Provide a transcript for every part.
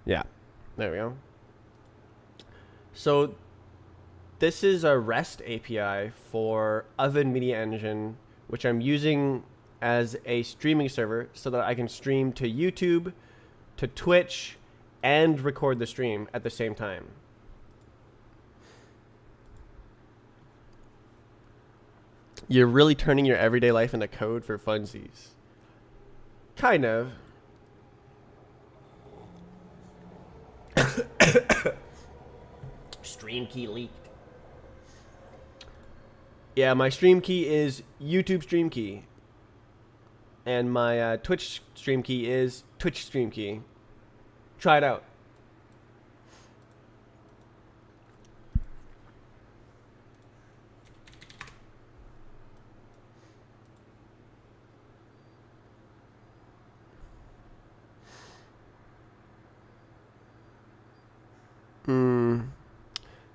Yeah, there we go. So this is a REST API for Oven Media Engine, which I'm using as a streaming server so that I can stream to YouTube, to Twitch, and record the stream at the same time. You're really turning your everyday life into code for funsies. Kind of. Stream key leaked. Yeah, my stream key is YouTube stream key. And my Twitch stream key is Twitch stream key. Try it out.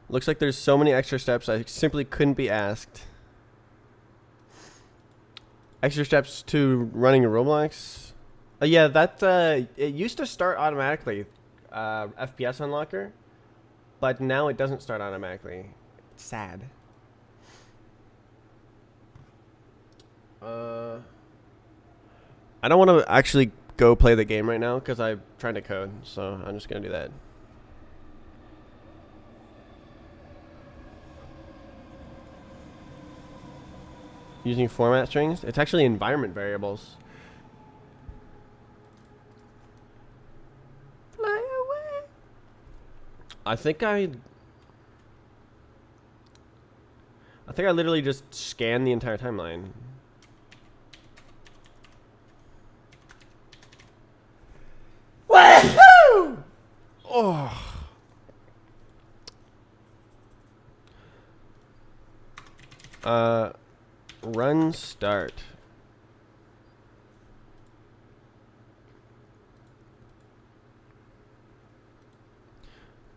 Looks like there's so many extra steps I simply couldn't be asked. Extra steps to running a Roblox? Yeah, that it used to start automatically, FPS unlocker, but now it doesn't start automatically. It's sad. I don't want to actually go play the game right now because I'm trying to code, so I'm just gonna do that. Using format strings? It's actually environment variables. Fly away. I think I literally just scanned the entire timeline. Woohoo! Oh. Run start.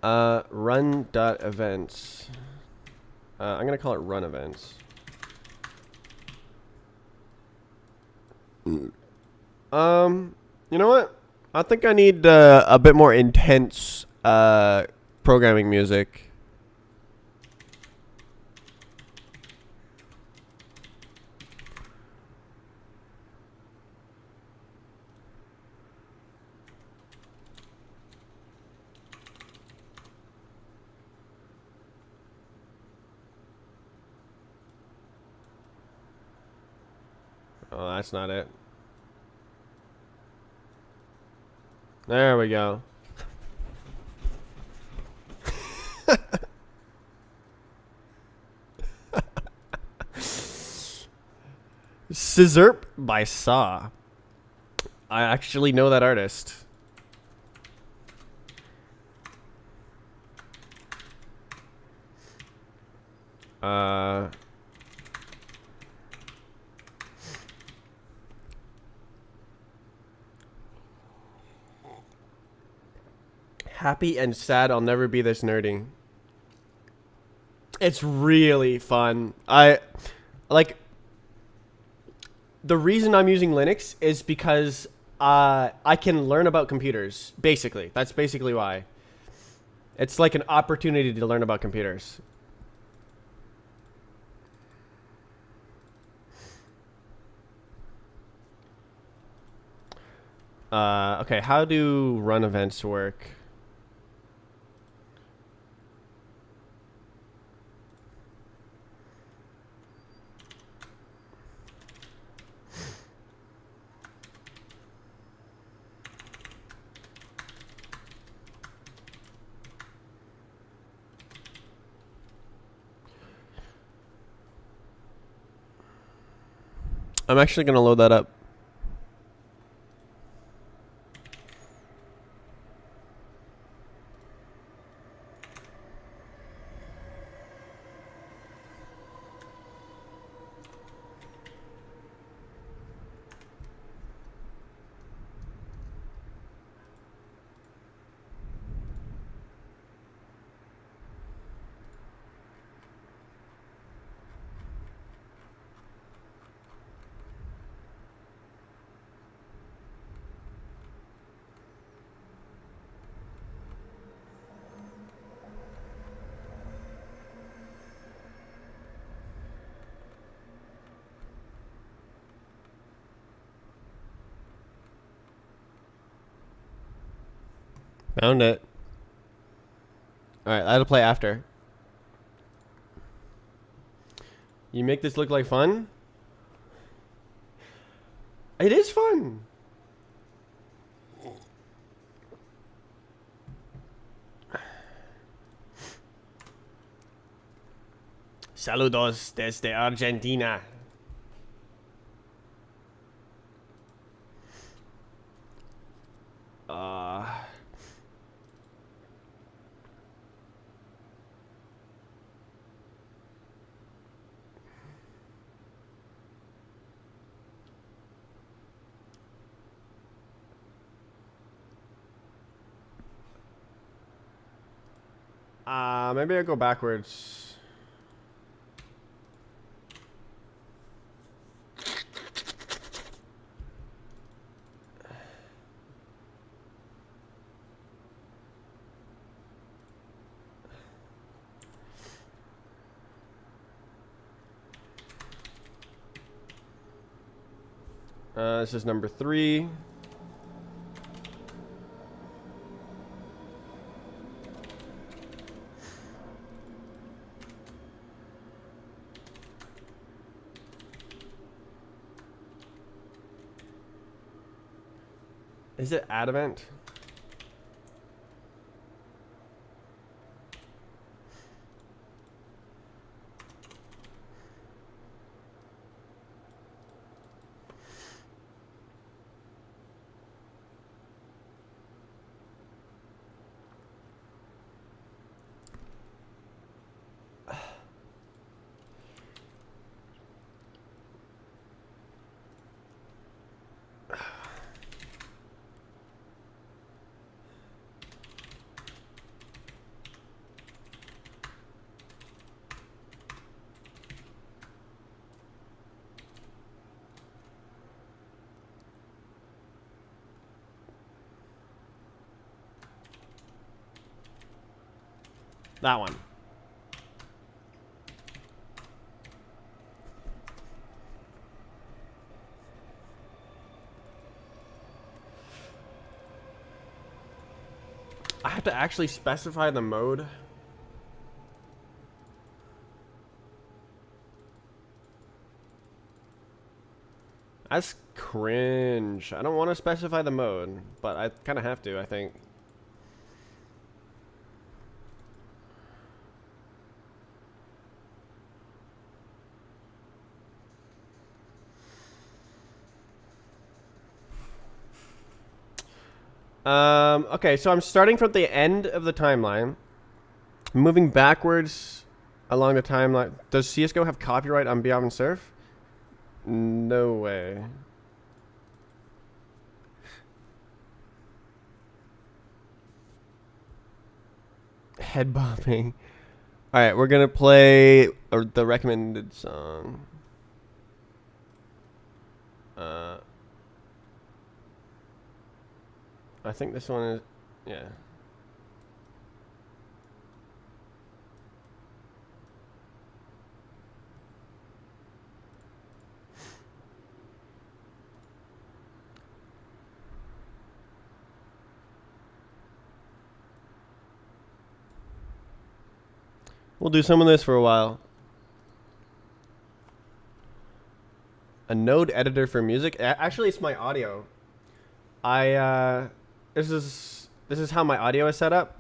Run dot events. I'm gonna call it run events. You know what? I think I need a bit more intense programming music. Oh, that's not it. There we go. Scissorp by Saw. I actually know that artist. Happy and sad I'll never be this nerdy. It's really fun. I like the reason I'm using Linux is because I can learn about computers. Basically, that's basically why. It's like an opportunity to learn about computers. Okay, how do run events work? I'm actually going to load that up. Found it. Alright, that'll play after. You make this look like fun? It is fun. Saludos desde Argentina. Maybe I'll go backwards. This is number 3. Is it adamant? That one. I have to actually specify the mode. That's cringe. I don't want to specify the mode, but I kind of have to, I think. Okay, so I'm starting from the end of the timeline, moving backwards along the timeline. Does CSGO have copyright on Beyond Surf? No way. Head bopping. Alright, we're gonna play the recommended song. I think this one is, yeah. We'll do some of this for a while. A node editor for music? Actually, it's my audio. This is how my audio is set up.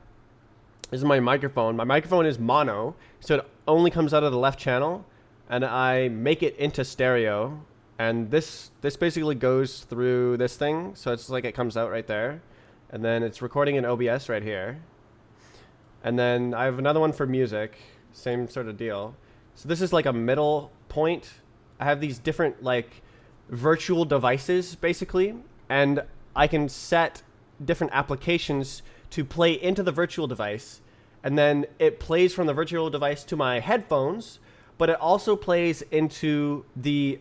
This is my microphone. My microphone is mono, so it only comes out of the left channel, and I make it into stereo. And this basically goes through this thing, so it's like it comes out right there, and then it's recording in OBS right here. And then I have another one for music, same sort of deal. So this is like a middle point. I have these different like virtual devices basically, and I can set different applications to play into the virtual device, and then it plays from the virtual device to my headphones, but it also plays into the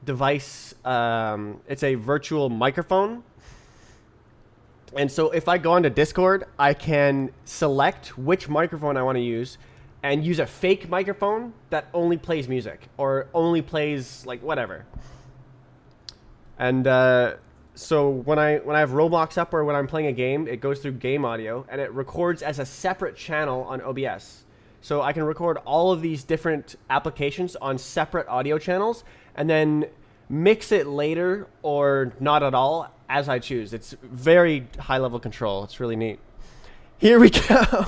device. It's a virtual microphone. And so if I go onto Discord, I can select which microphone I want to use and use a fake microphone that only plays music or only plays like whatever. And so when I have Roblox up or when I'm playing a game, it goes through game audio and it records as a separate channel on OBS. So I can record all of these different applications on separate audio channels and then mix it later or not at all as I choose. It's very high level control. It's really neat. Here we go.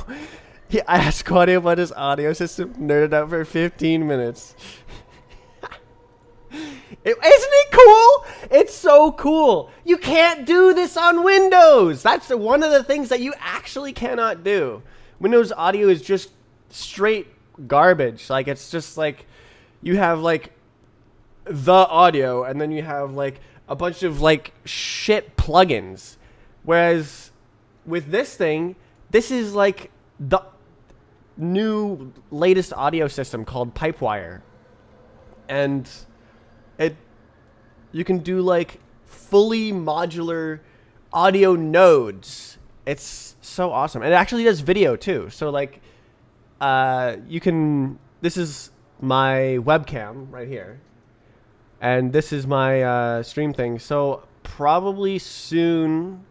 Yeah, I asked Claudio about his audio system, nerded out for 15 minutes. Isn't it cool? It's so cool. You can't do this on Windows. That's one of the things that you actually cannot do. Windows audio is just straight garbage. Like, it's just like you have like the audio and then you have like a bunch of like shit plugins. Whereas with this thing, this is like the new latest audio system called Pipewire. And you can do like fully modular audio nodes. It's so awesome. And it actually does video too. So like you can, this is my webcam right here. And this is my stream thing. So probably soon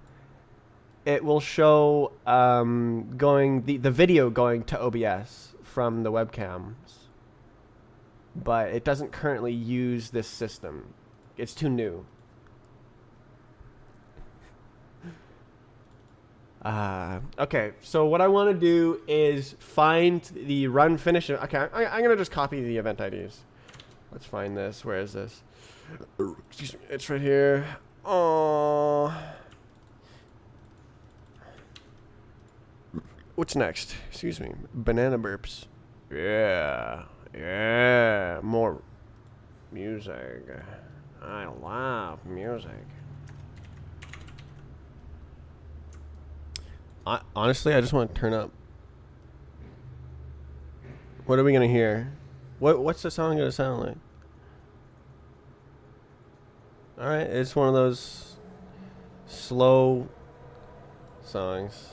it will show going the video going to OBS from the webcams. But it doesn't currently use this system. It's too new. Okay, so what I want to do is find the run finish. Okay, I'm going to just copy the event IDs. Let's find this. Where is this? Excuse me. It's right here. Oh. What's next? Excuse me. Banana burps. Yeah. Yeah. More music. I love music. Honestly, I just want to turn up. What are we going to hear? What's the song going to sound like? Alright, it's one of those slow songs.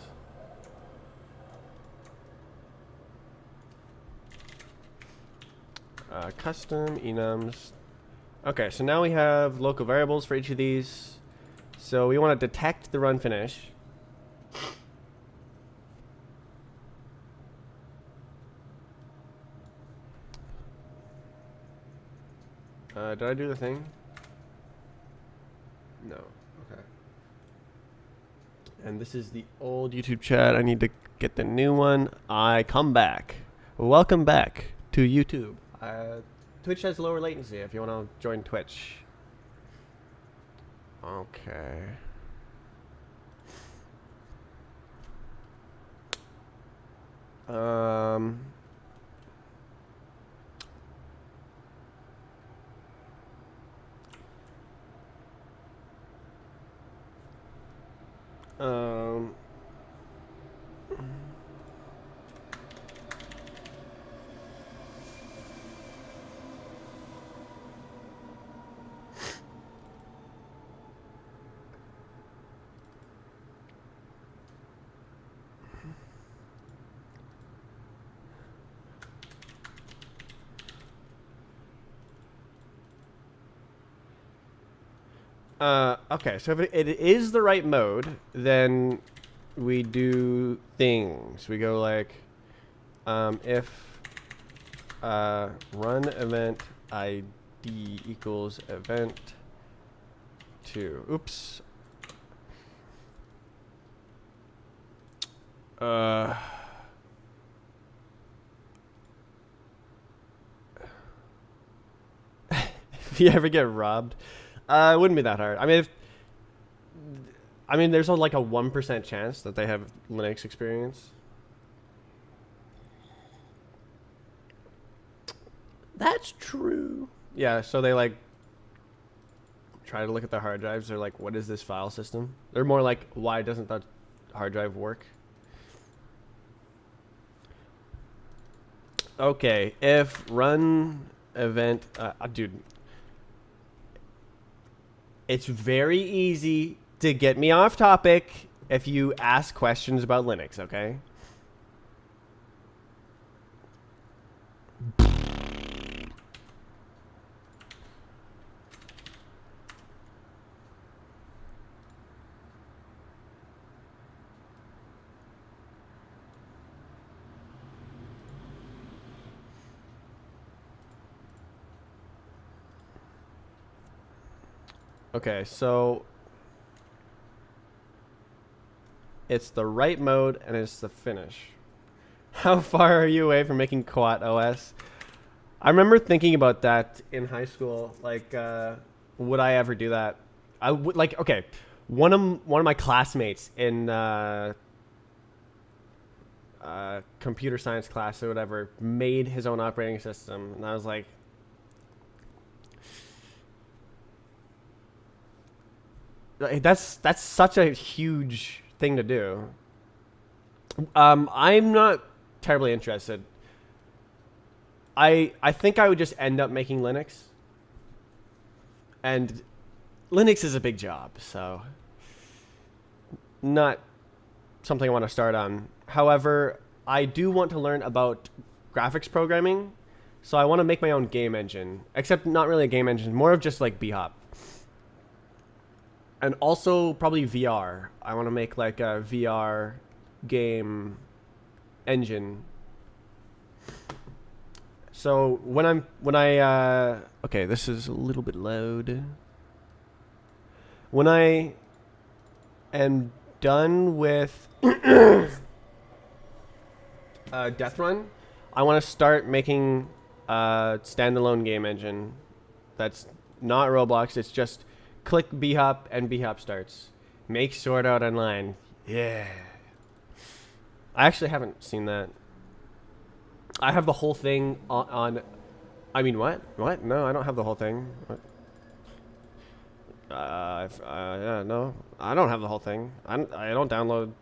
Custom enums. Okay, so now we have local variables for each of these. So we want to detect the run finish. Did I do the thing? No. Okay. And this is the old YouTube chat. I need to get the new one. I come back. Welcome back to YouTube. Twitch has lower latency if you want to join Twitch. Okay. Okay, so if it is the right mode, then we do things. We go like, if run event ID equals event 2. Oops. If you ever get robbed, it wouldn't be that hard. I mean, there's like a 1% chance that they have Linux experience. That's true. Yeah, so they like try to look at the hard drives. They're like, what is this file system? They're more like, why doesn't that hard drive work? Okay, if run event, dude, it's very easy to get me off topic if you ask questions about Linux, okay? Okay, so it's the right mode and it's the finish. How far are you away from making Quat OS? I remember thinking about that in high school. Like, would I ever do that? I would like. Okay, one of my classmates in computer science class or whatever made his own operating system, and I was like, that's such a huge thing to do. I'm not terribly interested. I think I would just end up making Linux, and Linux is a big job, so not something I want to start on. However, I do want to learn about graphics programming, so I want to make my own game engine, except not really a game engine, more of just like bhop. And also probably VR. I want to make like a VR game engine. So when I okay, this is a little bit loud. When I am done with Death Run, I want to start making a standalone game engine that's not Roblox. It's just click bhop and bhop starts. Make Sword Art Online. Yeah. I actually haven't seen that. I have the whole thing on I mean, what? What? No, I don't have the whole thing. What? Yeah, no, I don't have the whole thing. I don't download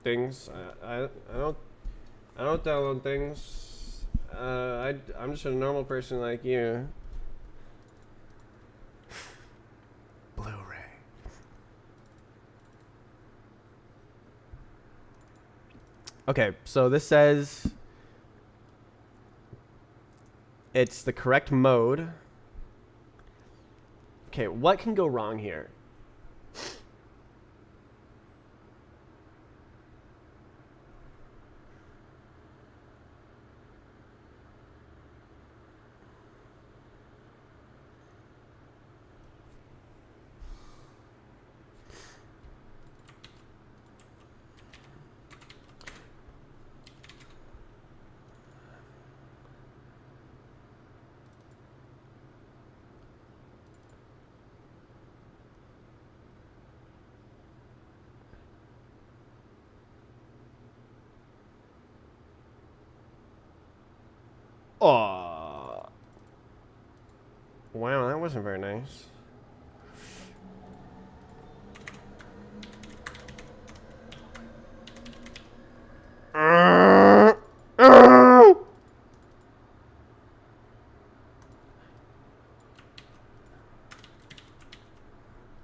things. I don't download things. I'm just a normal person like you. Blu-ray. Okay, so this says it's the correct mode. Okay, what can go wrong here? Oh, wow, that wasn't very nice.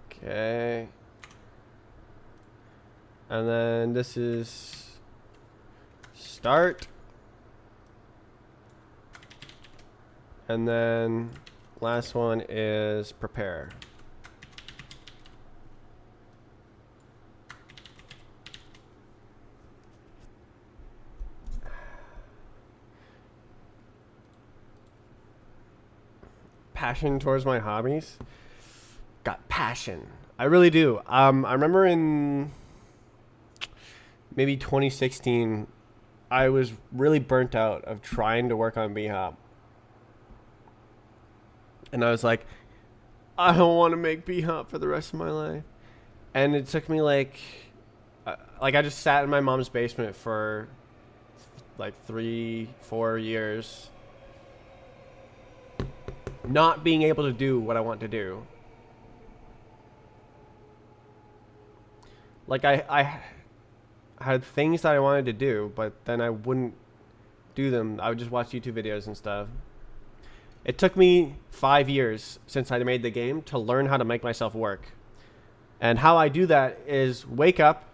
Okay. And then this is start. And then last one is prepare. Passion towards my hobbies. Got passion. I really do. I remember in maybe 2016, I was really burnt out of trying to work on bhop. And I was like, I don't want to make bhop for the rest of my life. And it took me like I just sat in my mom's basement for like 3-4 years, not being able to do what I want to do. Like I had things that I wanted to do, but then I wouldn't do them. I would just watch YouTube videos and stuff. It took me 5 years since I made the game to learn how to make myself work. And how I do that is wake up,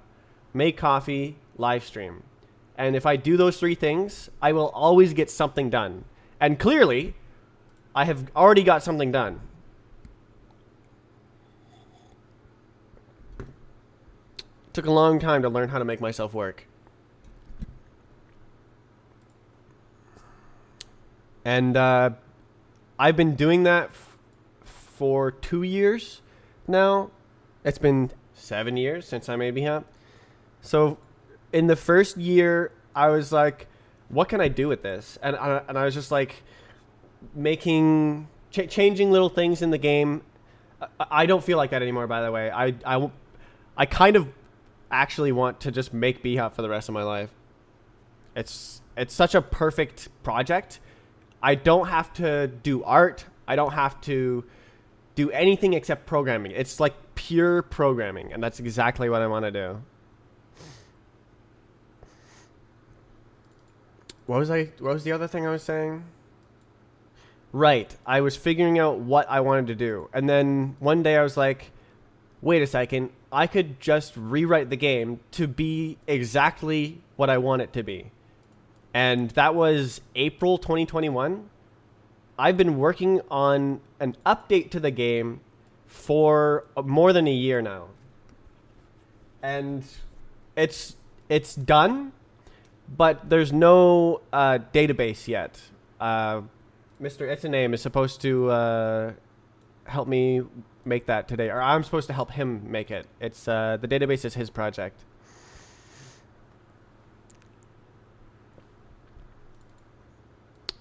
make coffee, live stream. And if I do those 3 things, I will always get something done. And clearly, I have already got something done. It took a long time to learn how to make myself work. And I've been doing that for 2 years, now. It's been 7 years since I made bhap. So in the first year, I was like, what can I do with this? And I was just like changing little things in the game. I don't feel like that anymore, by the way. I kind of actually want to just make bhap for the rest of my life. It's such a perfect project. I don't have to do art. I don't have to do anything except programming. It's like pure programming, and that's exactly what I want to do. What was the other thing I was saying? Right. I was figuring out what I wanted to do. And then one day I was like, wait a second. I could just rewrite the game to be exactly what I want it to be. And that was April 2021. I've been working on an update to the game for more than a year now. And it's done, but there's no database yet. Mr. It's-a-Name is supposed to help me make that today, or I'm supposed to help him make it. It's the database is his project.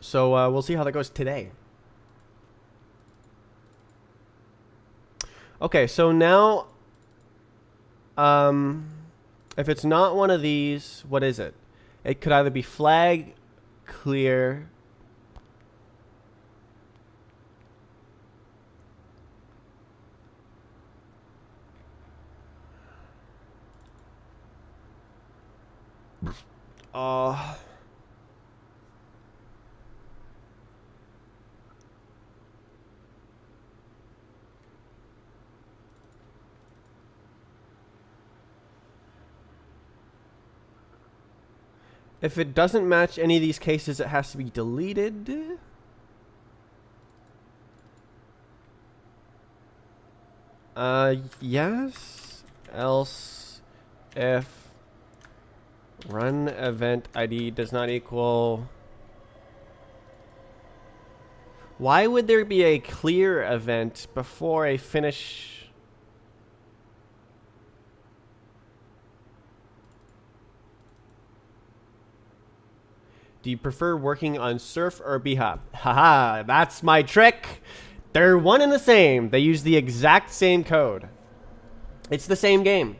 So we'll see how that goes today. Okay, so now, if it's not one of these, what is it? It could either be flag, clear, if it doesn't match any of these cases, it has to be deleted. Yes. Else, if run event ID does not equal. Why would there be a clear event before a finish? Do you prefer working on surf or bhap? Haha, that's my trick. They're one and the same. They use the exact same code. It's the same game.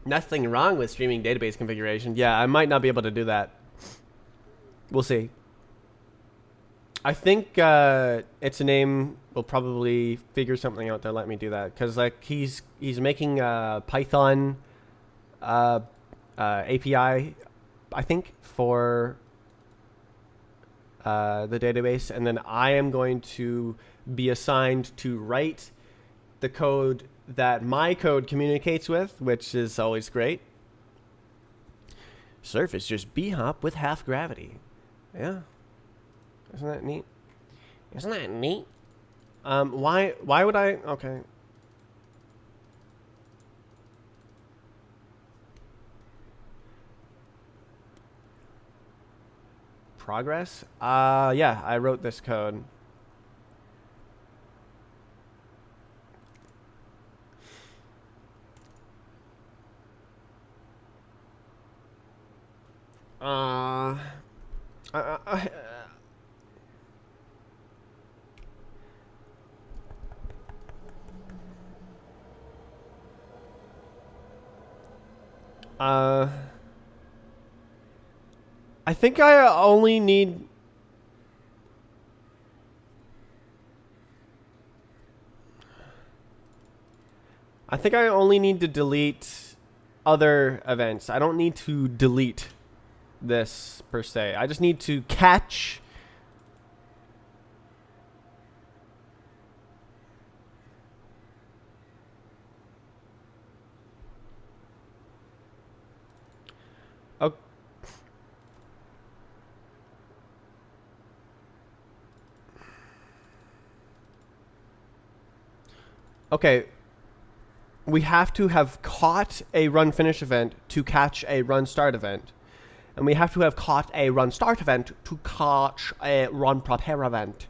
Nothing wrong with streaming database configuration. Yeah, I might not be able to do that. We'll see. I think It's-a-Name will probably figure something out to let me do that, because like he's making Python API, I think, for the database, and then I am going to be assigned to write the code that my code communicates with, which is always great. Surf is just bhap with half gravity. Yeah, isn't that neat? Isn't that neat? Why would I? Okay. Progress? Yeah, I wrote this code. I think I only need. I think I only need to delete other events. I don't need to delete this per se. I just need to catch. Okay, we have to have caught a run finish event to catch a run start event. And we have to have caught a run start event to catch a run prepare event.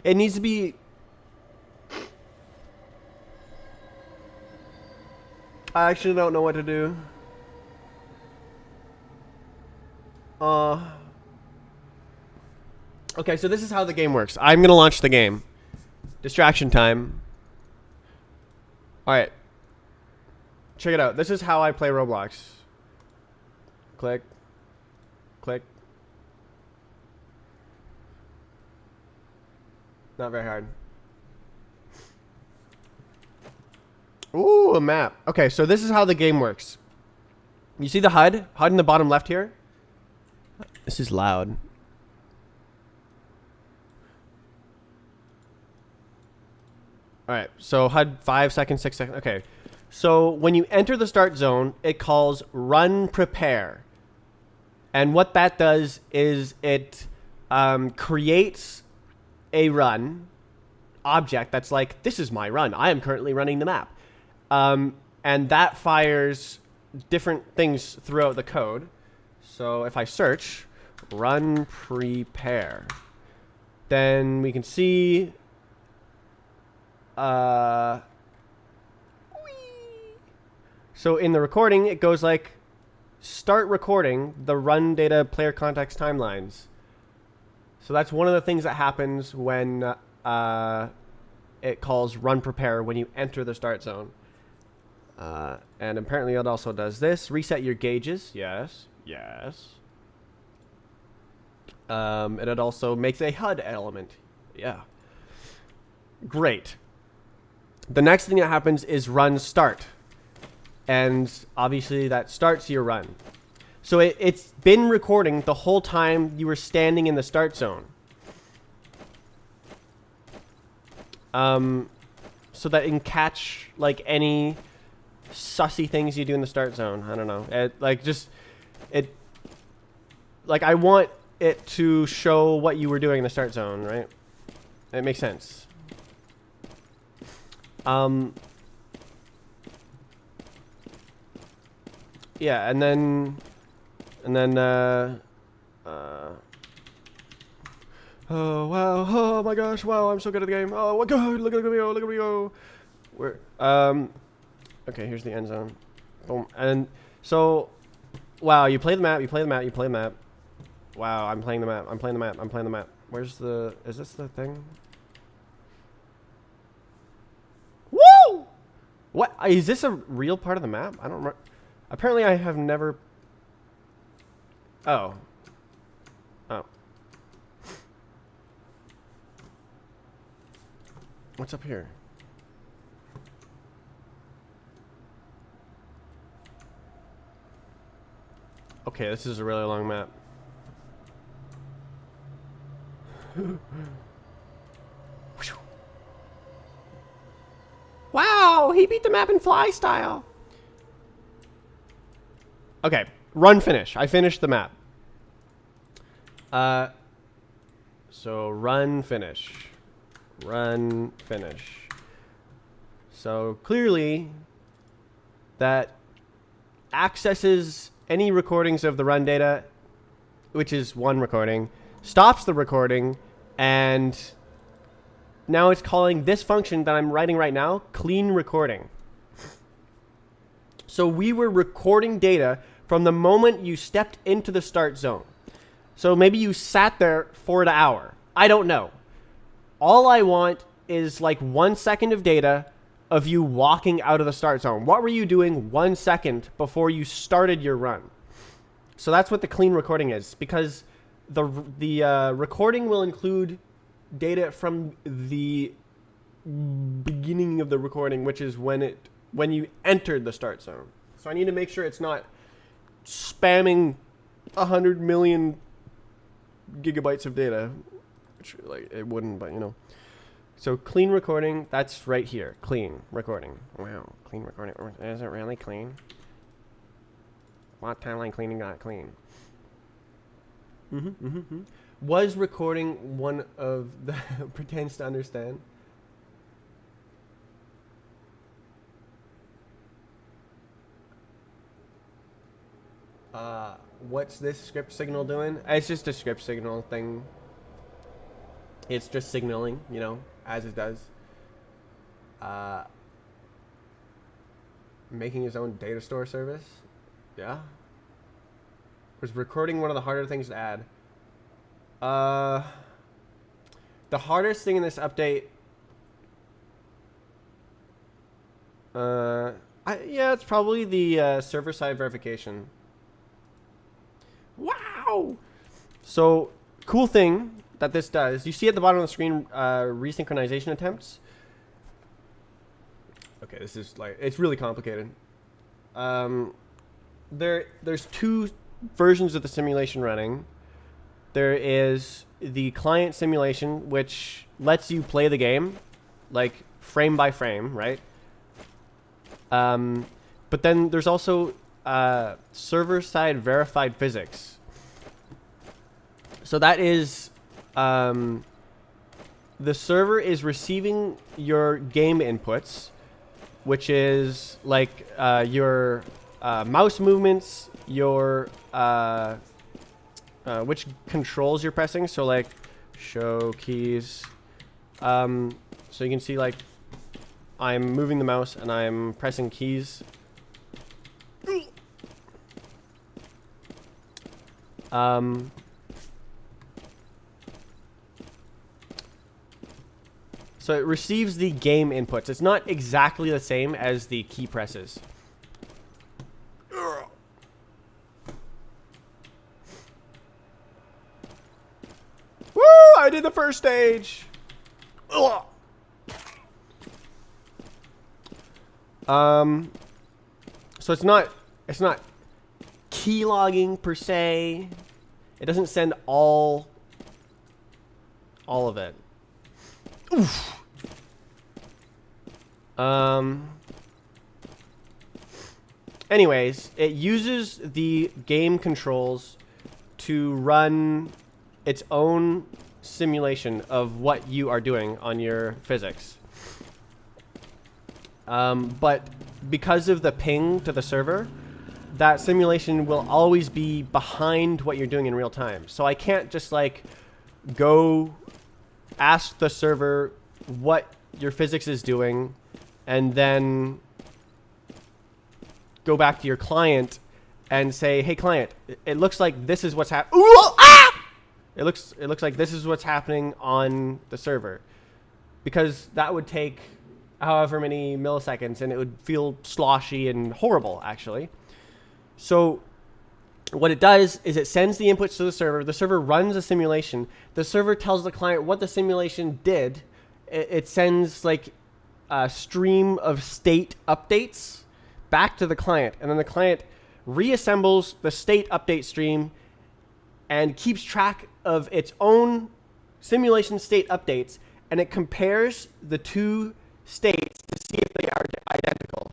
it needs to be. I actually don't know what to do. Okay, so this is how the game works. I'm gonna launch the game. Distraction time. All right. Check it out. This is how I play Roblox. Click. Click. Not very hard. Ooh, a map. Okay, so this is how the game works. You see the HUD? HUD in the bottom left here? This is loud. Alright, so HUD 5 seconds, 6 seconds. Okay. So when you enter the start zone, it calls run prepare. And what that does is it creates a run object that's like, this is my run. I am currently running the map. And that fires different things throughout the code. So if I search run prepare, then we can see so in the recording it goes like start recording the run data player context timelines. So that's one of the things that happens when it calls run prepare when you enter the start zone. And apparently it also does this. Reset your gauges. Yes. Yes. And it also makes a HUD element. Yeah. Great. The next thing that happens is run start. And obviously that starts your run. So it's been recording the whole time you were standing in the start zone. So that it can catch like any sussy things you do in the start zone. I don't know. I want it to show what you were doing in the start zone, right? It makes sense. Yeah, and then oh wow, oh my gosh, wow, I'm so good at the game. Oh my god, look at me go, look at me go. Where okay, here's the end zone. Boom. And so wow, you play the map, you play the map, you play the map. Wow, I'm playing the map, I'm playing the map, I'm playing the map. Where's the, is this the thing? Woo! What, is this a real part of the map? I don't remember. Apparently I have never. Oh. Oh. What's up here? Okay, this is a really long map. Wow, he beat the map in fly style. Okay, run finish. I finished the map. So run finish. Run finish. So clearly that accesses any recordings of the run data, which is one recording, stops the recording, and now it's calling this function that I'm writing right now clean recording. So we were recording data from the moment you stepped into the start zone. So maybe you sat there for an hour. I don't know. All I want is like 1 second of data of you walking out of the start zone. What were you doing 1 second before you started your run? So that's what the clean recording is, because the recording will include data from the beginning of the recording, which is when you entered the start zone. So I need to make sure it's not spamming 100 million gigabytes of data, which like it wouldn't, but you know. So clean recording, that's right here. Clean recording. Wow, clean recording. Is it really clean? What timeline cleaning got clean? Was recording one of the pretends to understand? What's this script signal doing? It's just a script signal thing. It's just signaling, you know, as it does. Making his own data store service. Yeah. Was recording one of the harder things to add. The hardest thing in this update. Yeah, it's probably the server-side verification. Wow! So, cool thing that this does. You see at the bottom of the screen, resynchronization attempts. Okay, this is like, it's really complicated. There's two versions of the simulation running. There is the client simulation, which lets you play the game, like frame by frame, right? But then there's also server-side verified physics. So that is, the server is receiving your game inputs, which is like your mouse movements, your which controls you're pressing. So like show keys. So you can see like I'm moving the mouse and I'm pressing keys. So it receives the game inputs. It's not exactly the same as the key presses. Woo! I did the first stage. Ugh. So it's not key logging per se. It doesn't send all of it. Oof. Anyways, it uses the game controls to run its own simulation of what you are doing on your physics. But because of the ping to the server, that simulation will always be behind what you're doing in real time. So I can't just like go ask the server what your physics is doing and then go back to your client and say, hey client, it looks like this is what's happening. It looks like this is what's happening on the server, because that would take however many milliseconds and it would feel sloshy and horrible actually. So what it does is it sends the inputs to the server runs a simulation, the server tells the client what the simulation did. It sends like a stream of state updates back to the client, and then the client reassembles the state update stream and keeps track of its own simulation state updates, and it compares the two states to see if they are identical.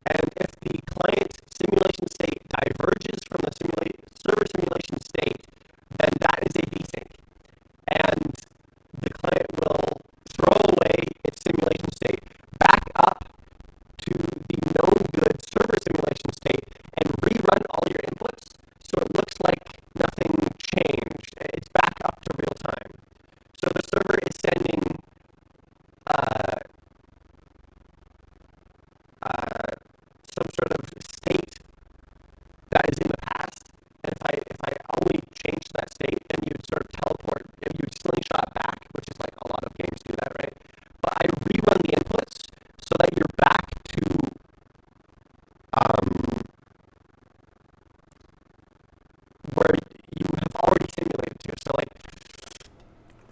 And if the client simulation state diverges from the server simulation state, then that is a desync. And the client will throw away its simulation state, back up to the known good server simulation state, and rerun all your inputs so it looks like nothing changed. It's back up to real time. So the server is sending some sort of state that is in the past, and if I only change that state, then you'd sort of teleport, you'd slingshot back, which is like a lot of games do that, right? But I rerun the inputs so that you're back to where you have already simulated to. So like,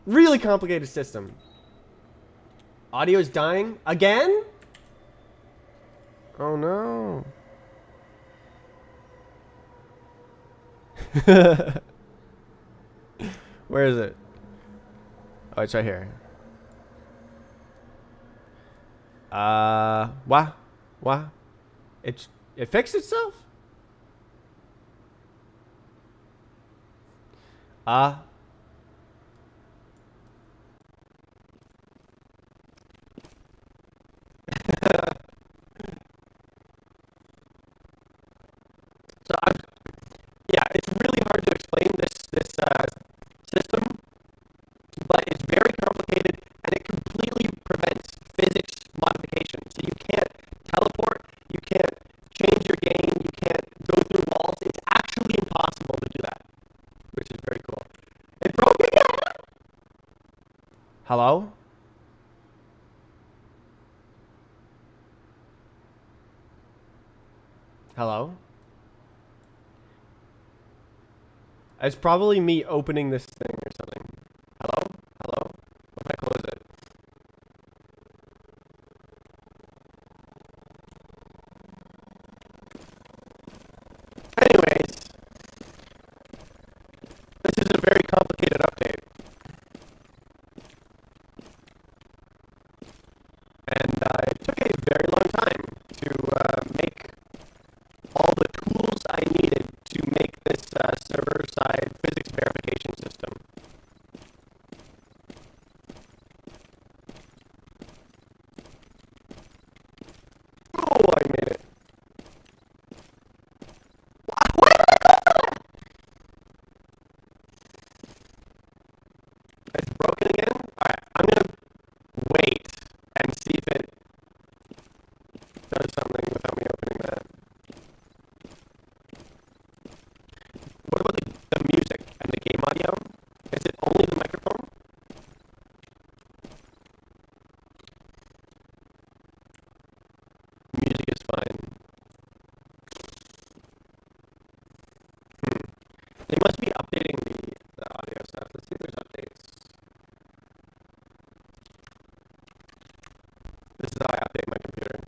really complicated system. Audio is dying again? Oh no. Where is it? Oh, it's right here. What? It fixed itself? So yeah, it's really hard to explain this system, but it's very Hello? Hello? It's probably me opening this thing or something. Hello? Hello? What if I close it? Anyways, this is a very complicated update. And it took a very long time to make all the tools I needed to make this server-side physics verification system. Oh, I made it. Where did I go for that? It's broken again? Alright, I'm gonna wait and see if it does something without me opening that. What about the music and the game audio? Is it only the microphone? Music is fine. They must be updating the audio stuff. Let's see if there's updates. This is how I update my computer.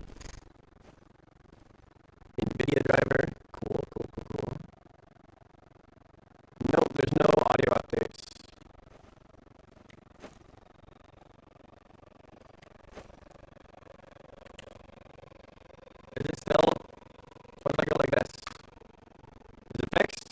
NVIDIA driver. Cool, cool, cool, cool. No, there's no audio updates. Is it still? What if I go like this? Is it fixed?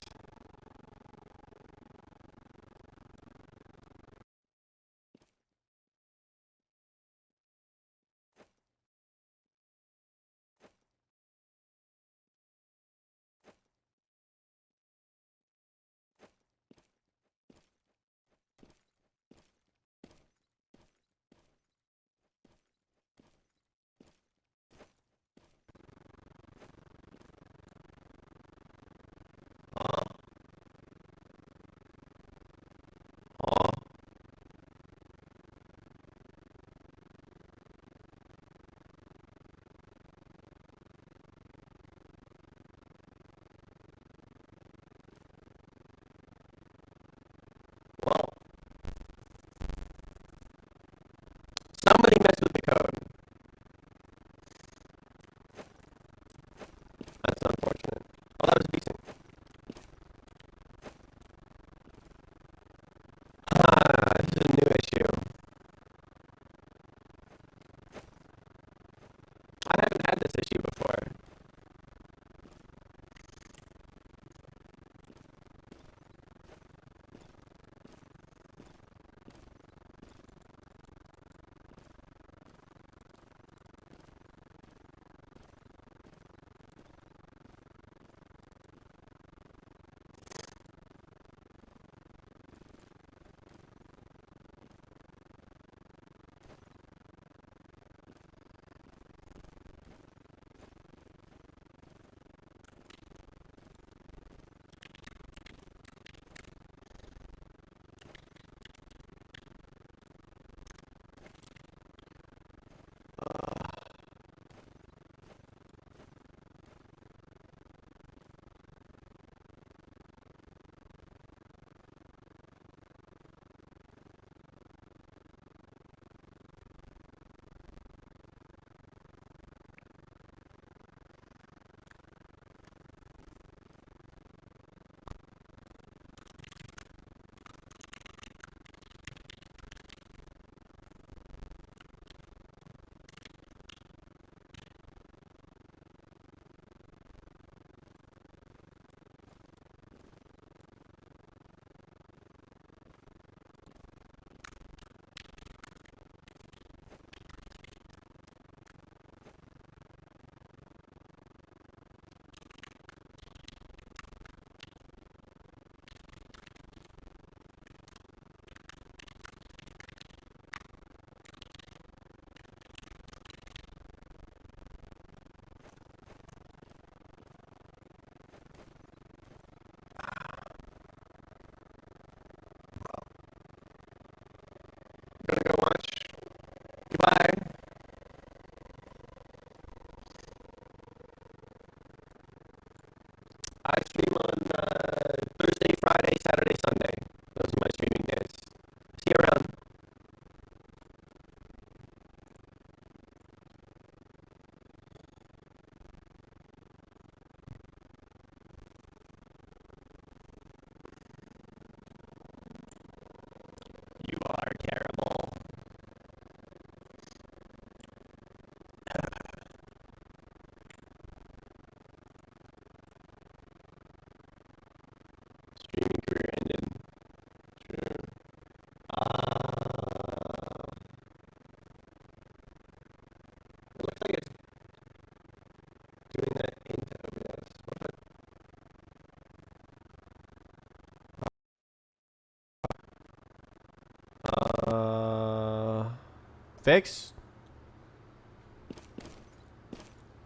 Fixed?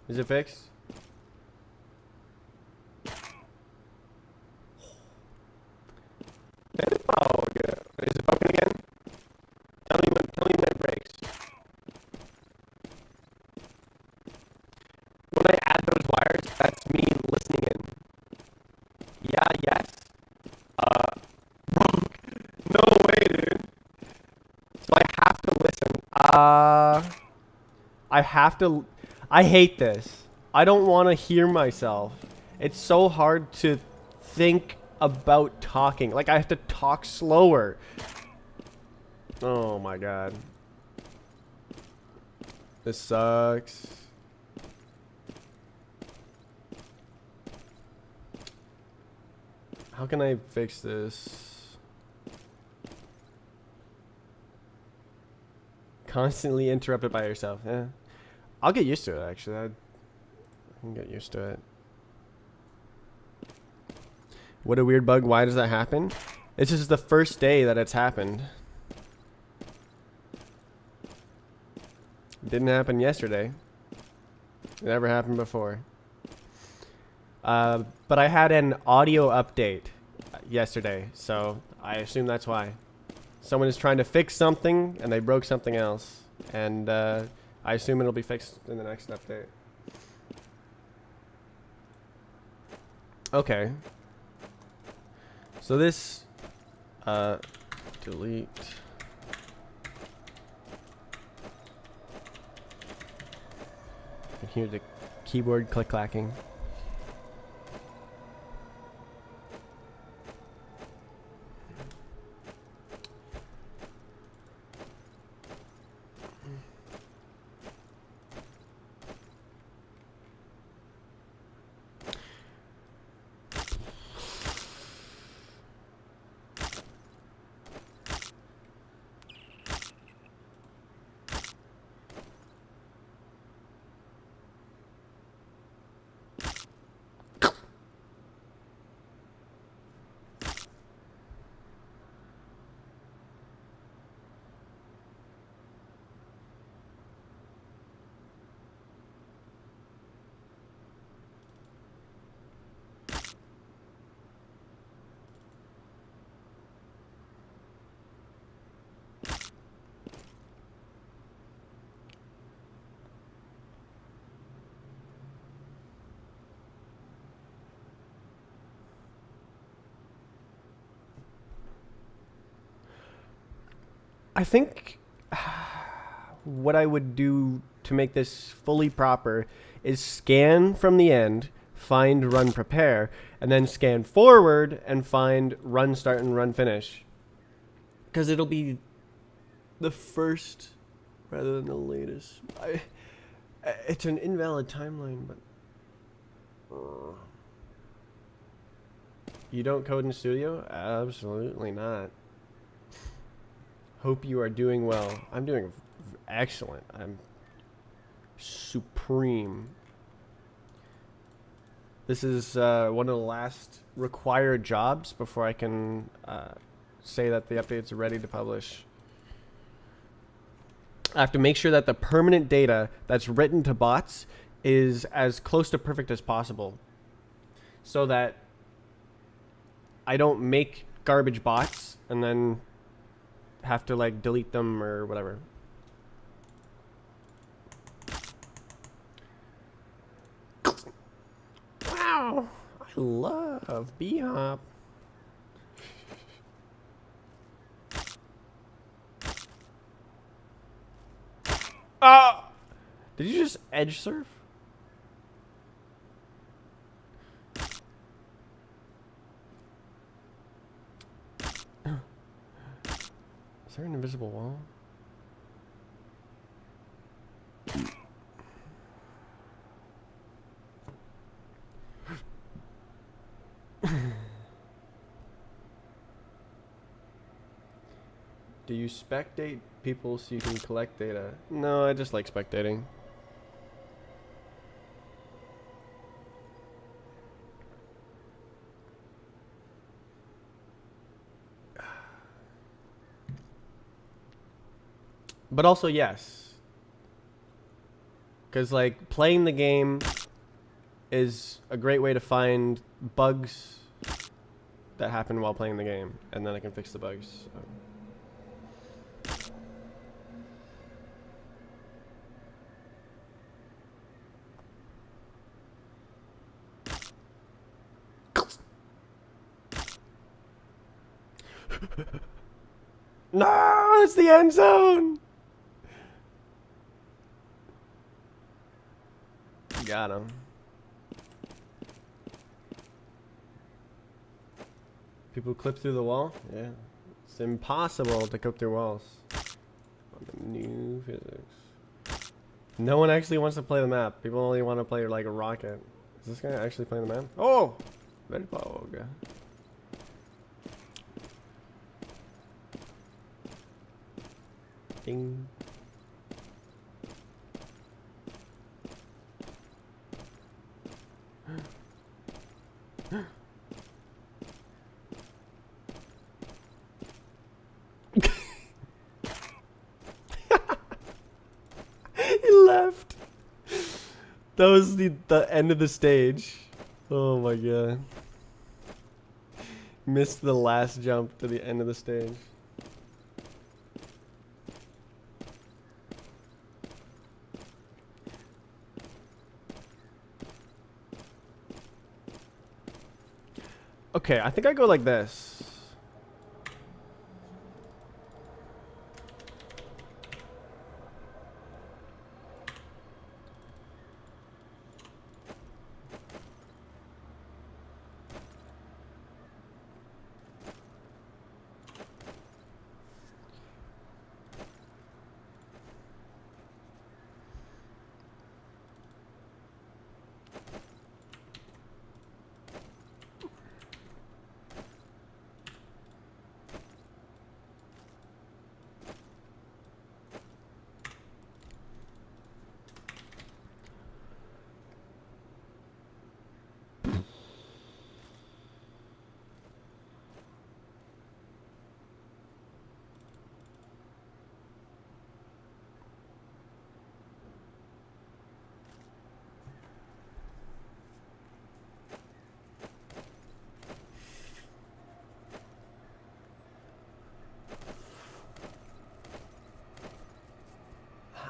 Is it fixed? Oh, good. Is it broken again? Tell me when it breaks. When I add those wires, that's me listening in. Yeah, yes. No way, dude. So I have to listen. I have to. I hate this. I don't want to hear myself. It's so hard to think about talking. Like, I have to talk slower. Oh my god. This sucks. How can I fix this? Constantly interrupted by yourself. Yeah. I'll get used to it, actually. I can get used to it. What a weird bug. Why does that happen? This is the first day that it's happened. It didn't happen yesterday. It never happened before. But I had an audio update yesterday, so I assume that's why. Someone is trying to fix something, and they broke something else. And I assume it'll be fixed in the next update. Okay. So this... delete... I can hear the keyboard click-clacking. I think what I would do to make this fully proper is scan from the end, find run prepare, and then scan forward and find run start and run finish. Because it'll be the first rather than the latest. It's an invalid timeline, but... You don't code in Studio? Absolutely not. Hope you are doing well. I'm doing excellent. I'm supreme. This is one of the last required jobs before I can say that the updates are ready to publish. I have to make sure that the permanent data that's written to bots is as close to perfect as possible, so that I don't make garbage bots and then have to like delete them or whatever. Wow, I love B-hop. Did you just edge surf? Is there an invisible wall? Do you spectate people so you can collect data? No, I just like spectating. But also yes. Because like playing the game is a great way to find bugs that happen while playing the game, and then I can fix the bugs. So. No, it's the end zone. Got him. People clip through the wall? Yeah. It's impossible to clip through walls. On the new physics. No one actually wants to play the map. People only want to play like a rocket. Is this guy actually playing the map? Oh! Very powerful guy. Ding. He left. That was the end of the stage. Oh my god. Missed the last jump to the end of the stage. Okay, I think I go like this.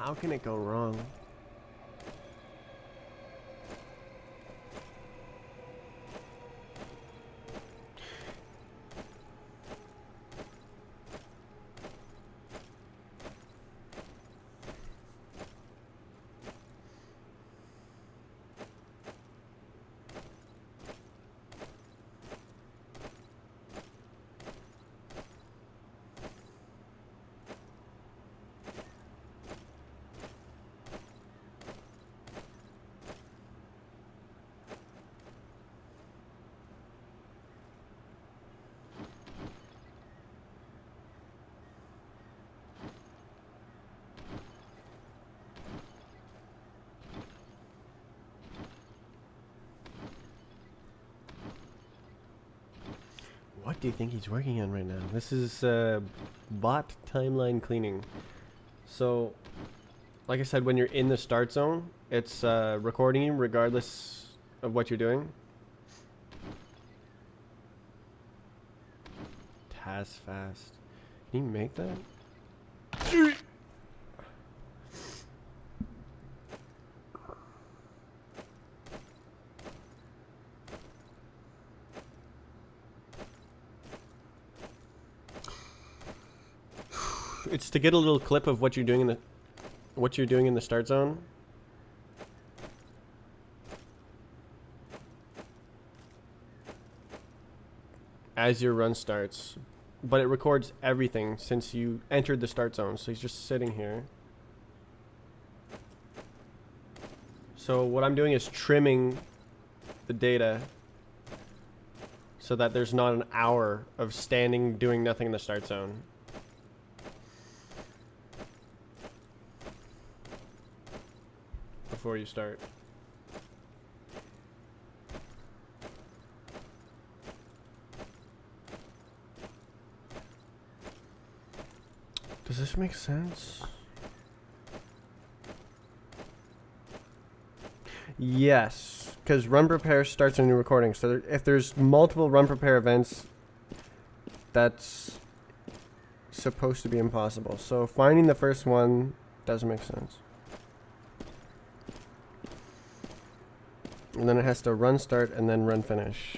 How can it go wrong? What do you think he's working on right now? This is bot timeline cleaning. So, like I said, when you're in the start zone, it's recording you regardless of what you're doing. Task fast. Can you make that? It's to get a little clip of what you're doing in the start zone. As your run starts. But it records everything since you entered the start zone. So he's just sitting here. So what I'm doing is trimming the data so that there's not an hour of standing doing nothing in the start zone. Before you start. Does this make sense? Yes, because run prepare starts a new recording. So if there's multiple run prepare events, that's supposed to be impossible. So finding the first one doesn't make sense. And then it has to run start and then run finish.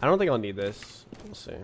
I don't think I'll need this. We'll see.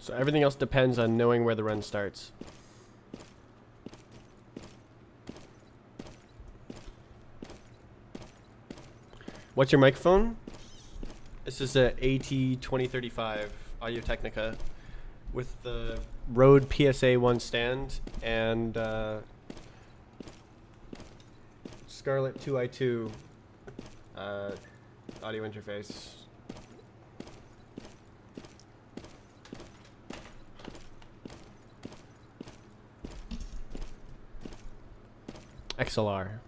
So everything else depends on knowing where the run starts. What's your microphone? This is a AT2035 Audio-Technica with the Rode PSA-1 stand and Scarlett 2i2 audio interface. XLR.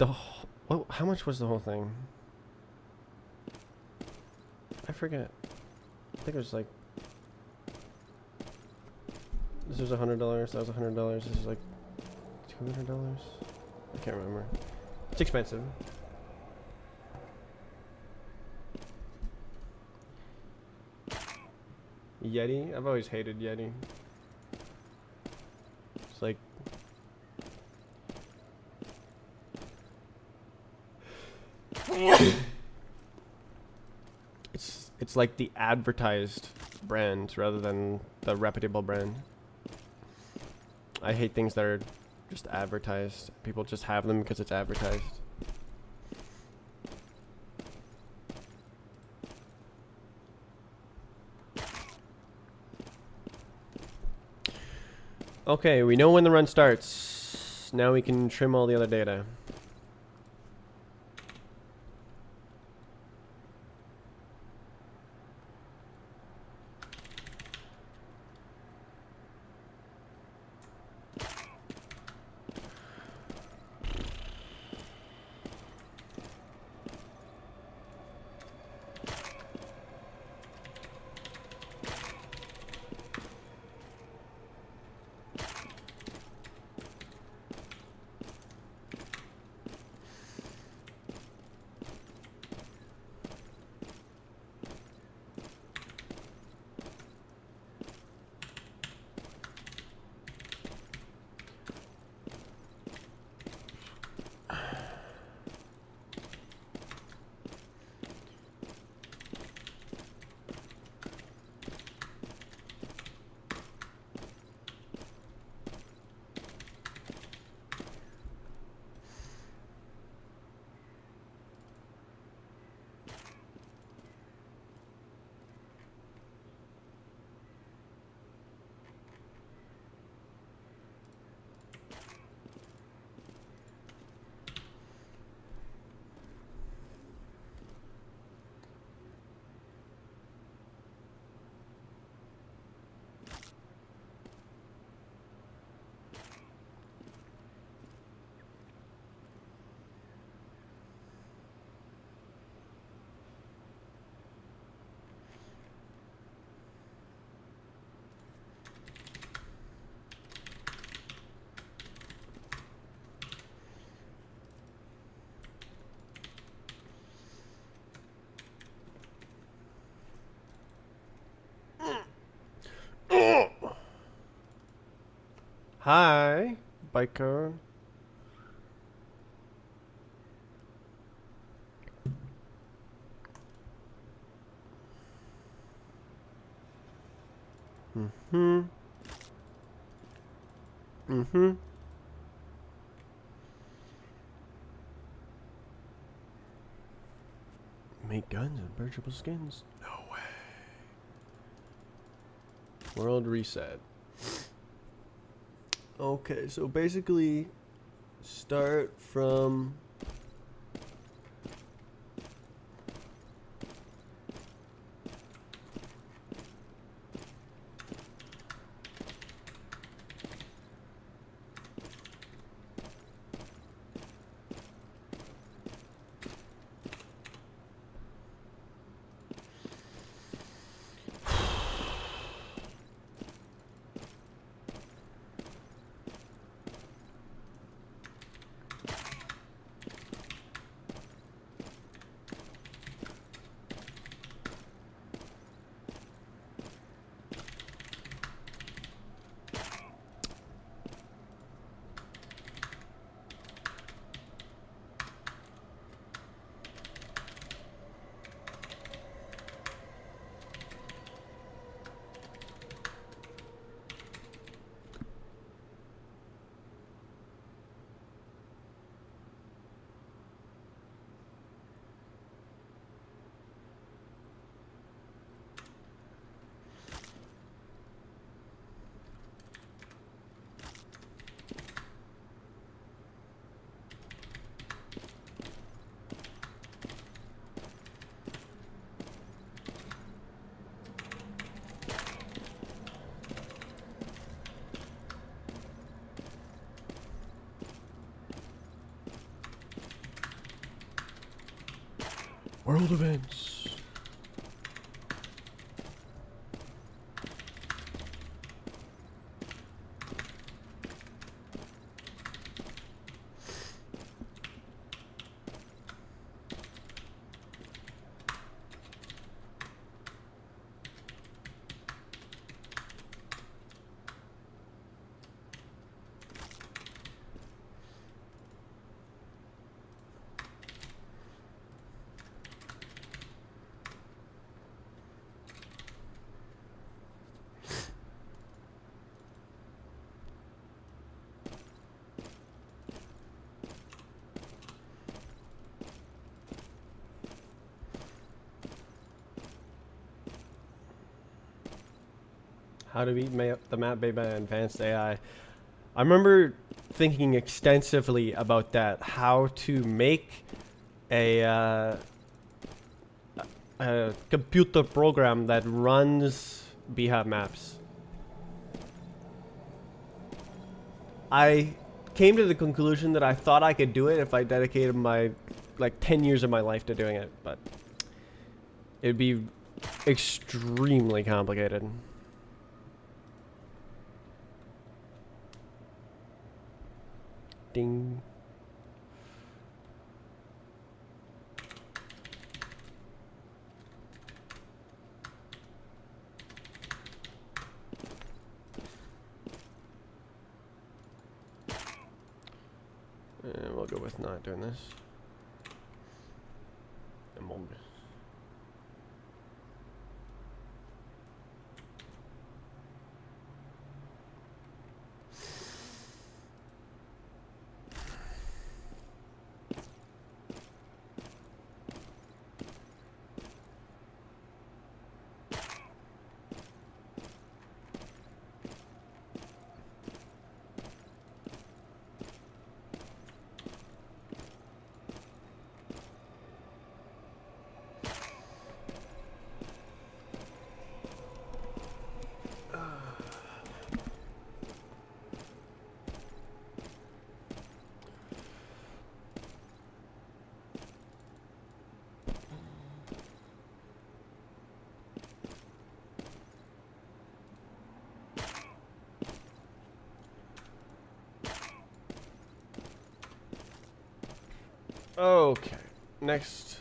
How much was the whole thing? I forget. I think it was like, this was $100, that was $100, this is like $200? I can't remember. It's expensive. Yeti? I've always hated Yeti. It's like, it's like the advertised brand rather than the reputable brand. I hate things that are just advertised. People just have them because it's advertised. Okay, we know when the run starts. Now we can trim all the other data. Hi, biker. Mm-hmm. Mm-hmm. Make guns and purchasable skins. No way. World reset. Okay, so basically start from world events. How to beat the map made by advanced AI. I remember thinking extensively about that. How to make a a computer program that runs Beehive maps. I came to the conclusion that I thought I could do it if I dedicated my like 10 years of my life to doing it, but it'd be extremely complicated. Ding. And we'll go with not doing this. Among Us. Okay, next.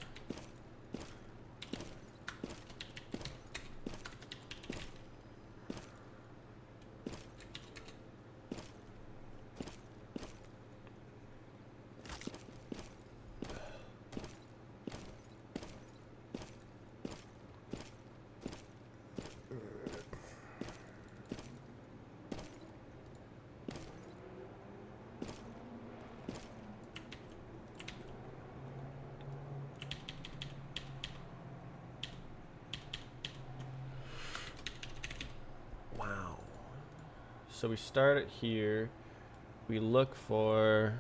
So we start it here. We look for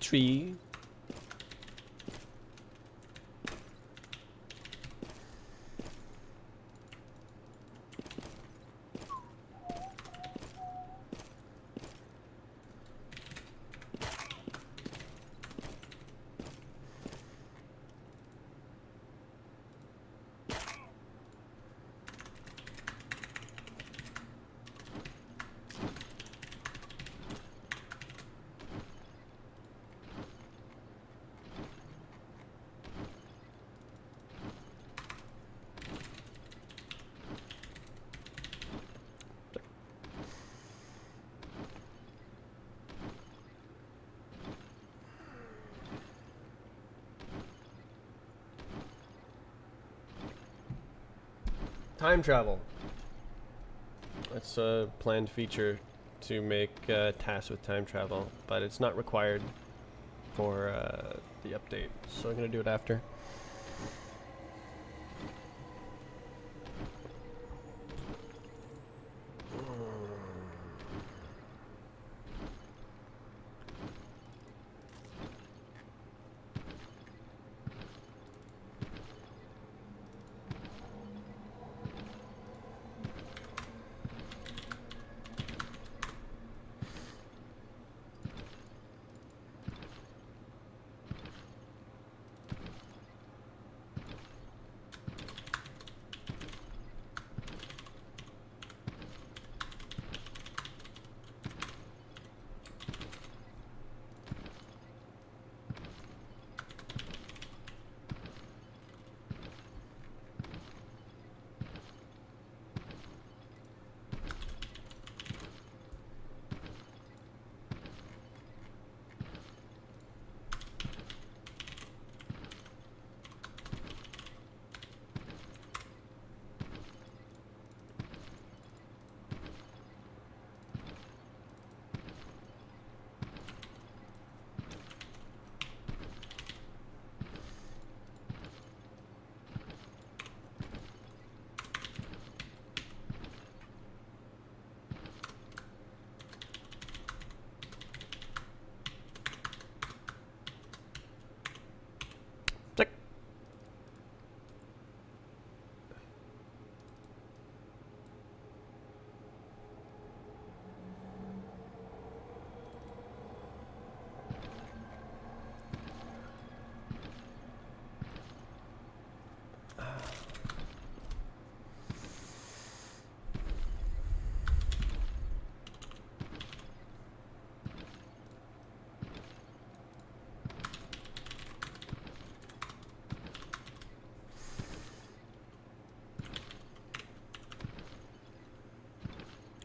tree. Time travel. That's a planned feature to make tasks with time travel, but it's not required for the update. So I'm going to do it after.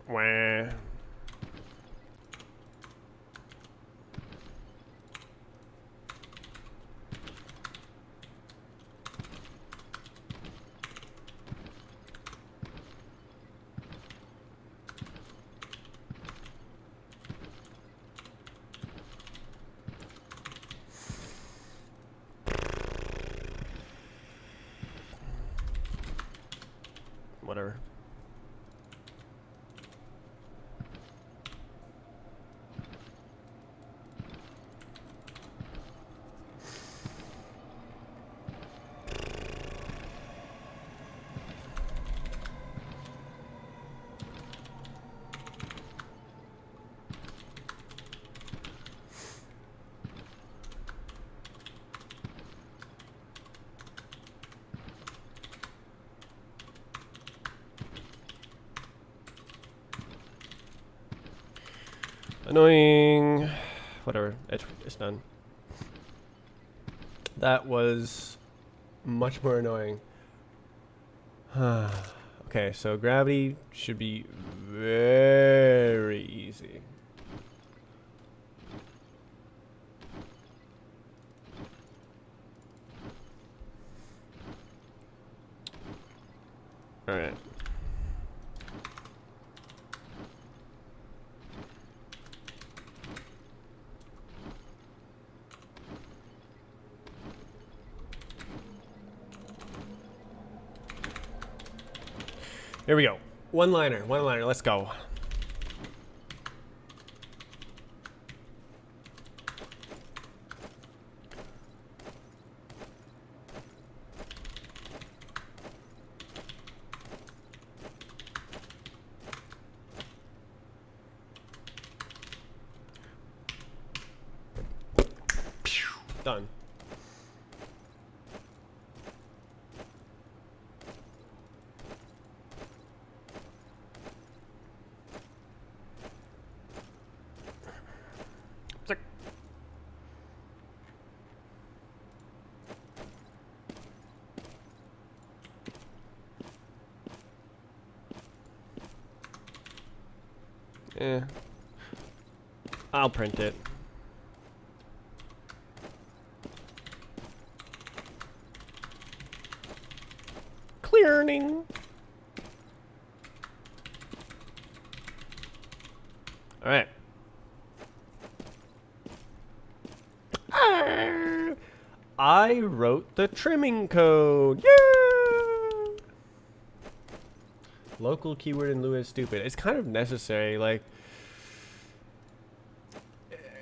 Wah. Whatever. Annoying. Whatever. It's done. That was much more annoying. Okay, so gravity should be very easy. All right. Here we go. One liner, let's go. Done. I'll print it. Clearing. All right. I wrote the trimming code. Yeah. Local keyword in lieu is stupid. It's kind of necessary. Like,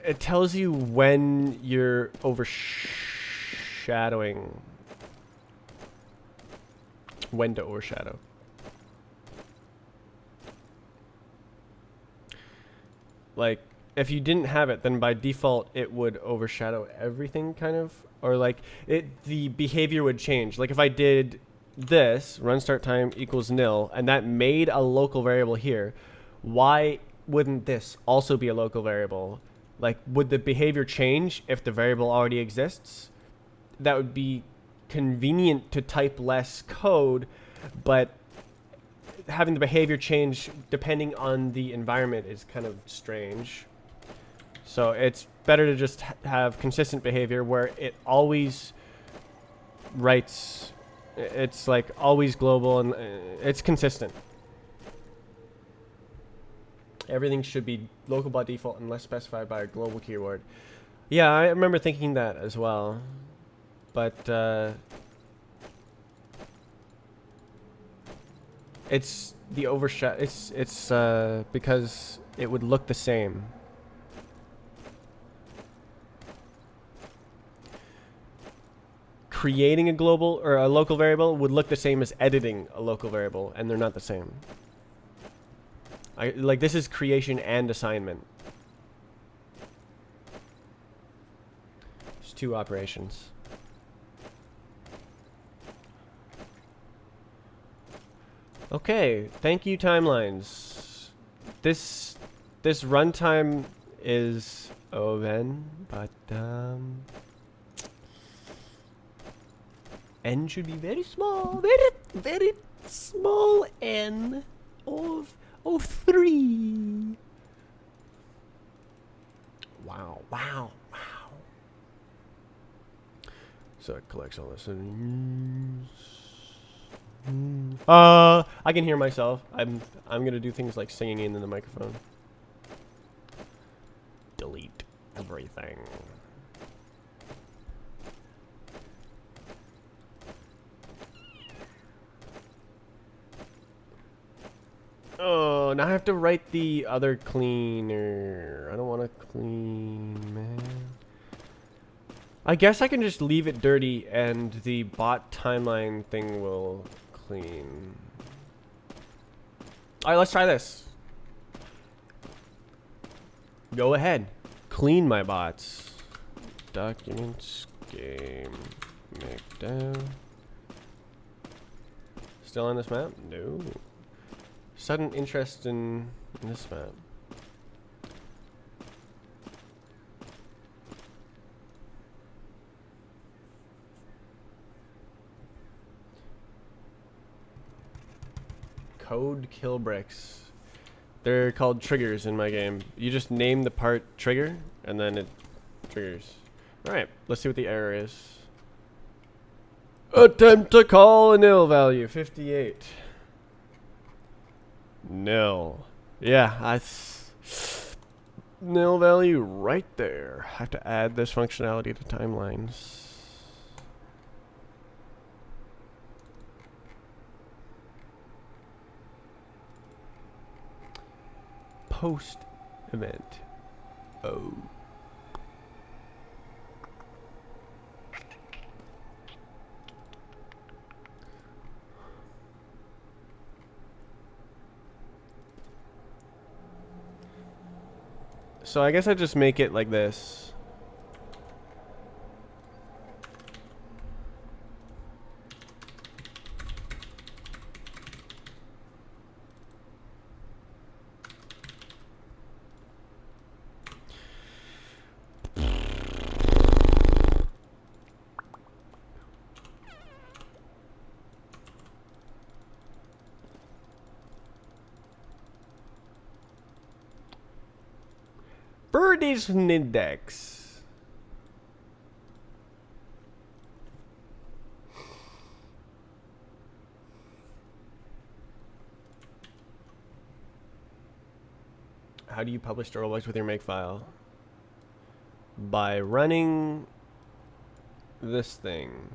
it tells you when you're overshadowing. When to overshadow. Like, if you didn't have it, then by default it would overshadow everything, kind of. Or like, the behavior would change. Like if I did this, run start time equals nil, and that made a local variable here, why wouldn't this also be a local variable? Like, would the behavior change if the variable already exists? That would be convenient to type less code, but having the behavior change depending on the environment is kind of strange. So it's better to just have consistent behavior where it always writes, it's like always global and it's consistent. Everything should be local by default unless specified by a global keyword. Yeah, I remember thinking that as well. But it's the overshadow. It's because it would look the same. Creating a global or a local variable would look the same as editing a local variable, and they're not the same. Like this is creation and assignment. There's two operations. Okay, thank you timelines. This runtime is oven, but n should be very small, very small n of 3. Wow. So it collects all this. I can hear myself. I'm gonna do things like singing into the microphone. Delete everything. Oh, now I have to write the other cleaner. I don't want to clean, man. I guess I can just leave it dirty and the bot timeline thing will clean. Alright, let's try this. Go ahead. Clean my bots. Documents, game, Markdown. Still on this map? No. Sudden interest in this map. Code kill bricks. They're called triggers in my game. You just name the part trigger, and then it triggers. Alright, let's see what the error is. Attempt to call a nil value, 58. Nil. Yeah, that's nil value right there. I have to add this functionality to timelines. Post event. Oh. So I guess I just make it like this. Birdie's index. How do you publish to Roblox with your makefile? By running this thing.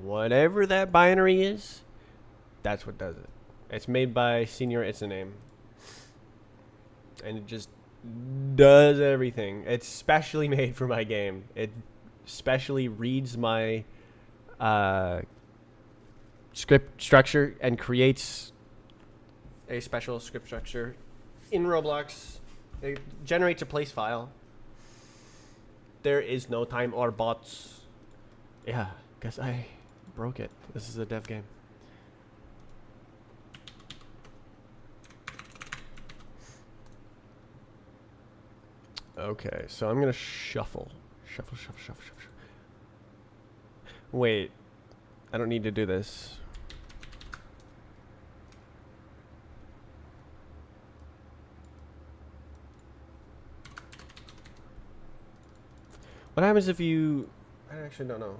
Whatever that binary is, that's what does it. It's made by Senior It's a Name. And it just does everything. It's specially made for my game. It specially reads my script structure and creates a special script structure in Roblox. It generates a place file. There is no time or bots. Yeah, guess I broke it. This is a dev game. Okay, so I'm gonna shuffle. Shuffle. Wait, I don't need to do this. What happens if you... I actually don't know.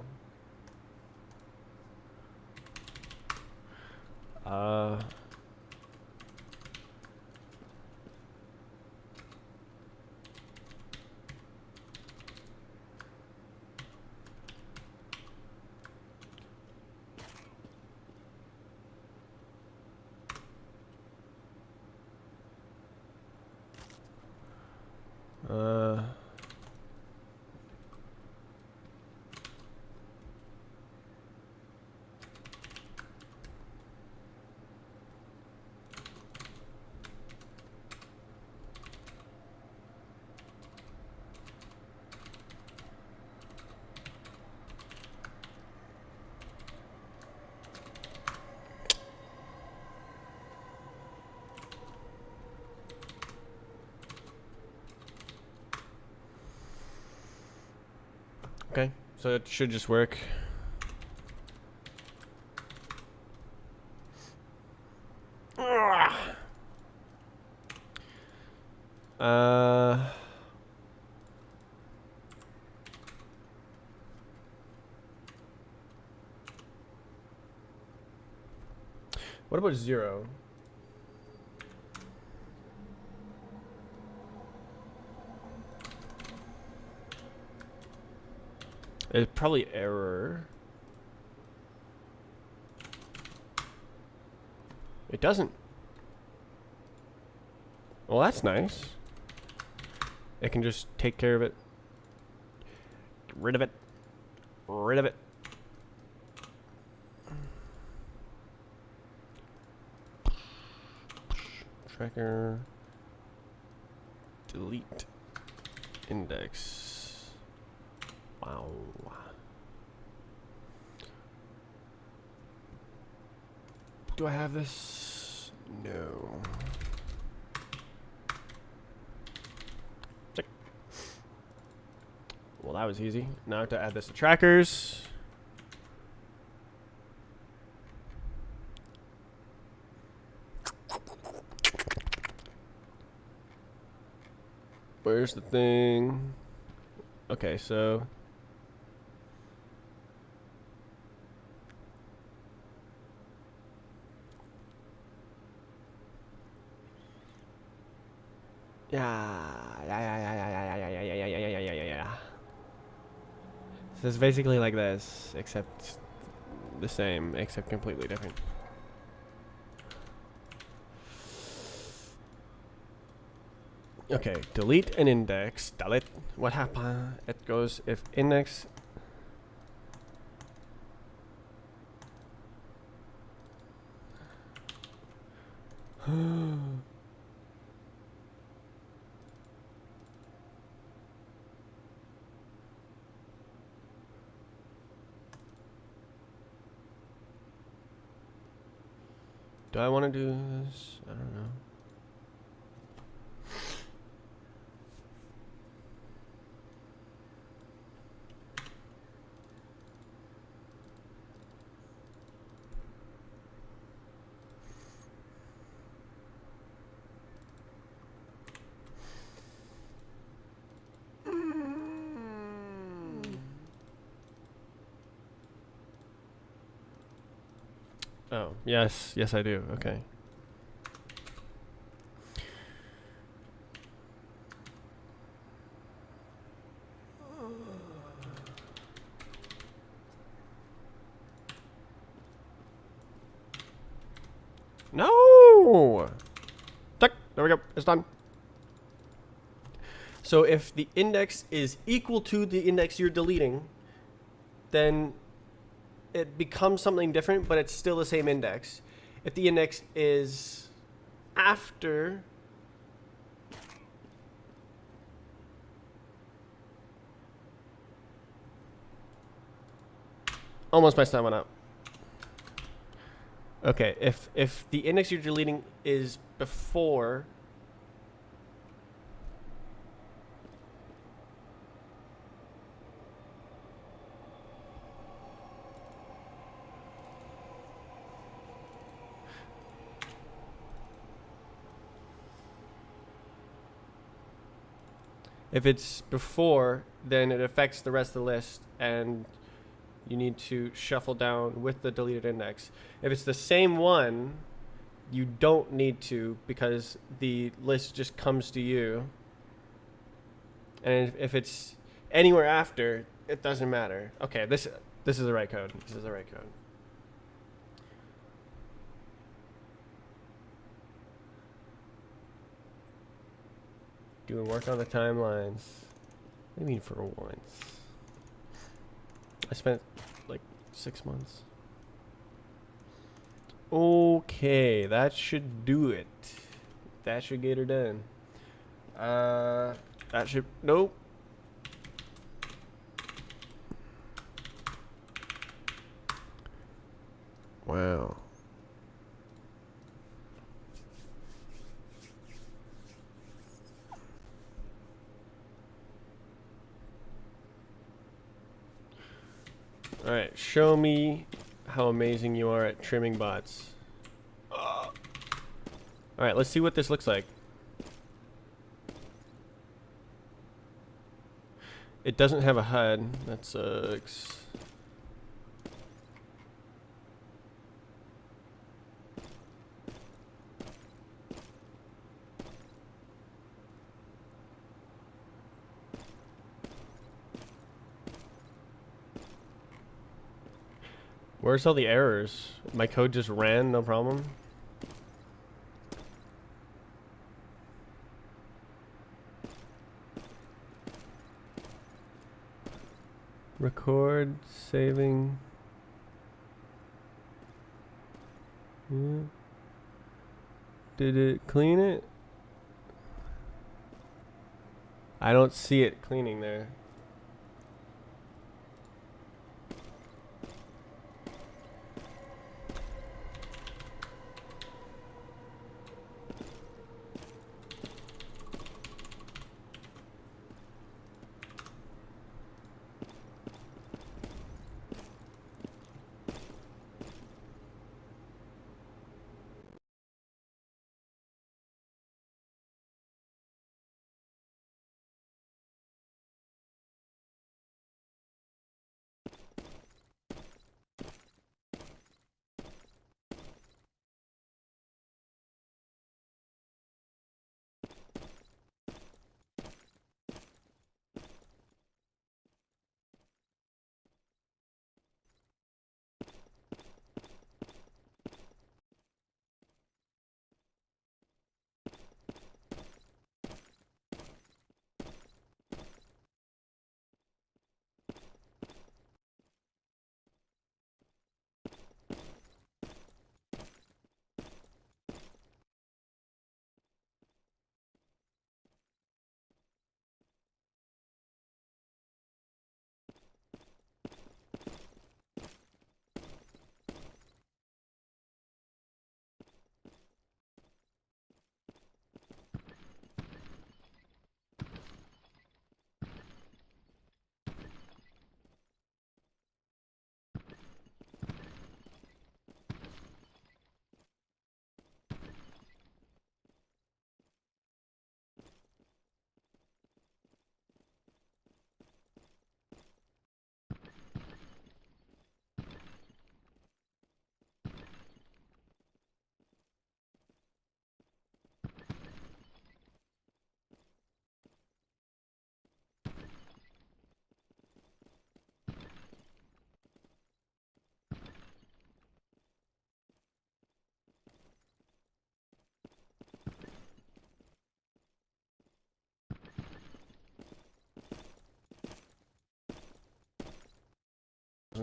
Okay, so it should just work. What about 0? It's probably error. It doesn't. Well, that's nice. It can just take care of it. Get rid of it. Rid of it. Tracker. Delete. Index. Wow. Do I have this? No. Check. Well, that was easy. Now I have to add this to trackers. Where's the thing? Okay, so yeah. So it's basically like this, except the same, except completely different. Okay, delete an index. Delete. What happened? It goes if index. Do I want to do this? I don't know. Oh, yes. Yes, I do. Okay. No! Tuck. There we go. It's done. So if the index is equal to the index you're deleting, then it becomes something different, but it's still the same index. If the index is after almost messed that one up. Okay, if the index you're deleting is before if it's before, then it affects the rest of the list and you need to shuffle down with the deleted index. If it's the same one, you don't need to because the list just comes to you. And if it's anywhere after, it doesn't matter. Okay, this is the right code. This is the right code. Doing work on the timelines. What do you mean for once? I spent like 6 months. Okay, that should do it. That should get her done. That should, nope. Wow. All right, show me how amazing you are at trimming bots. All right, let's see what this looks like. It doesn't have a HUD. That sucks. Where's all the errors? My code just ran, no problem. Record, saving. Yeah. Did it clean it? I don't see it cleaning there.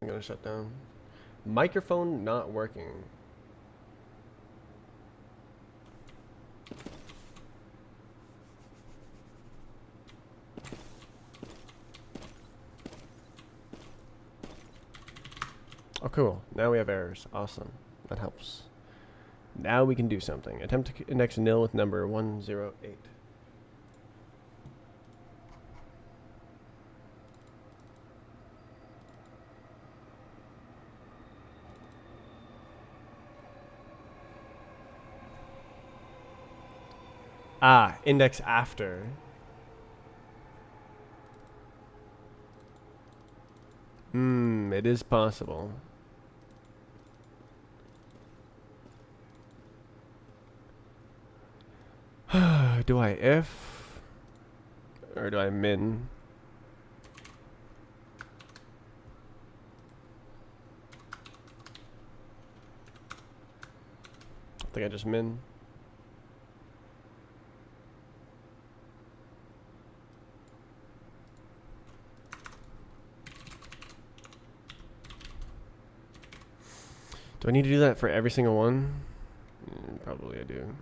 I'm gonna shut down. Microphone not working. Oh, cool. Now we have errors. Awesome. That helps. Now we can do something. Attempt to index nil with number 108. Ah, index after. It is possible. Do I if? Or do I min? I think I just min. Do I need to do that for every single one? Probably I do.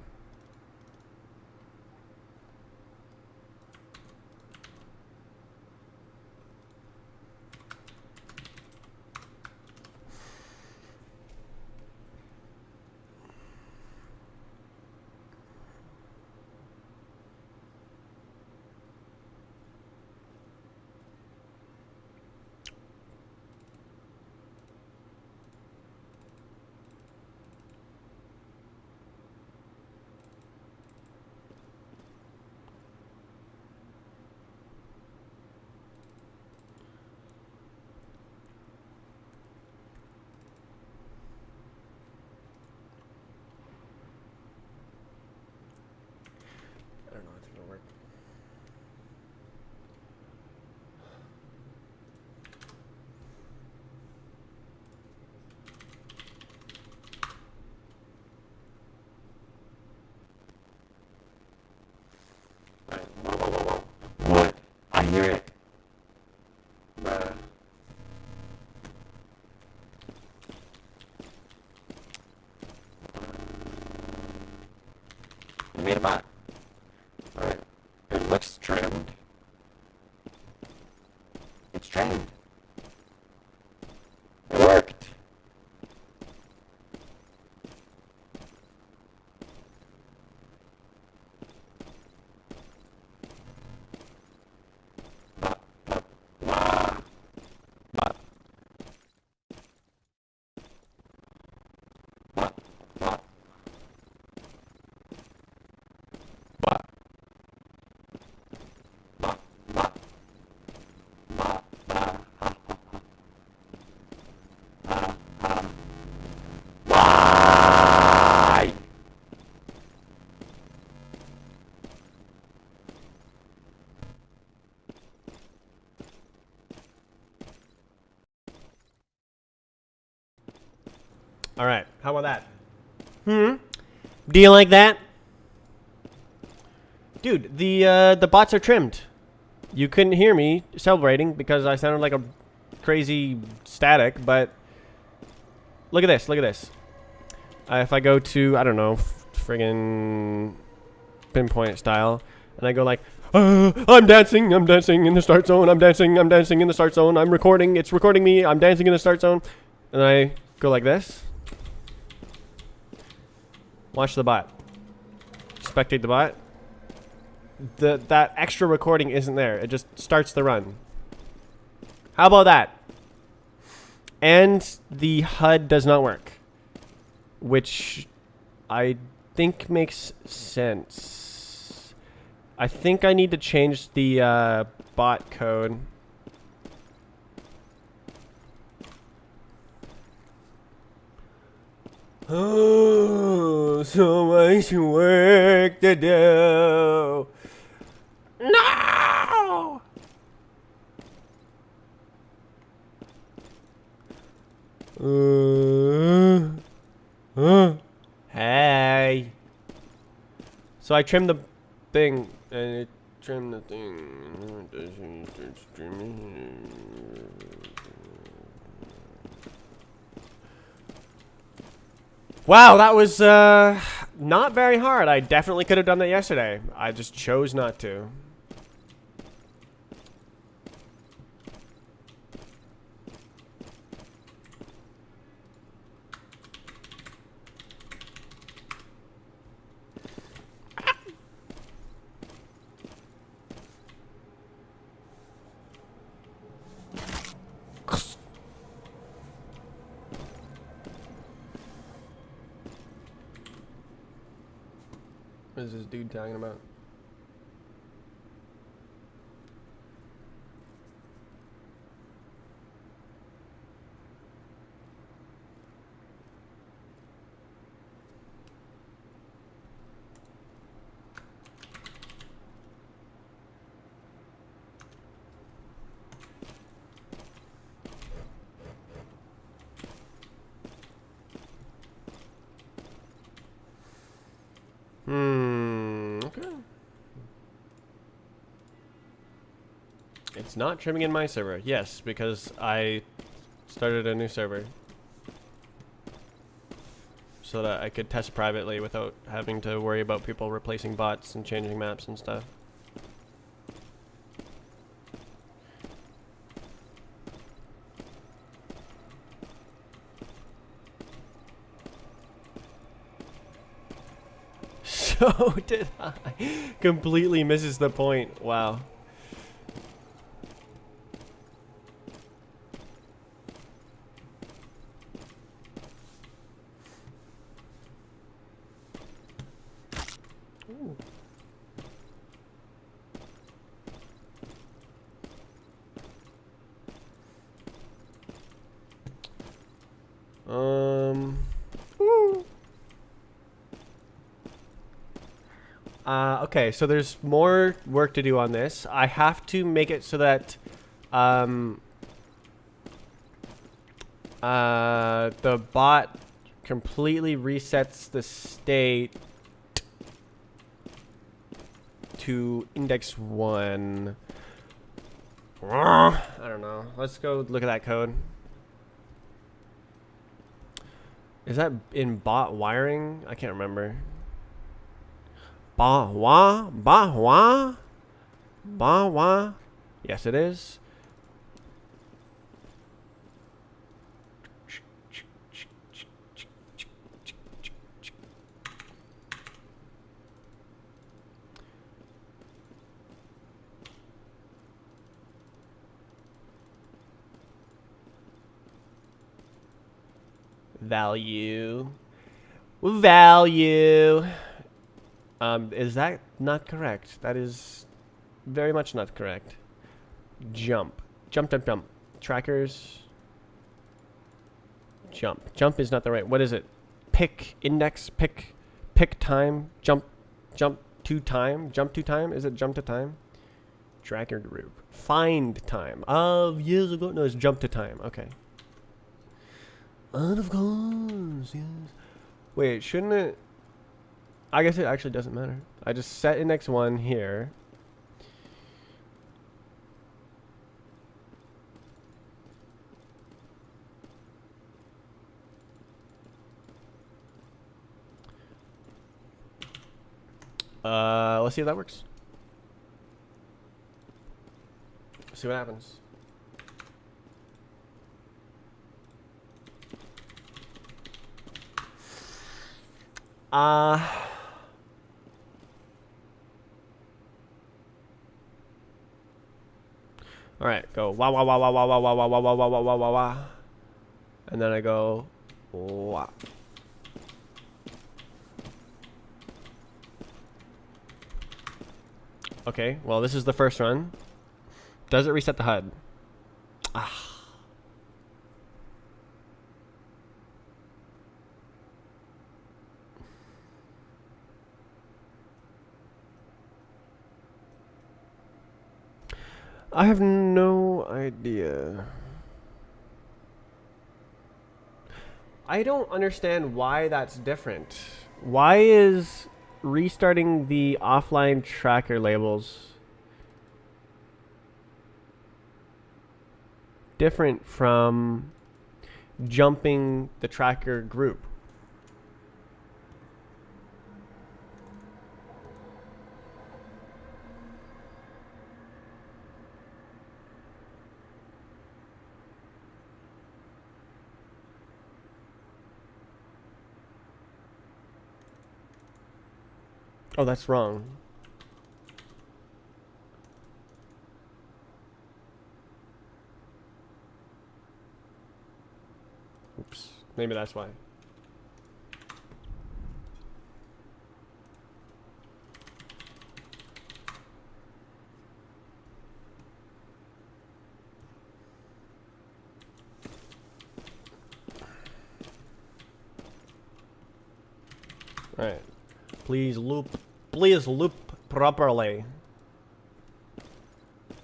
I don't know, I think it'll work. What? I hear it. Bruh. You made a bot. Alright. It looks trimmed. It's trimmed. It worked. Bot, bot, bot, bot. Bot, bot. Bot. Bot, bot. Bot, bot. Ha, ha, ha. Ha, ha. Why? All right. How about that? Do you like that? Dude, the bots are trimmed. You couldn't hear me celebrating because I sounded like a crazy static, but look at this. Look at this. If I go to, I don't know, friggin' pinpoint style, and I go like, I'm dancing in the start zone, I'm dancing in the start zone, I'm recording, it's recording me, I'm dancing in the start zone, and I go like this. Watch the bot. Spectate the bot. That extra recording isn't there. It just starts the run. How about that? And the HUD does not work, which I think makes sense. I think I need to change the bot code. Oh, so much work to do. No! Hey. So I trimmed the thing, and it trimmed the thing. Wow, that was not very hard. I definitely could have done that yesterday. I just chose not to. What is this dude talking about? Okay. It's not trimming in my server. Yes, because I started a new server. So that I could test privately without having to worry about people replacing bots and changing maps and stuff. So did I. Completely misses the point. Wow. Ooh. Woo. Okay, so there's more work to do on this. I have to make it so that the bot completely resets the state to index 1. I don't know. Let's go look at that code. Is that in bot wiring? I can't remember. Ba wa ba wa ba wa. Yes, it is. Value. Value. Is that not correct? That is very much not correct. Jump. Jump, jump, jump. Trackers. Jump. Jump is not the right. What is it? Pick. Index. Pick. Pick time. Jump. Jump to time. Jump to time. Is it jump to time? Tracker group. Find time. Of years ago. No, it's jump to time. Okay. And of course, yes. Wait, shouldn't it? I guess it actually doesn't matter. I just set index 1 here. Let's see if that works. Let's see what happens. All right, go wah wah wah wah wah wah wah wah wah wah wah wah wah wah wah, and then I go wah. Okay, well this is the first run. Does it reset the HUD? Ah. I have no idea. I don't understand why that's different. Why is restarting the offline tracker labels different from jumping the tracker group? Oh, that's wrong. Oops. Maybe that's why. Alright. Please loop properly.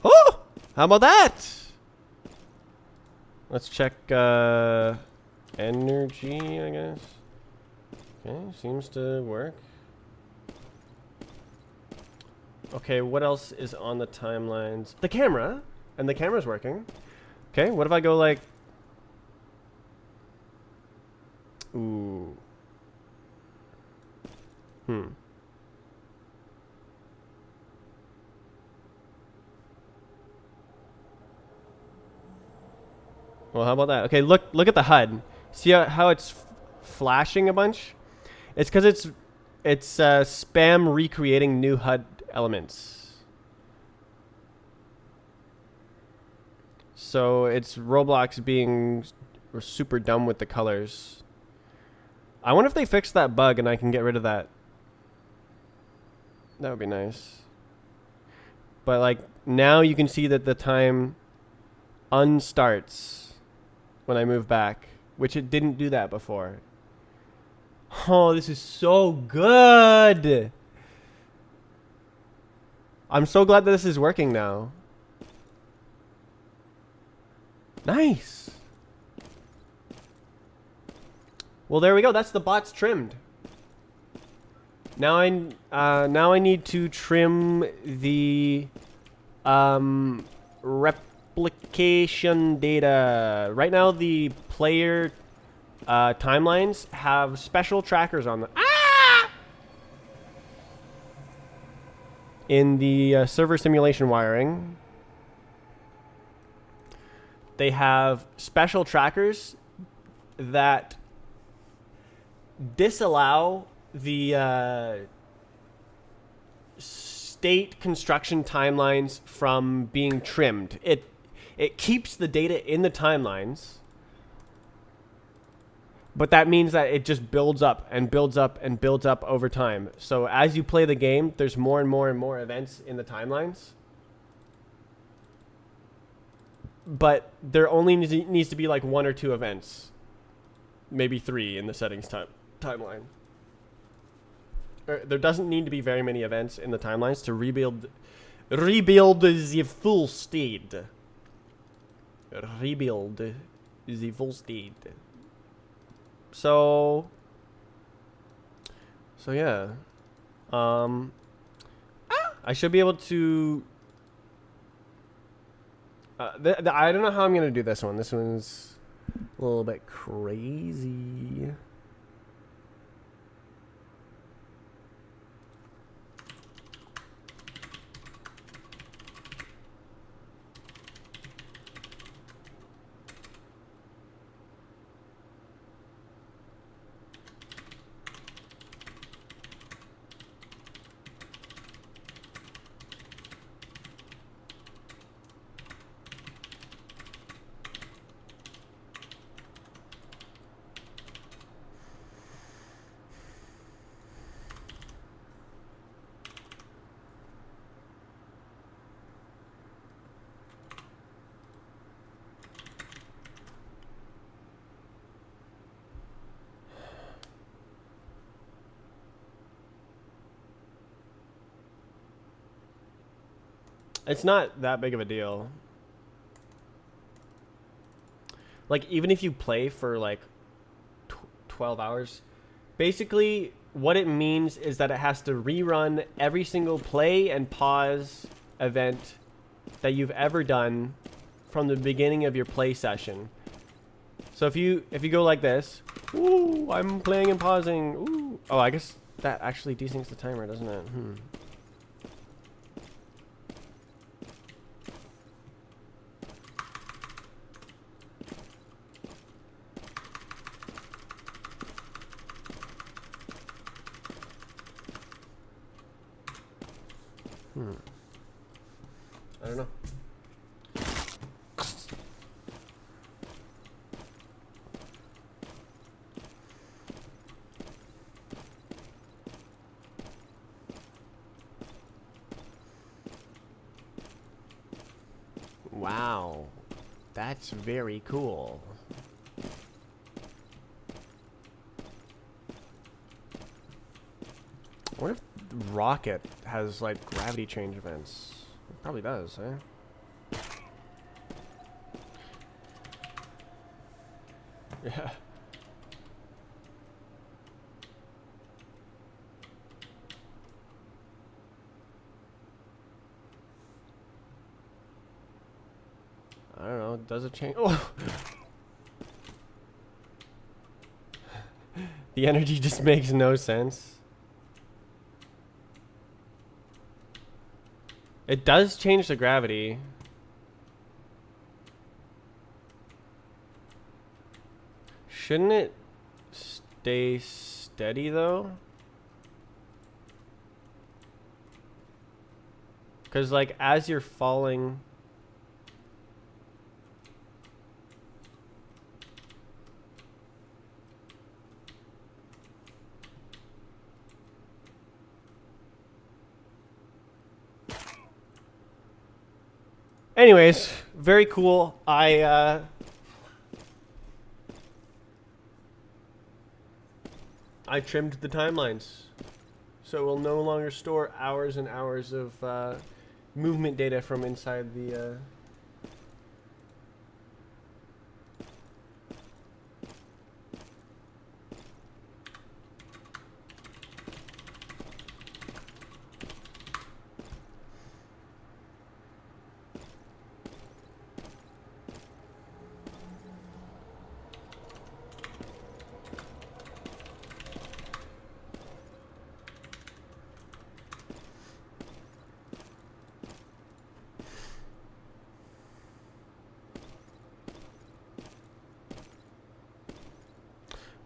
Oh! How about that? Let's check energy, I guess. Okay, seems to work. Okay, what else is on the timelines? The camera! And the camera's working. Okay, what if I go like... Ooh. Well, how about that? Okay, look at the HUD. See how it's flashing a bunch? It's because it's spam recreating new HUD elements. So it's Roblox being super dumb with the colors. I wonder if they fixed that bug and I can get rid of that. That would be nice. But like now you can see that the time unstarts when I move back, which it didn't do that before. Oh, this is so good. I'm so glad that this is working now. Nice. Well, there we go. That's the bots trimmed. Now I need to trim the replication data. Right now, the player timelines have special trackers on them. In the server simulation wiring, they have special trackers that disallow the state construction timelines from being trimmed. It keeps the data in the timelines, but that means that it just builds up and builds up and builds up over time. So as you play the game, there's more and more and more events in the timelines. But there only needs to be like 1 or 2 events. Maybe 3 in the settings timeline. There doesn't need to be very many events in the timelines to rebuild the full state. Rebuild the full state. So yeah. I should be able to I don't know how I'm going to do this one. This one's a little bit crazy. It's not that big of a deal. Like, even if you play for, like, 12 hours, basically what it means is that it has to rerun every single play and pause event that you've ever done from the beginning of your play session. So if you go like this, ooh, I'm playing and pausing, ooh. Oh, I guess that actually desyncs the timer, doesn't it? don't know. Wow, that's very cool. I wonder if the rocket has like gravity change events. It probably does, eh? Yeah. I don't know. Does it change? Oh. The energy just makes no sense. It does change the gravity. Shouldn't it stay steady though? Because like as you're falling... Anyways, very cool. I trimmed the timelines, so it will no longer store hours and hours of movement data from inside the...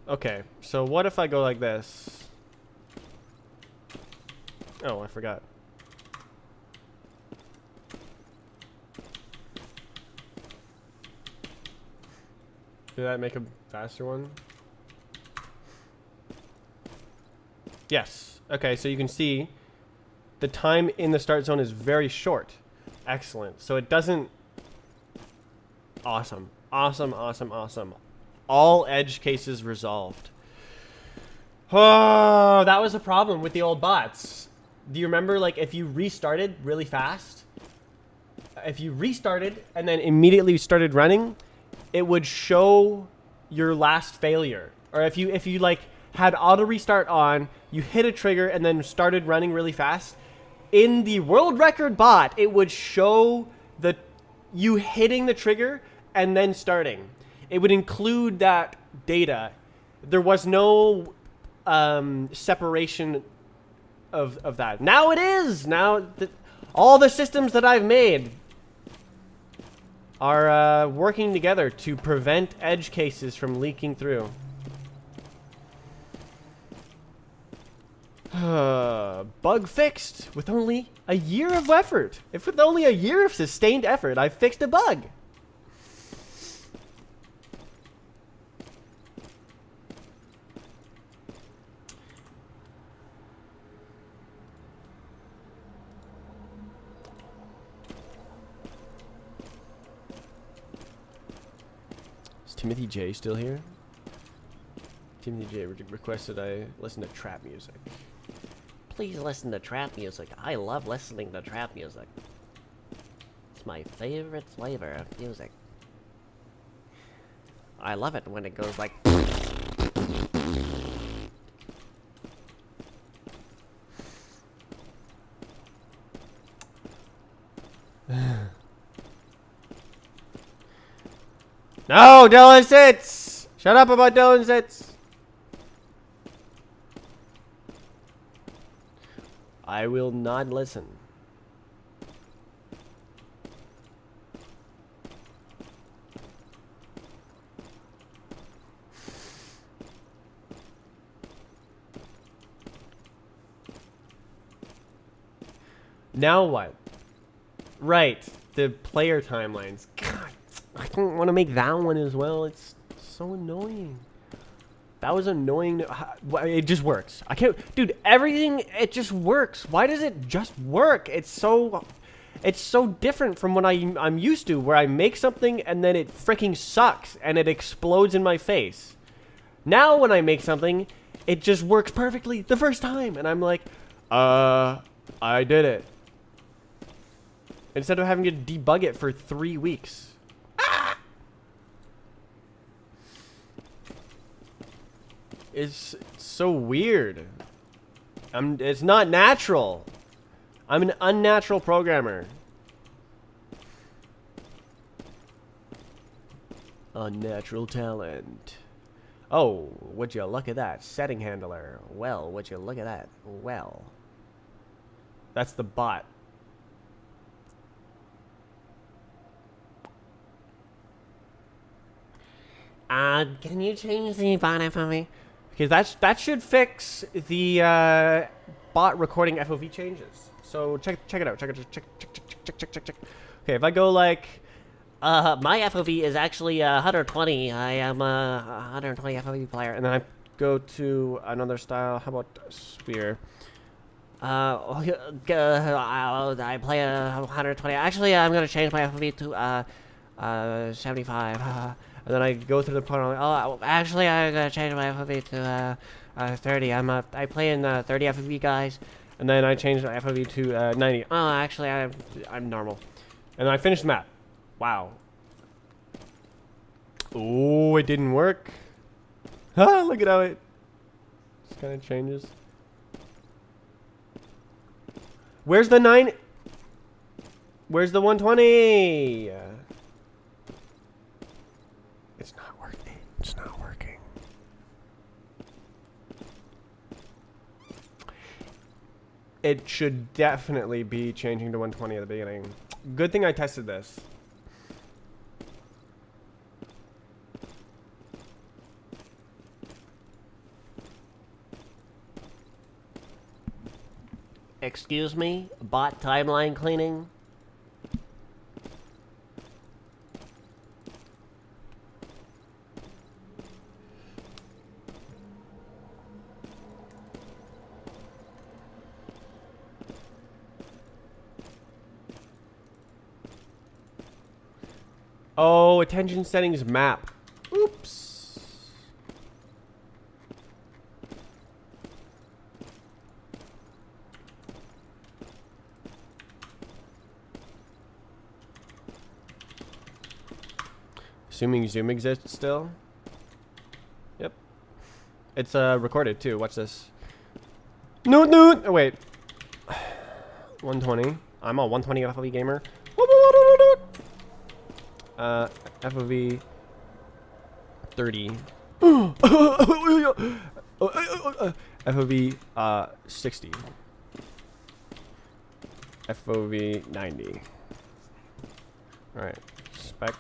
Okay, so what if I go like this? Oh, I forgot. Did that make a faster one? Yes. Okay, so you can see the time in the start zone is very short. Excellent. So it doesn't... Awesome. Awesome, awesome, awesome. All edge cases resolved. Oh, that was a problem with the old bots. Do you remember, like, if you restarted really fast, if you restarted and then immediately started running, it would show your last failure. Or if you like had auto restart on, you hit a trigger and then started running really fast, in the world record bot, it would show the you hitting the trigger and then starting. It would include that data. There was no separation of that. Now it is. Now all the systems that I've made are working together to prevent edge cases from leaking through. Bug fixed with only a year of effort. If with only a year of sustained effort, I fixed a bug. Is Timothy J still here? Timothy J requested I listen to trap music. Please listen to trap music. I love listening to trap music. It's my favorite flavor of music. I love it when it goes like... No, Dylan sits! Shut up about Dylan sits! I will not listen. Now what? Right, the player timelines. God, I don't want to make that one as well. It's so annoying. That was annoying. It just works. I can't, dude. Everything, it just works. Why does it just work? It's so different from what I'm used to, where I make something and then it freaking sucks and it explodes in my face. Now when I make something, it just works perfectly the first time, and I'm like, I did it. Instead of having to debug it for 3 weeks. It's so weird. It's not natural. I'm an unnatural programmer. Unnatural talent. Oh, would you look at that? Setting handler. Well, would you look at that? Well. That's the bot. Can you change the bot for me? Because that should fix the bot recording FOV changes. So check it out. Check. Okay, if I go like, my FOV is actually 120. I am a 120 FOV player, and then I go to another style. How about spear? I play a 120. Actually, I'm gonna change my FOV to 75. And then I go through the part. Oh, actually, I'm gonna change my FOV to 30. I play in 30 FOV, guys. And then I change my FOV to 90. Oh, actually, I'm normal. And then I finish the map. Wow. Oh, it didn't work. Ah, look at how it just kind of changes. Where's the 9? Where's the 120? It's not working. It's not working. It should definitely be changing to 120 at the beginning. Good thing I tested this. Excuse me? Bot timeline cleaning? Oh, attention settings map. Oops. Assuming Zoom exists still. Yep. It's recorded too. Watch this. No. Oh, wait. 120. I'm a 120 FOV gamer. FOV 30. FOV 60. FOV 90. Alright. Spec.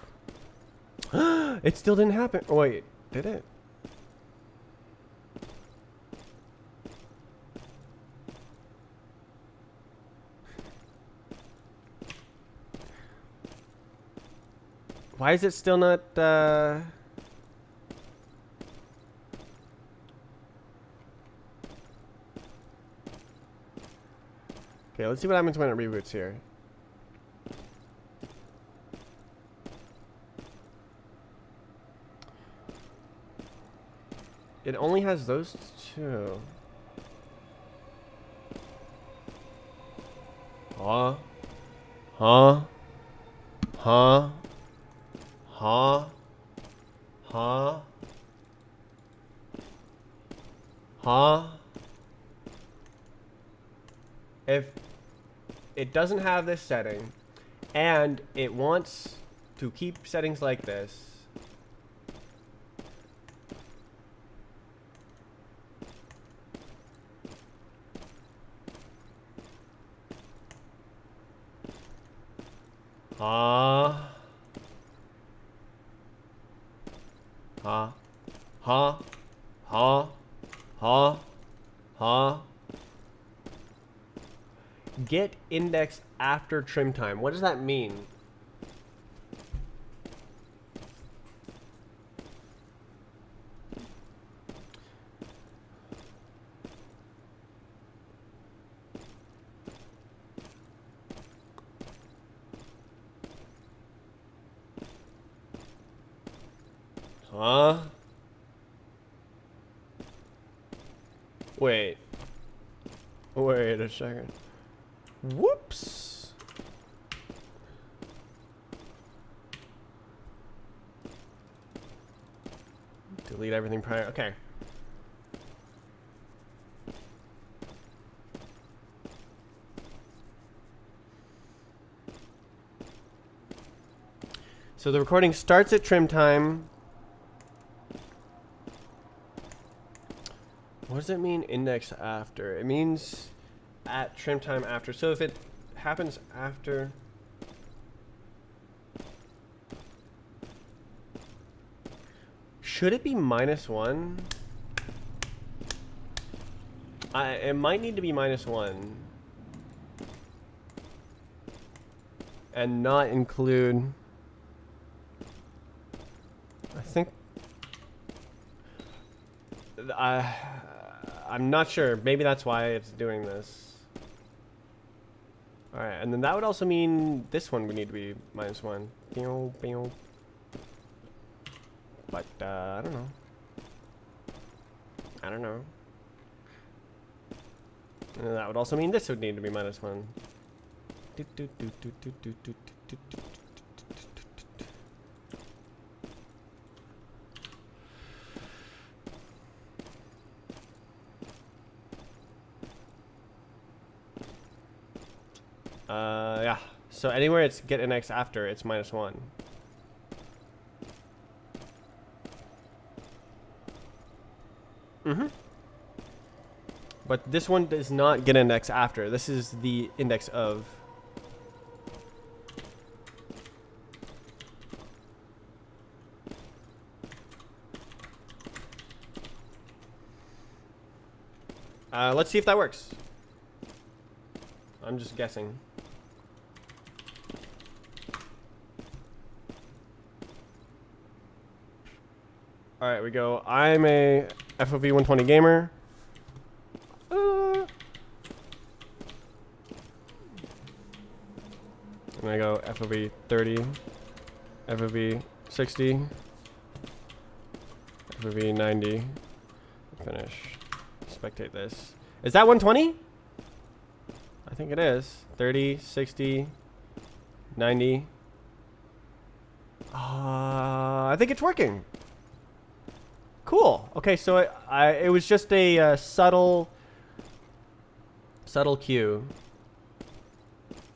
It still didn't happen. Oh, wait. Did it? Why is it still not, Okay, let's see what happens when it reboots here. It only has those two. Huh? Huh? Huh? Huh? Huh? Huh? If it doesn't have this setting, and it wants to keep settings like this, huh? Huh? Huh? Huh? Huh? Huh? Get index after trim time. What does that mean? Huh? Wait. Wait a second. Whoops. Delete everything prior. Okay. So the recording starts at trim time. What does it mean index after? It means at trim time after. So if it happens after... Should it be -1? It might need to be -1. And not include... I think... I'm not sure. Maybe that's why it's doing this. Alright, and then that would also mean this one would need to be -1. But, I don't know. I don't know. And that would also mean this would need to be -1. Yeah. So anywhere it's get index after, it's -1. Mm-hmm. But this one does not get index after. This is the index of. Let's see if that works. I'm just guessing. Alright, we go. I'm a FOV 120 gamer. And I go FOV 30, FOV 60, FOV 90. Finish. Spectate this. Is that 120? I think it is. 30, 60, 90. I think it's working. Cool. Okay, so it was just a subtle cue.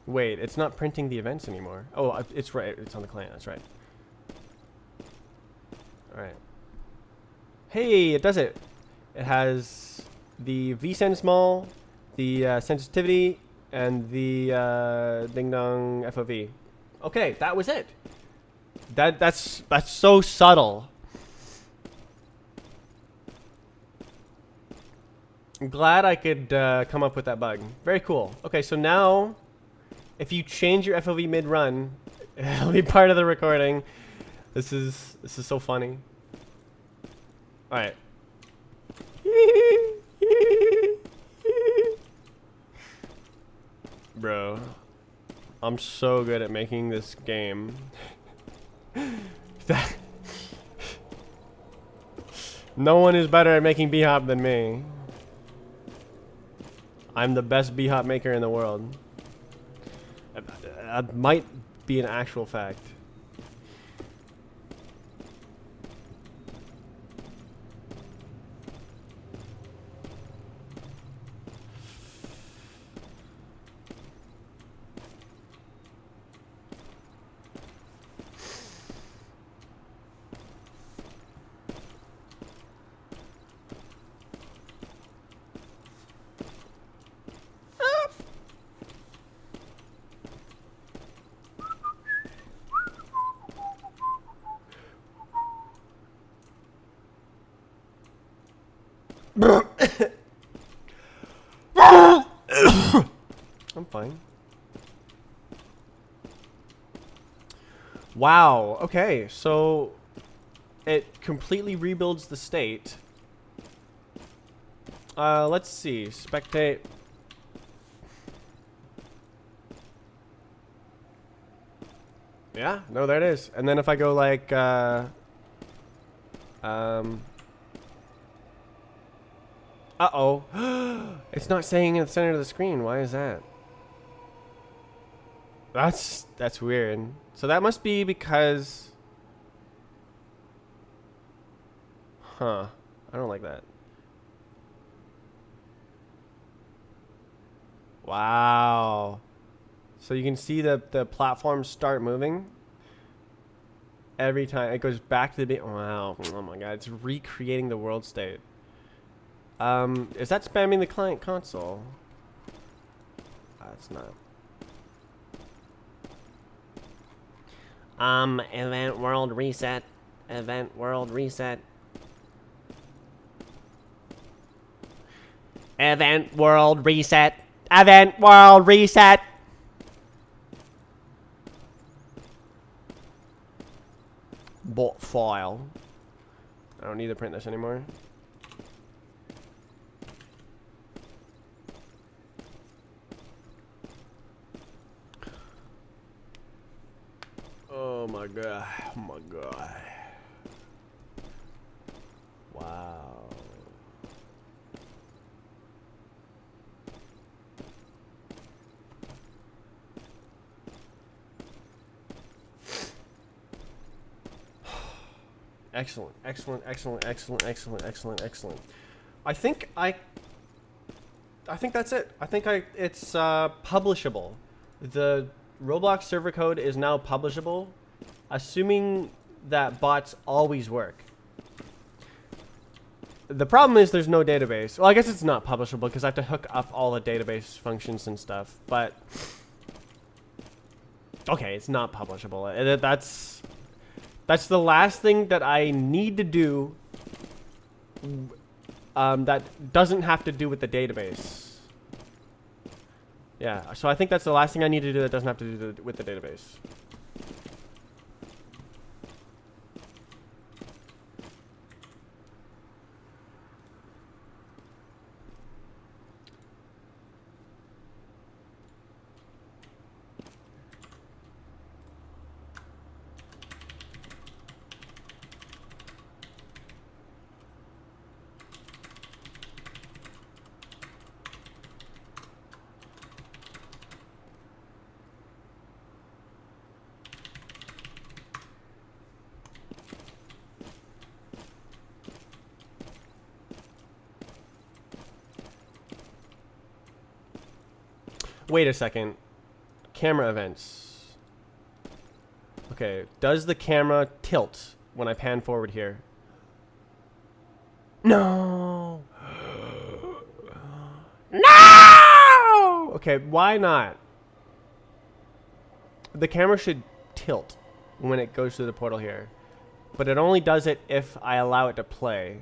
Wait, it's not printing the events anymore. Oh, it's right. It's on the client. That's right. All right. Hey, it does it. It has the vSend small, the sensitivity, and the ding dong FOV. Okay, that was it. That's so subtle. I'm glad I could come up with that bug. Very cool. Okay, so now, if you change your FOV mid-run, it'll be part of the recording. This is so funny. All right. Bro, I'm so good at making this game. No one is better at making b-hop than me. I'm the best b-hop maker in the world. That might be an actual fact. I'm fine. Wow. Okay, so it completely rebuilds the state. Let's see. Spectate. Yeah, no, there it is. And then if I go like, uh-oh. It's not saying in the center of the screen. Why is that? That's weird. So that must be because... Huh. I don't like that. Wow. So you can see the platforms start moving every time. It goes back to the... Wow. Oh my god. It's recreating the world state. Is that spamming the client console? It's not. Event world reset. Event world reset. Event world reset. Event world reset. Bot file. I don't need to print this anymore. Oh my god. Oh my god. Wow. Excellent, excellent, excellent, excellent, excellent, excellent, excellent. I think that's it. I think it's publishable. The Roblox server code is now publishable, assuming that bots always work. The problem is there's no database. Well, I guess it's not publishable because I have to hook up all the database functions and stuff. But okay, it's not publishable. That's the last thing that I need to do that doesn't have to do with the database. Yeah, so I think that's the last thing I need to do that doesn't have to do with the database. Wait a second. Camera events. Okay, does the camera tilt when I pan forward here? No! No! Okay, why not? The camera should tilt when it goes through the portal here. But it only does it if I allow it to play.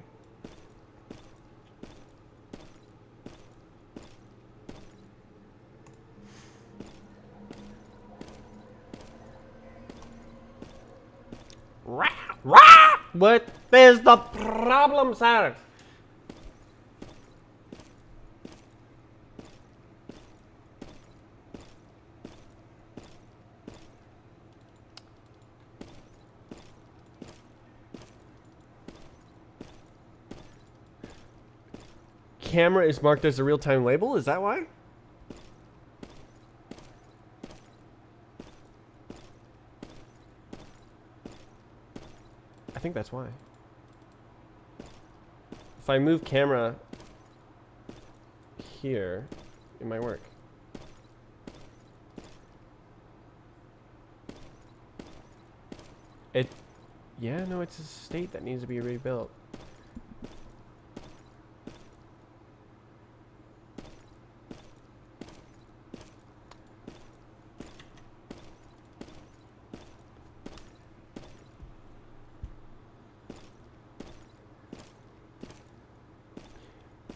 What is the problem, sir? Camera is marked as a real-time label? Is that why? I think that's why. If I move camera here, it might work. Yeah, no, it's a state that needs to be rebuilt.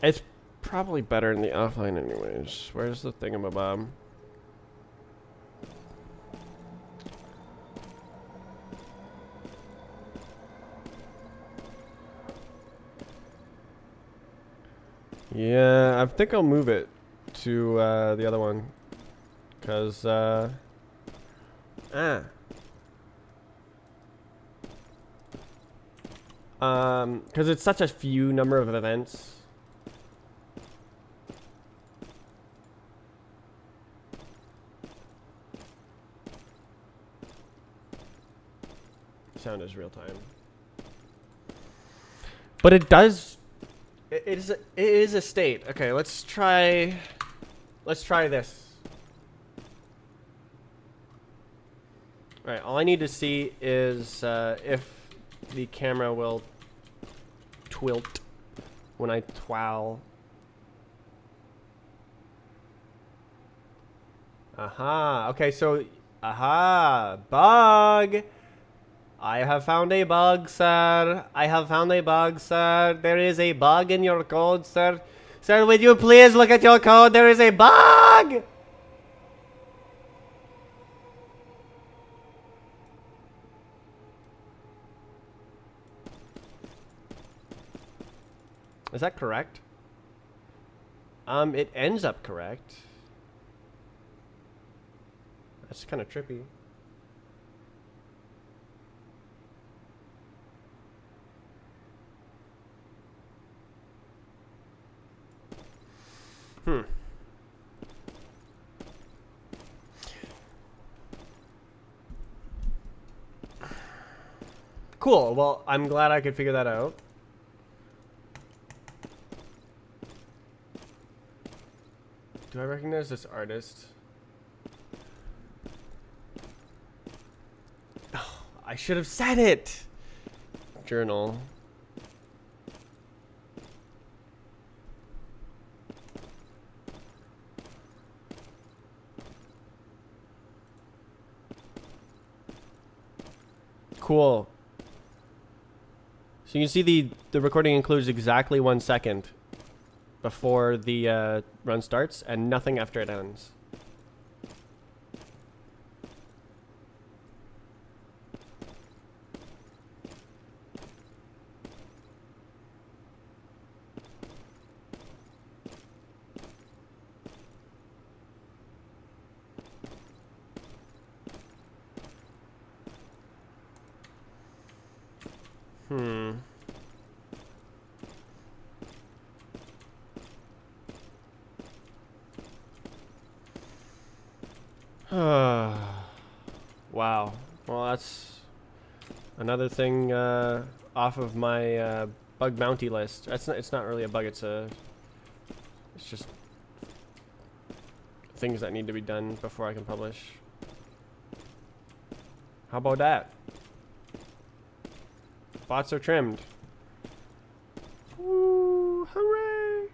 It's probably better in the offline anyways. Where's the thingamabob? Yeah, I think I'll move it to the other one. Because, because it's such a few number of events. Sound is real time. But it does. It is a state. Okay, let's try this. All right, all I need to see is if the camera will twilt when I twirl. Aha. Okay, so bug. I have found a bug, sir. I have found a bug, sir. There is a bug in your code, sir. Sir, would you please look at your code? There is a bug! Is that correct? It ends up correct. That's kind of trippy. Cool. Well, I'm glad I could figure that out. Do I recognize this artist? Oh, I should have said it. Journal. Cool. So you can see the recording includes exactly 1 second before the run starts and nothing after it ends. Wow. Well, that's another thing off of my bug bounty list. It's not really a bug. It's just things that need to be done before I can publish. How about that? Bots are trimmed. Woo! Hooray!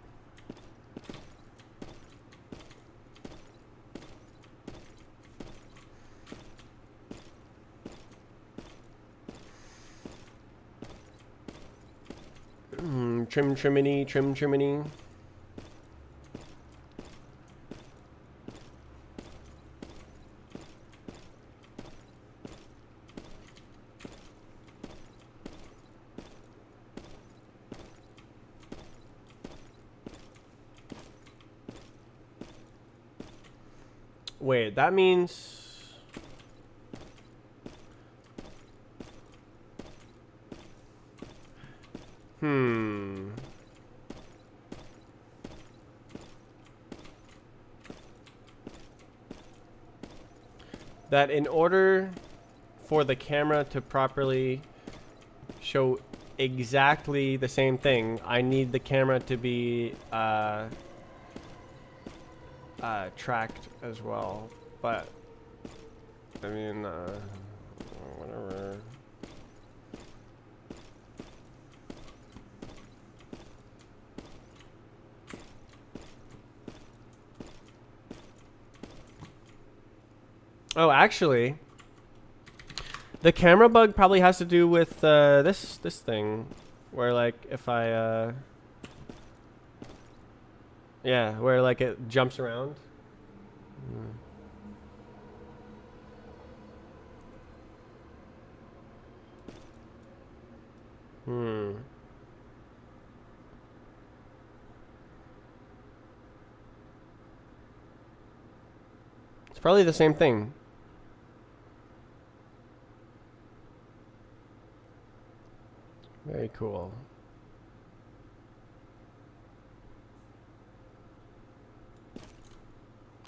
Trim triminy. Wait, that means... That in order for the camera to properly show exactly the same thing, I need the camera to be tracked as well. But I mean, whatever. Oh, actually, the camera bug probably has to do with this thing, where like if I yeah, where like it jumps around. Probably the same thing. Very cool.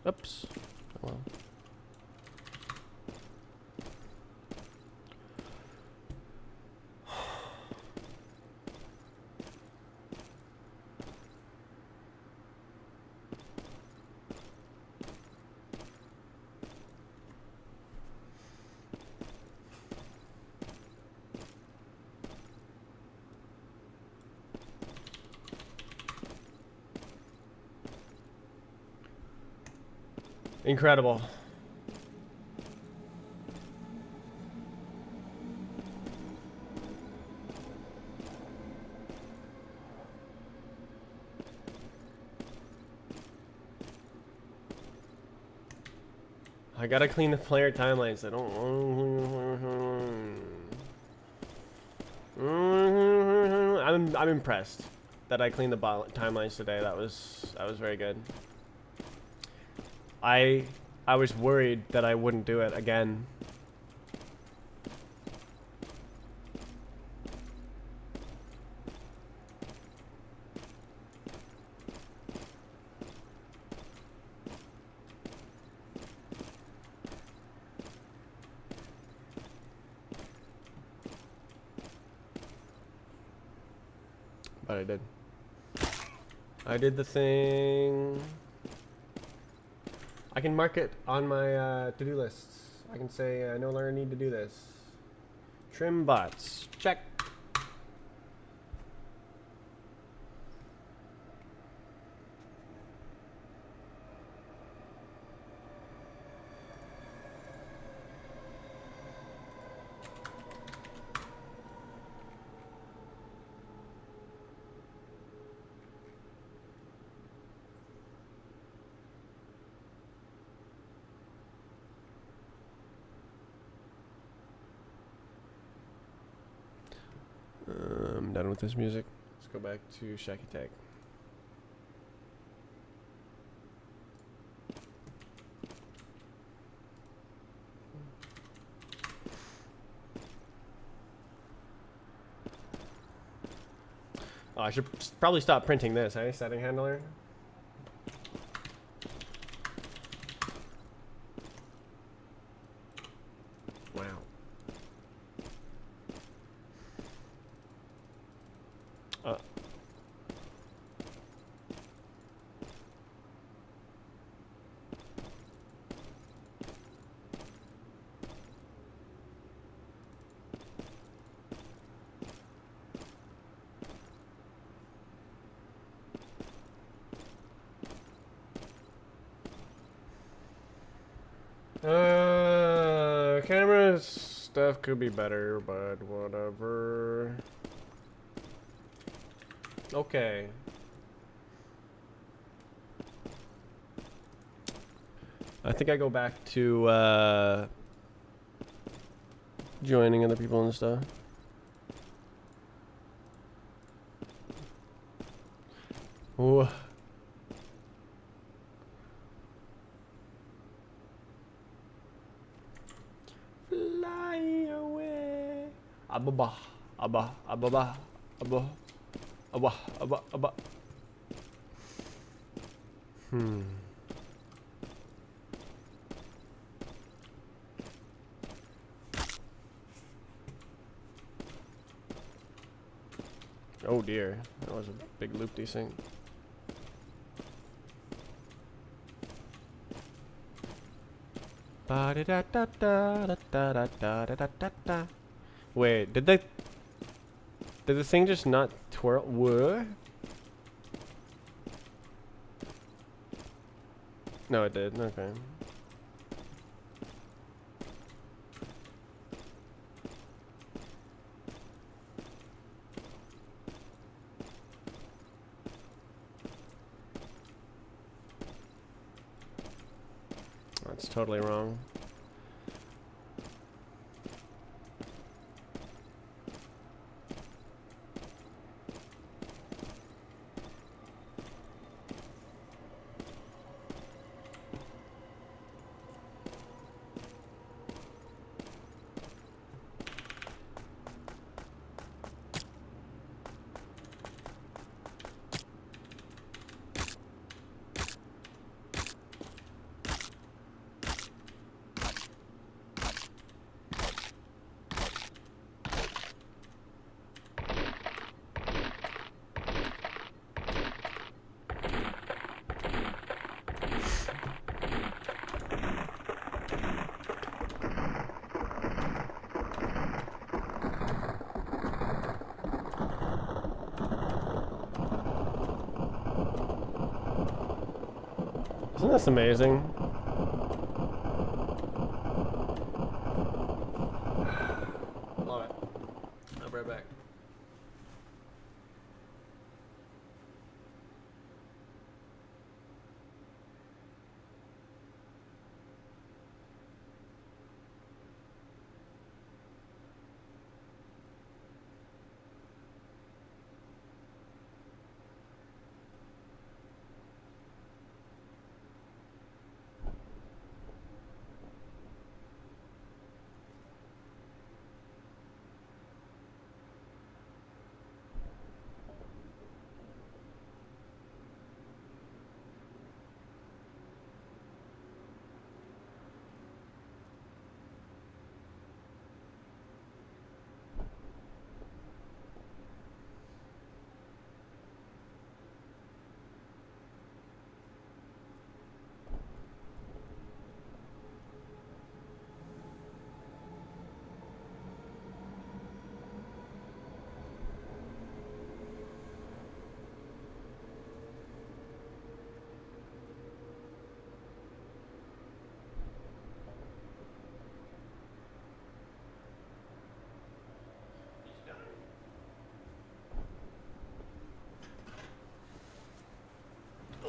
Oops. Oh, well. Incredible. I gotta clean the player timelines. I don't. I'm impressed that I cleaned the timelines today. That was very good. I was worried that I wouldn't do it again. But I did. I did the thing. I can mark it on my to-do lists. I can say I no longer need to do this. Trim bots. Check. I'm done with this music. Let's go back to Shack Attack. Oh, I should probably stop printing this, eh? Setting handler. Wow. Camera stuff could be better, but whatever. Okay. I think I go back to joining other people and stuff. Ooh. Fly away. Abba, abba, abba, abba, abba, abba, abba. Oh dear, that was a big loop desync. Wait, did the thing just not twirl? What? No, it did. Okay. That's totally wrong. Isn't this amazing? Love it. I'll be right back.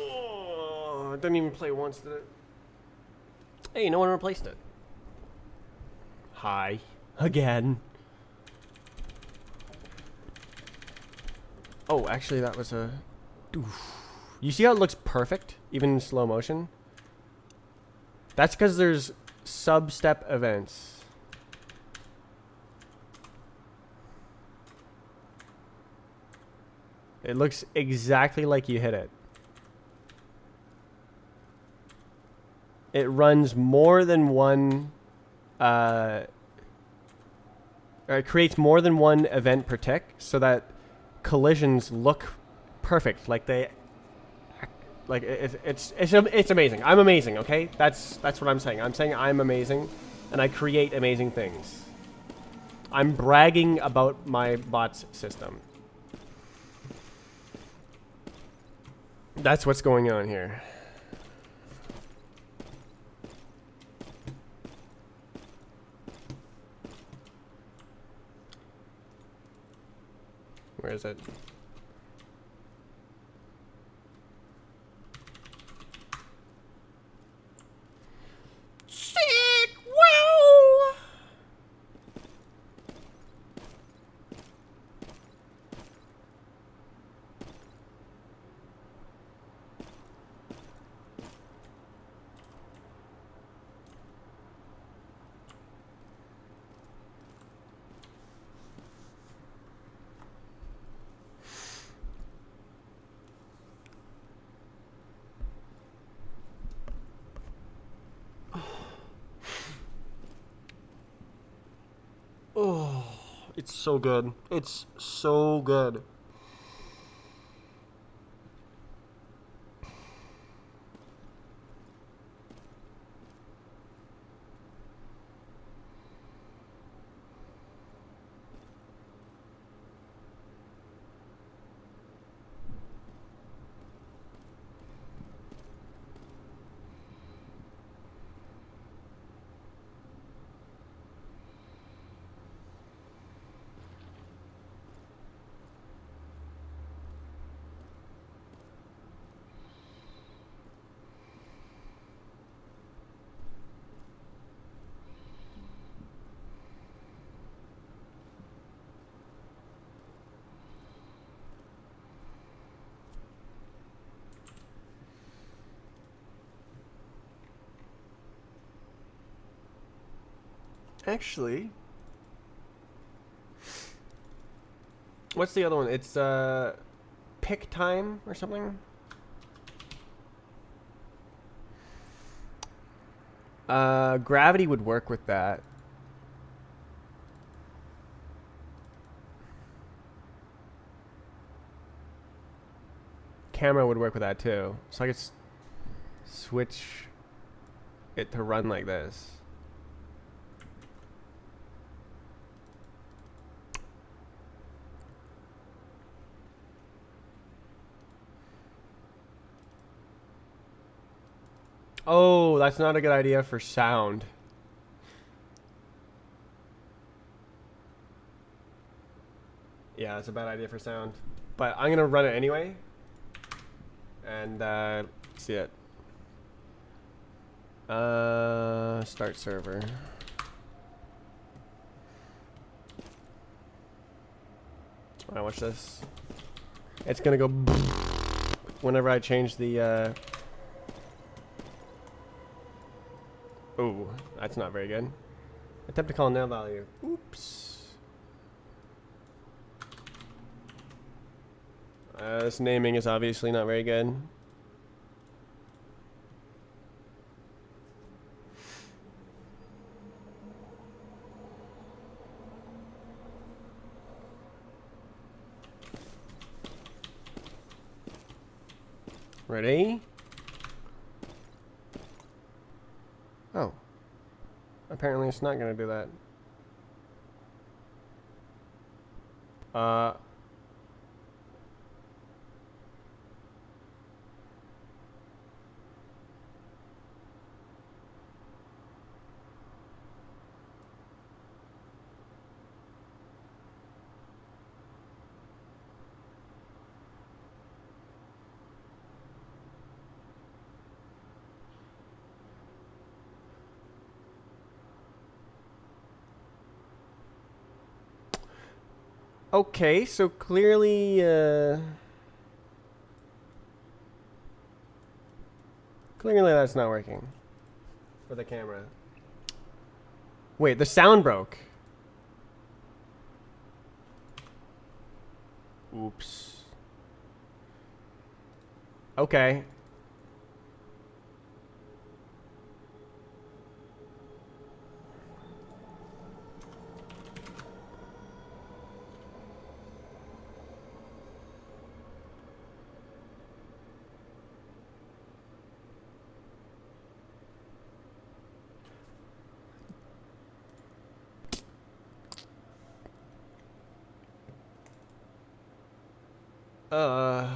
Oh, it didn't even play once, did it? Hey, no one replaced it. Hi. Again. Oh, actually, that was a... Oof. You see how it looks perfect, even in slow motion? That's because there's sub-step events. It looks exactly like you hit it. It runs more than one... or it creates more than one event per tick, so that collisions look perfect, like they... Like, it's amazing. I'm amazing, okay? That's what I'm saying. I'm saying I'm amazing, and I create amazing things. I'm bragging about my bots system. That's what's going on here. Where is it? Sick! Wow! Oh, it's so good. It's so good. Actually, what's the other one? It's pick time or something. Gravity would work with that. Camera would work with that too. So I could switch it to run like this. Oh, that's not a good idea for sound. Yeah, that's a bad idea for sound. But I'm gonna run it anyway. And see it. Start server. Alright, watch this. It's gonna go whenever I change the oh, that's not very good. Attempt to call null value. Oops. This naming is obviously not very good. Ready? Oh. Apparently it's not gonna do that. Okay, so clearly, clearly that's not working for the camera. Wait, the sound broke. Oops. Okay. Uh.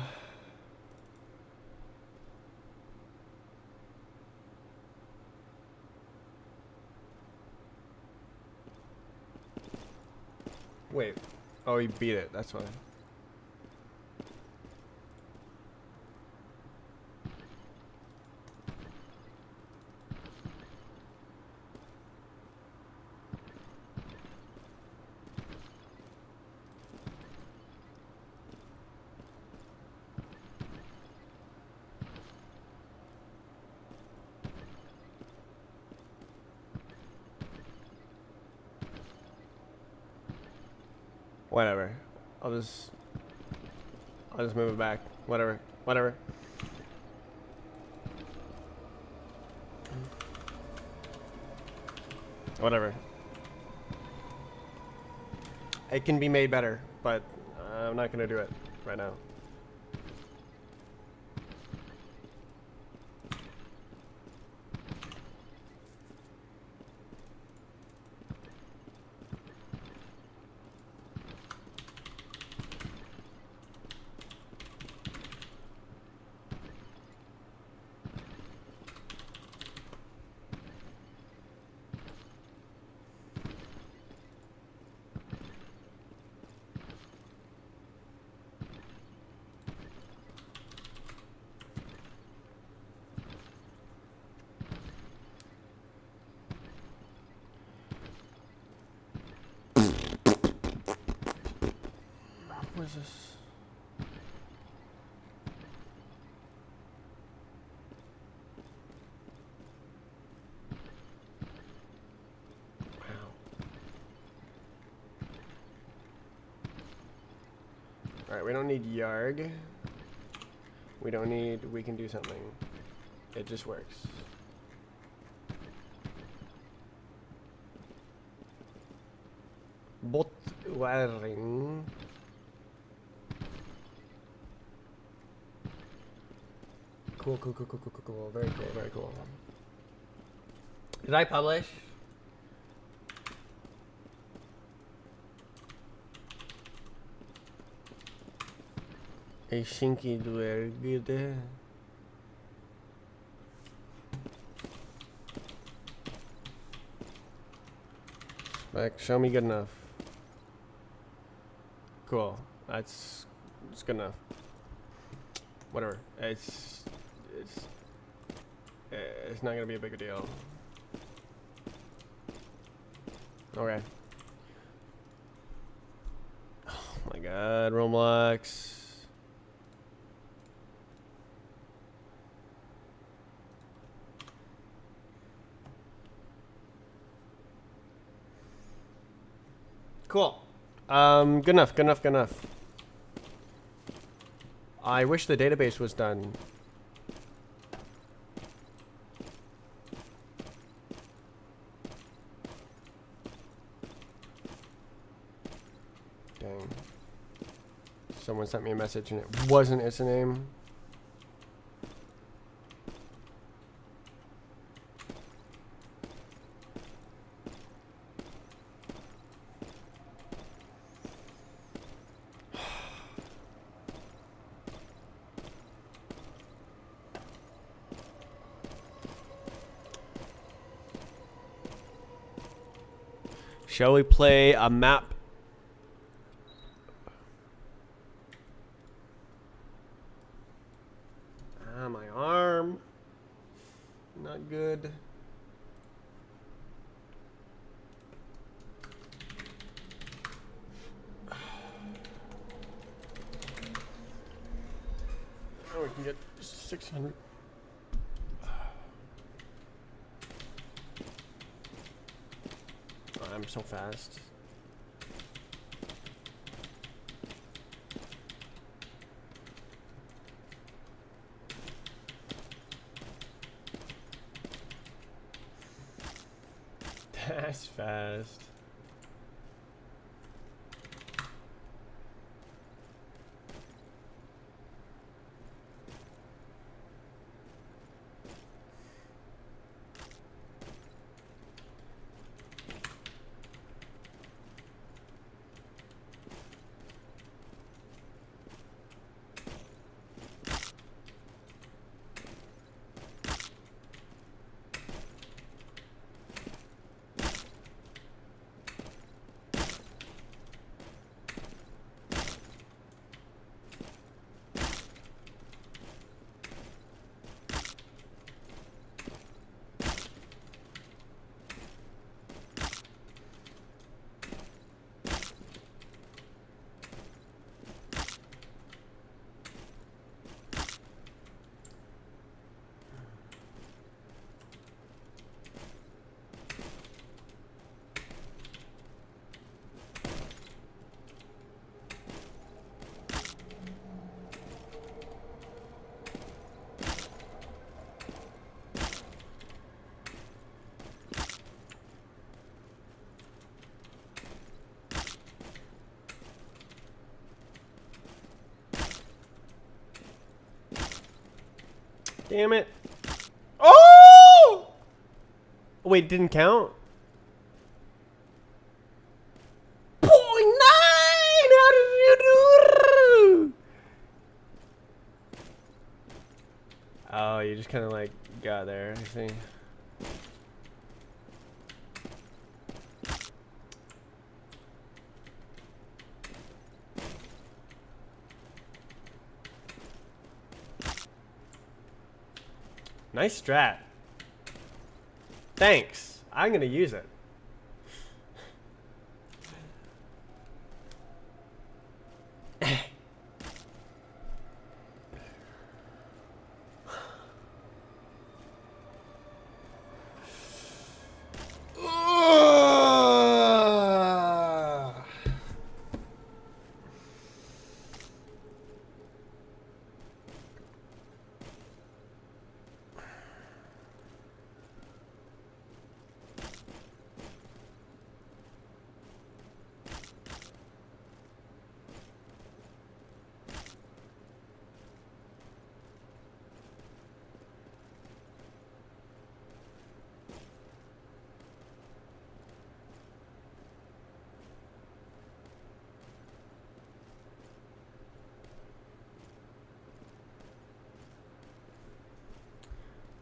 Wait. Oh, he beat it. That's why. Whatever. I'll just move it back. Whatever. Whatever. Whatever. It can be made better, but I'm not gonna do it right now. What is this? Wow. Alright, we don't need yarg. We don't need, we can do something. It just works. Bot wiring. Cool, cool, cool, cool, cool, cool, cool. Very cool, very cool. Did I publish? A shinky dwerg. Like, show me good enough. Cool. It's good enough. Whatever. It's not gonna be a big deal. Okay. Oh my god, Roblox. Cool. Good enough, good enough, good enough. I wish the database was done. Dang. Someone sent me a message and it wasn't its name. Shall we play a map? Ah, my arm. Not good. Oh, we can get 600. Oh, I'm so fast. That's fast. Damn it. Oh! Wait, didn't count? .9! How did you do? Oh, you just kind of like got there, I see. Nice strat. Thanks. I'm gonna use it.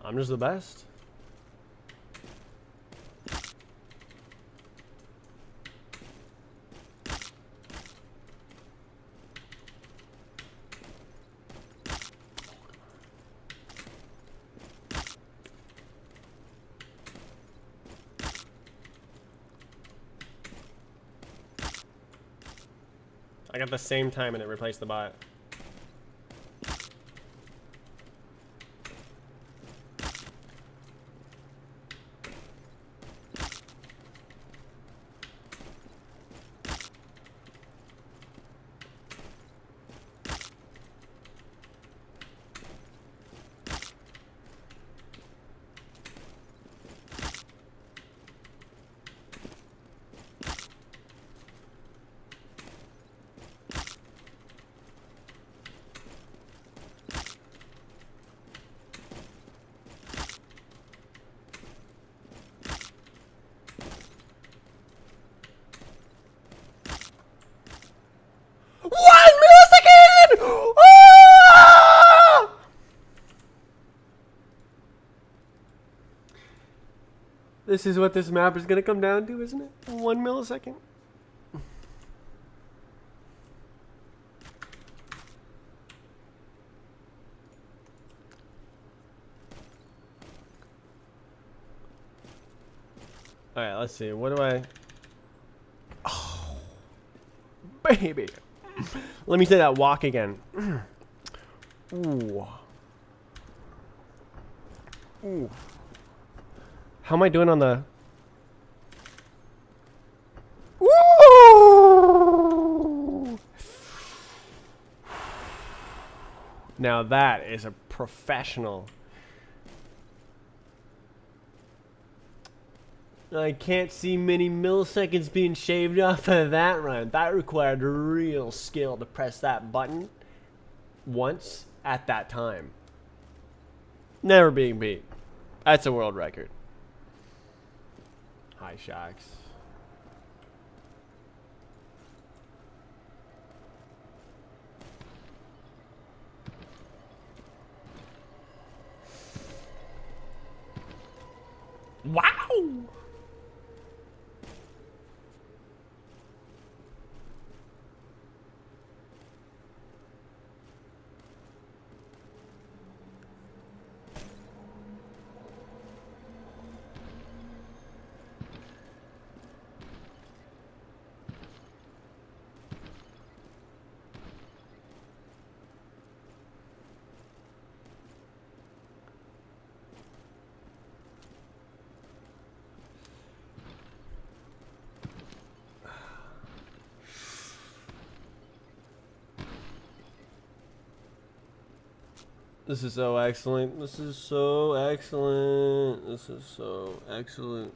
I'm just the best. I got the same time and it replaced the bot. This is what this map is going to come down to, isn't it? 1 millisecond. Alright, let's see. What do I... Oh, baby. Let me say that walk again. Ooh. Ooh. How am I doing on the... Woo! Now that is a professional. I can't see many milliseconds being shaved off of that run. That required real skill to press that button once at that time. Never being beat. That's a world record. Hi, Shocks. Wow! This is so excellent. This is so excellent. This is so excellent.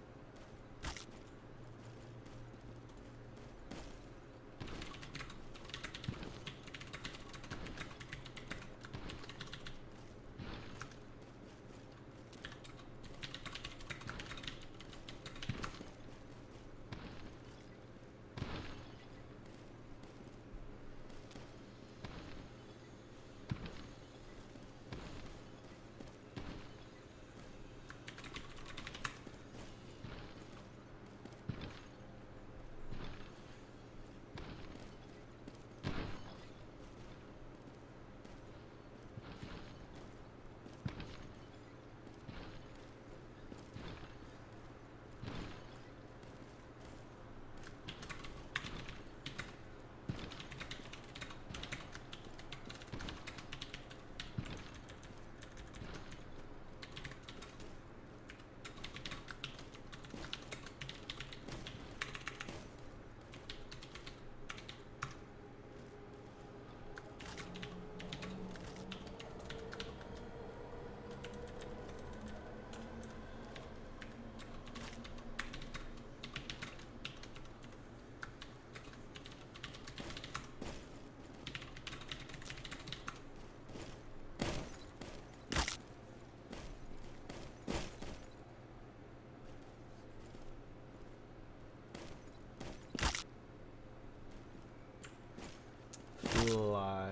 Fly.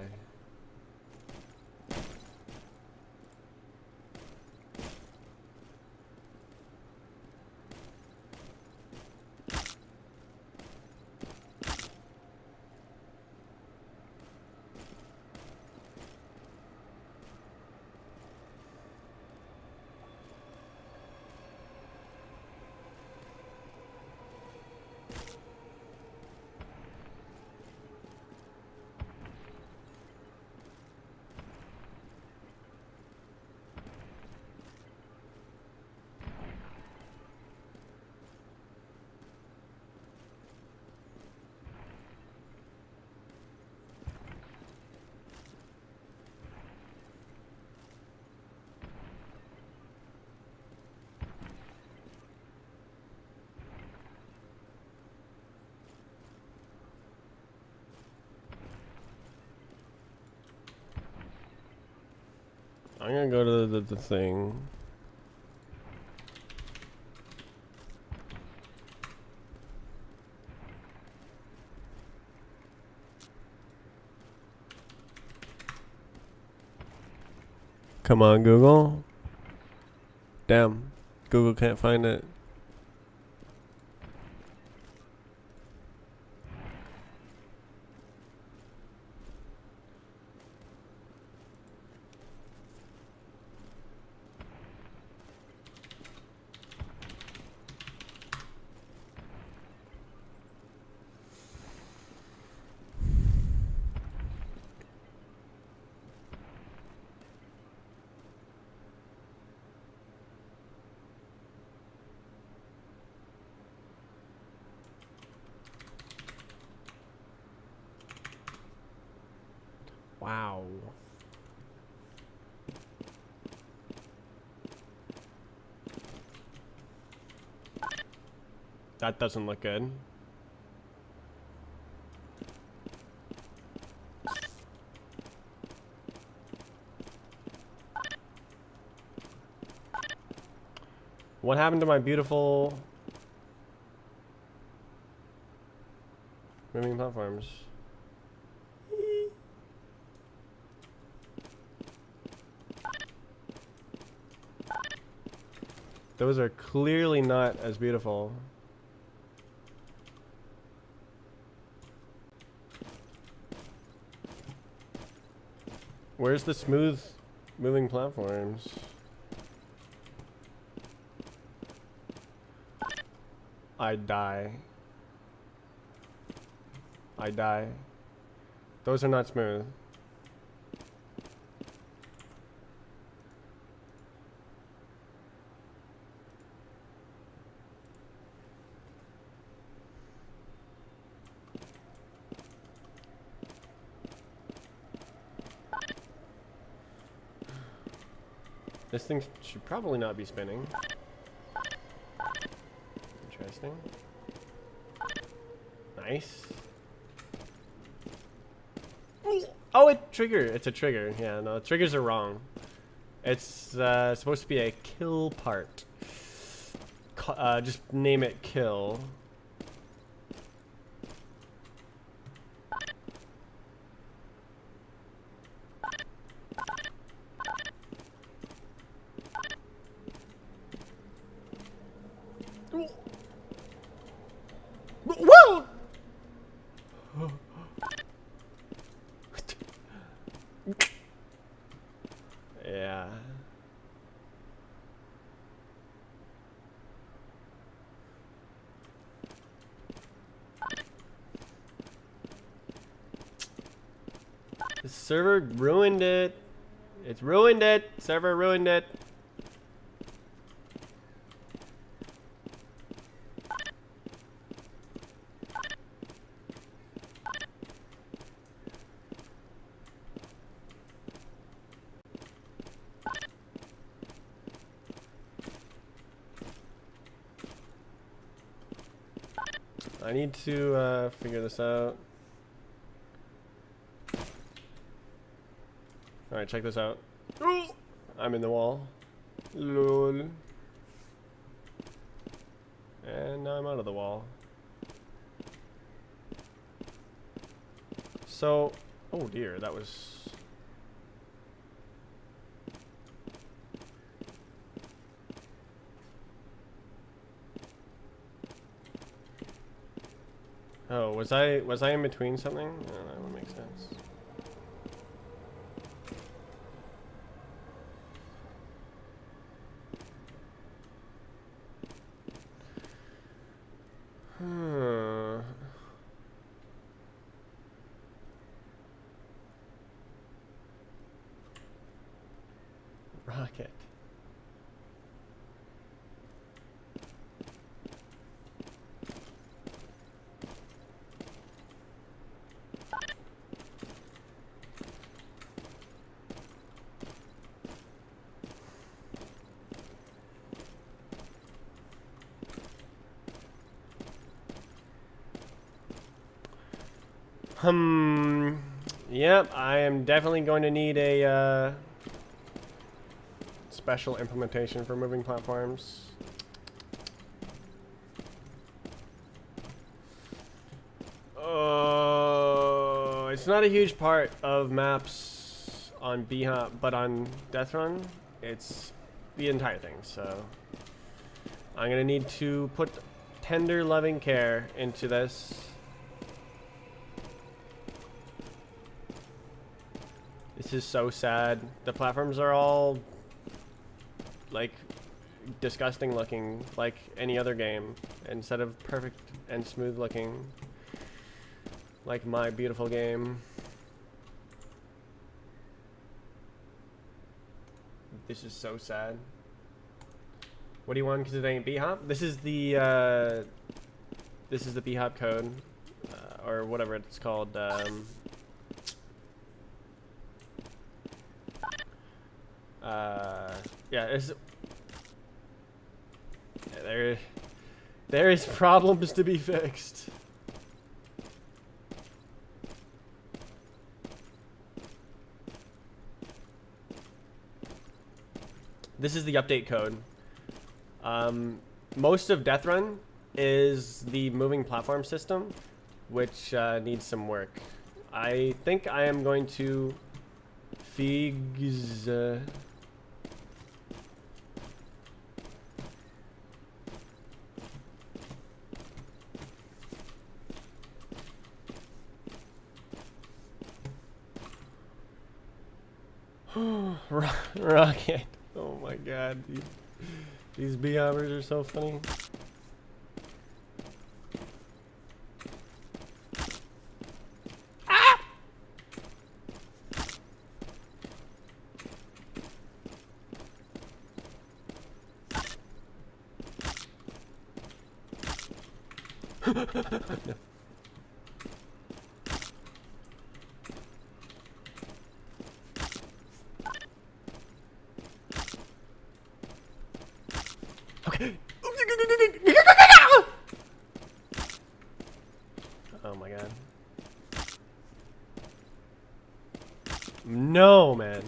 I'm gonna go to the thing. Come on, Google. Damn, Google can't find it. Wow. That doesn't look good. What happened to my beautiful moving platforms? Those are clearly not as beautiful. Where's the smooth moving platforms? I die. I die. Those are not smooth. This thing should probably not be spinning. Interesting. Nice. Oh, it trigger. It's a trigger. Yeah, no, triggers are wrong. It's supposed to be a kill part. Just name it kill. Whoa! Yeah. The server ruined it. It's ruined it. Server ruined it. I need to figure this out. Alright, check this out. I'm in the wall. Lol. And now I'm out of the wall. So, oh dear, that was... Oh, was I in between something? Oh, that would make sense. Rocket. Yep, I am definitely going to need a Special implementation for moving platforms. Oh, it's not a huge part of maps on B-Hop, but on Death Run, it's the entire thing. So I'm gonna need to put tender, loving care into this. This is so sad. The platforms are all like disgusting looking, like any other game, instead of perfect and smooth looking, like my beautiful game. This is so sad. What do you want? Because it ain't B-Hop. This is the B-Hop code, or whatever it's called. Yeah, there is problems to be fixed. This is the update code. Most of Death Run is the moving platform system, which needs some work. I think I am going to fix. Rocket. Oh my god, these B-hoppers are so funny. Ah! No. Okay. Oh my god. No, man.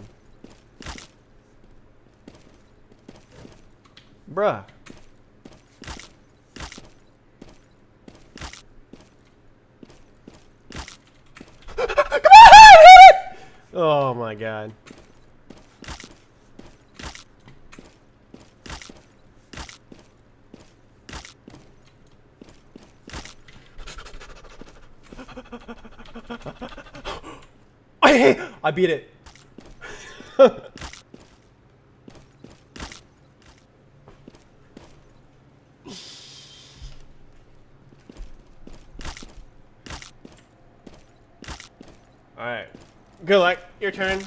Bruh. Come on! Hit it! Oh my god. I beat it. Alright. Good luck. Your turn.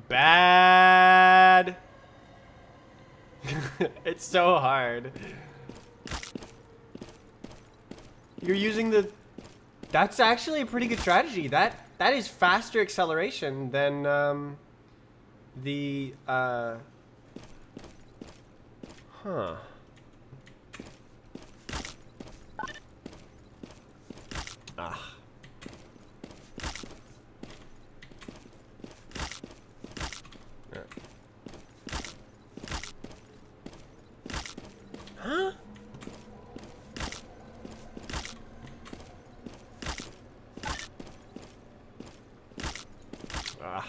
Bad. It's so hard. You're using the... That's actually a pretty good strategy. That is faster acceleration than the huh. Ah. Yeah. Huh? Ah.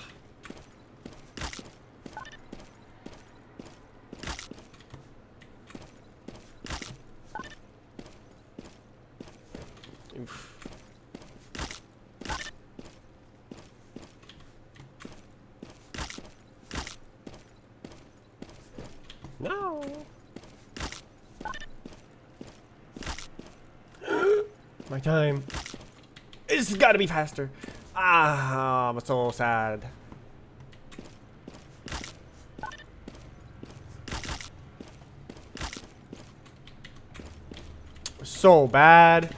Oof. No. My time. It's got to be faster. Ah, I'm so sad. So bad.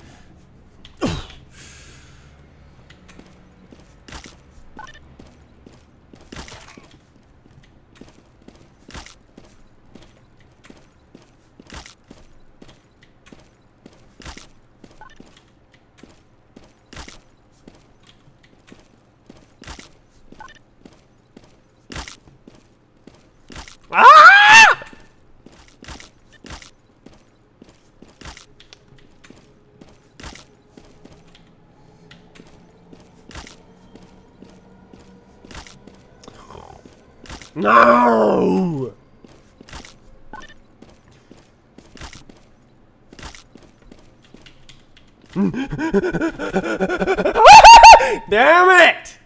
No! Damn it!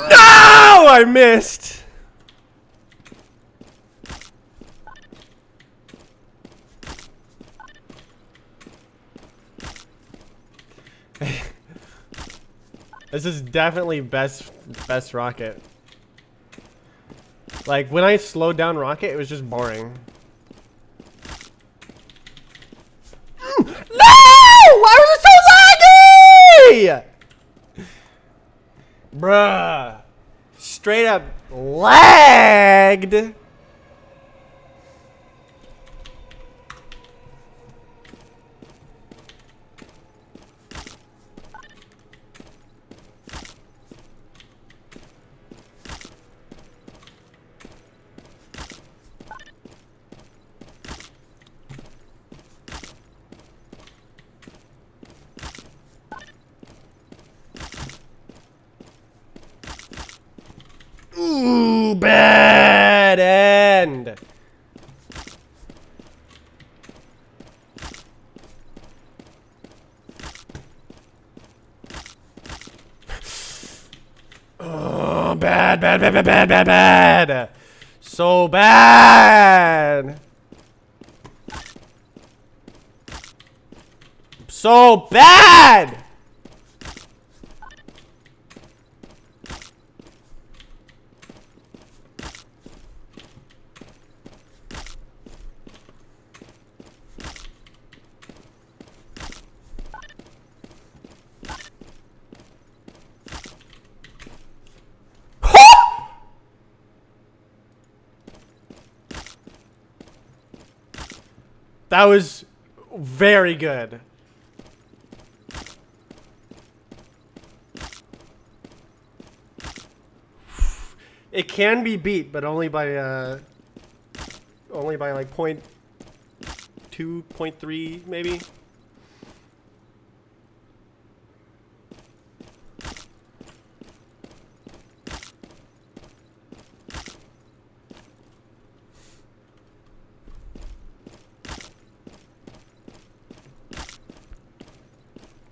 No! I missed. This is definitely best rocket. Like when I slowed down rocket, it was just boring. No! Why was it so laggy? Bruh. Straight up lagged. Ooh, bad end. Oh, bad. So bad. So bad. That was very good. It can be beat, but only by like 0.2, 0.3 maybe.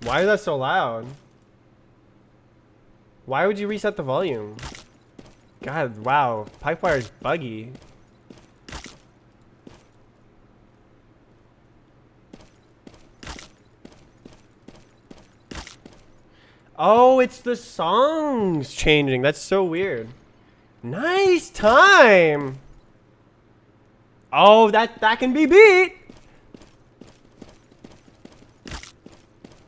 Why is that so loud? Why would you reset the volume? God, wow. Pipewire is buggy. Oh, it's the songs changing. That's so weird. Nice time. Oh, that can be beat.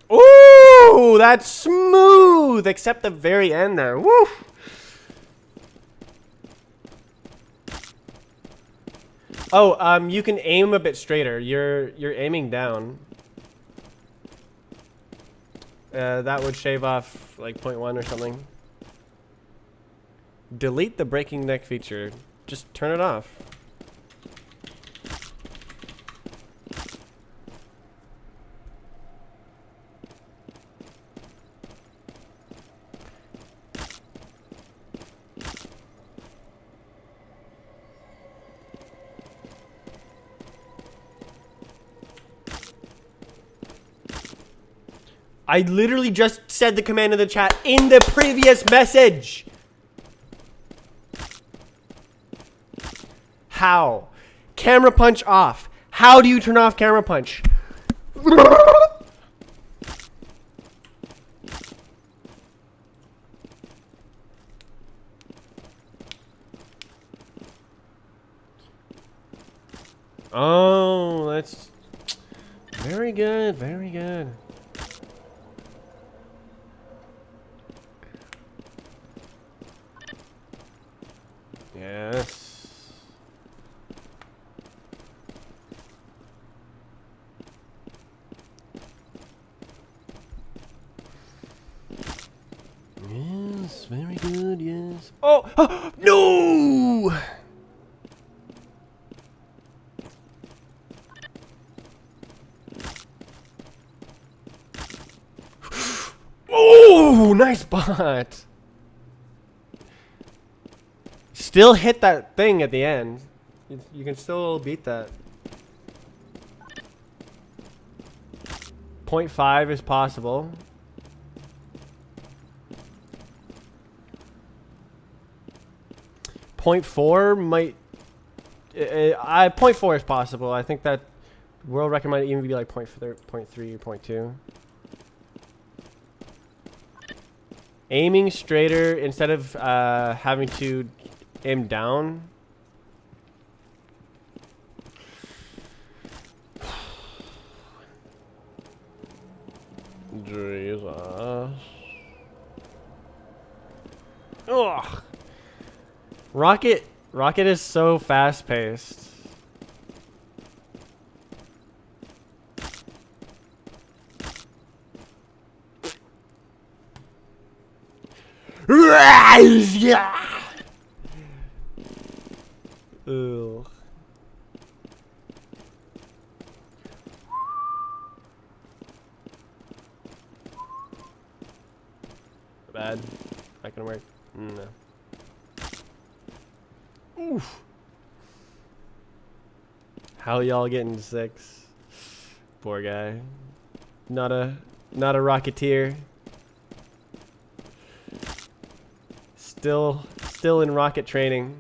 Ooh, that's smooth, except the very end there. Woo. Oh, you can aim a bit straighter. You're aiming down. That would shave off like 0.1 or something. Delete the breaking neck feature. Just turn it off. I literally just said the command in the chat in the previous message. How? Camera punch off. How do you turn off camera punch? Oh, that's very good, very good. Yes. Yes, very good, yes. Oh, no! Oh, nice bot. Still hit that thing at the end. You can still beat that. 0.5 is possible. .4 might. 0.4 is possible. I think that world record might even be like 0.3 or 0.2. Aiming straighter instead of having to aim down. Jesus. Ugh. Rocket is so fast paced. Ugh. Bad. Not gonna work. No. Oof. How y'all getting 6? Poor guy. Not a rocketeer. Still in rocket training.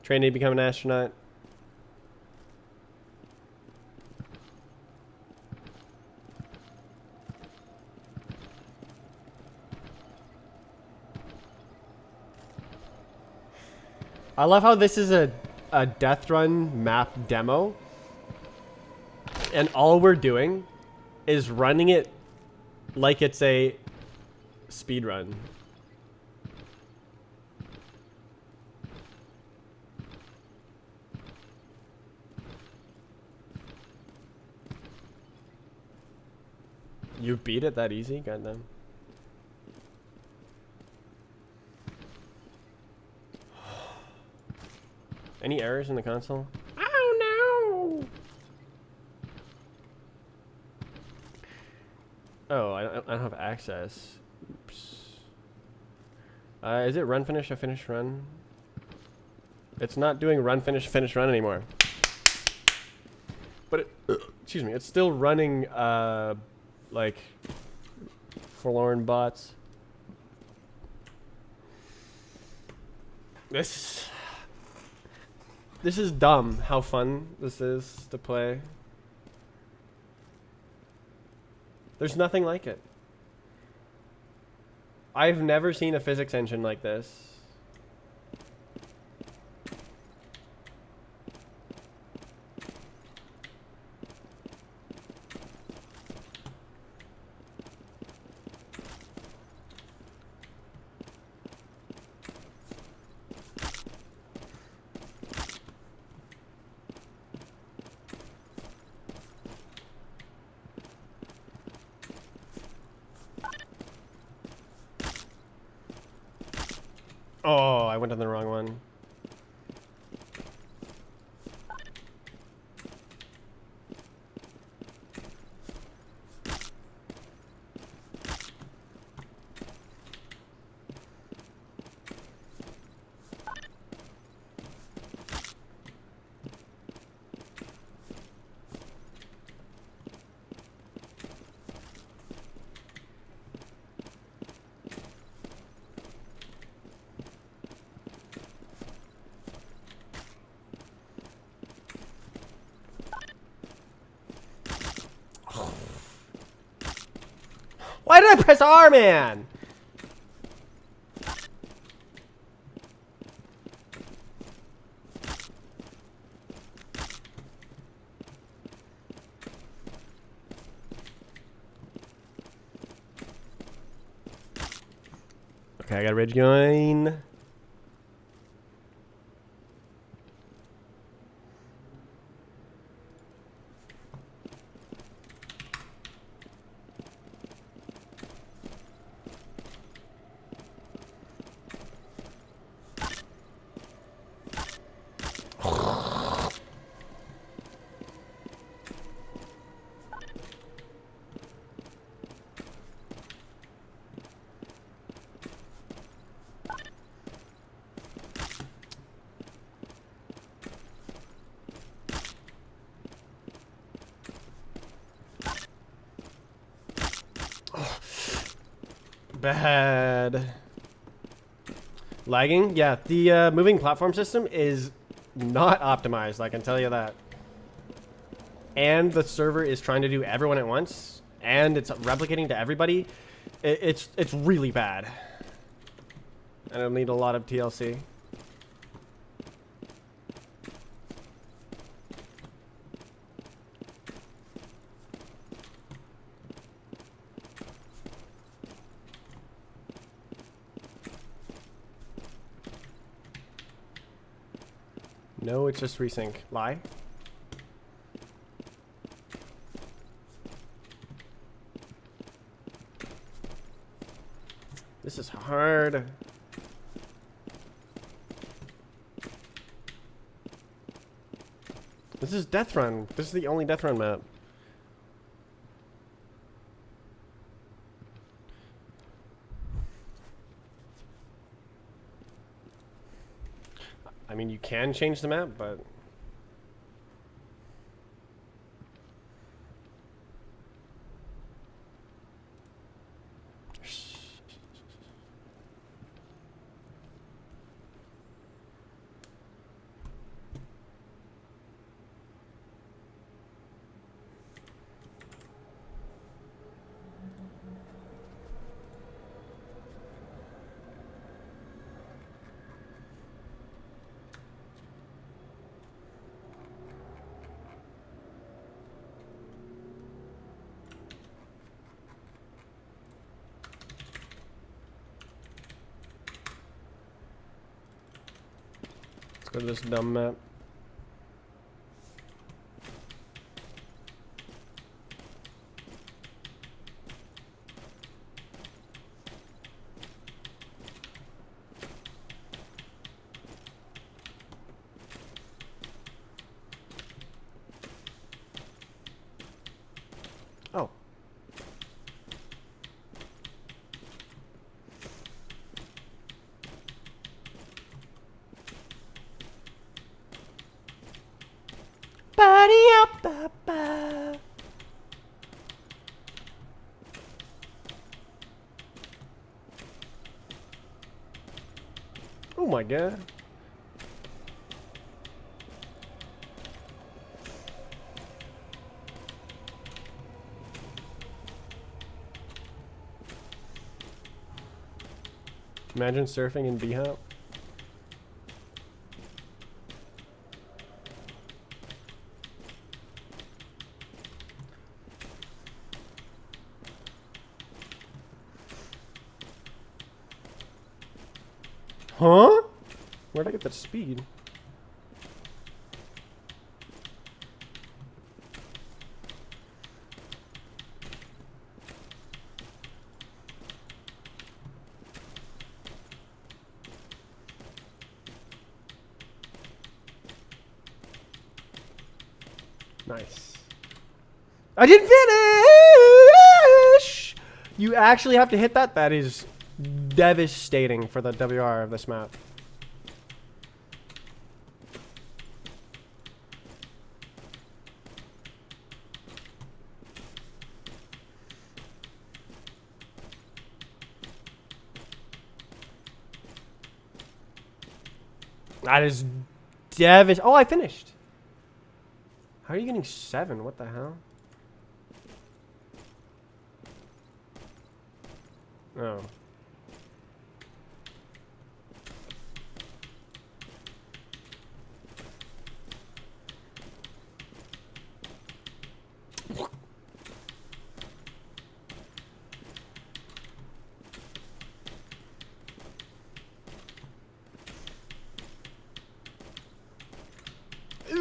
Training to become an astronaut. I love how this is a death run map demo. And all we're doing is running it like it's a speed run. You beat it that easy? Goddamn. Any errors in the console? Oh no! Oh, I don't have access. Oops. Is it run finish a finish run? It's not doing run finish finish run anymore. But it, excuse me, it's still running like forlorn bots. This is dumb how fun this is to play. There's nothing like it. I've never seen a physics engine like this. Oh, I went on the wrong one. Why did I press R, man? Okay, I got ready to join. bad. Lagging? Yeah, the moving platform system is not optimized, I can tell you that. And the server is trying to do everyone at once, and it's replicating to everybody. It's really bad. And it'll need a lot of TLC. No, it's just resync. Lie. This is hard. This is Death Run. This is the only Death Run map. I mean, you can change the map, but... Let's go to this dumb map. Oh. Ba-dee-up-ba-ba. Oh my god. Imagine surfing in B-Hop. Huh? Where'd I get that speed? Nice. I didn't finish! You actually have to hit that? That is devastating for the WR of this map. That is devastating. Oh, I finished. How are you getting 7? What the hell? Oh.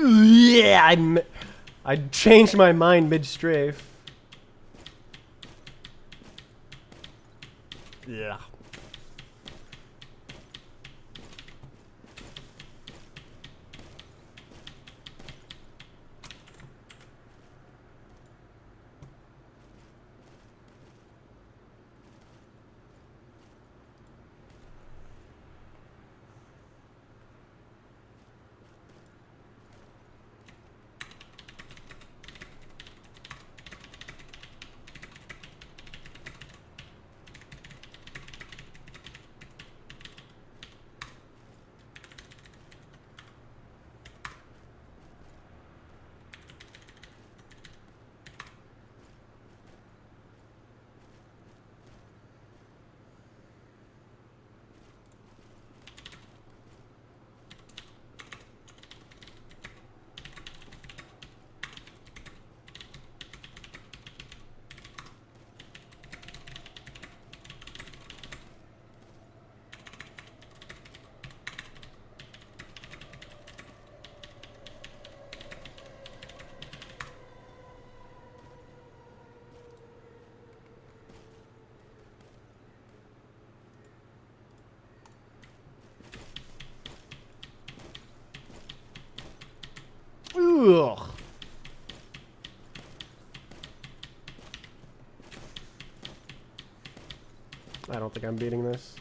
Yeah, I changed my mind mid-strafe. Yeah. I don't think I'm beating this.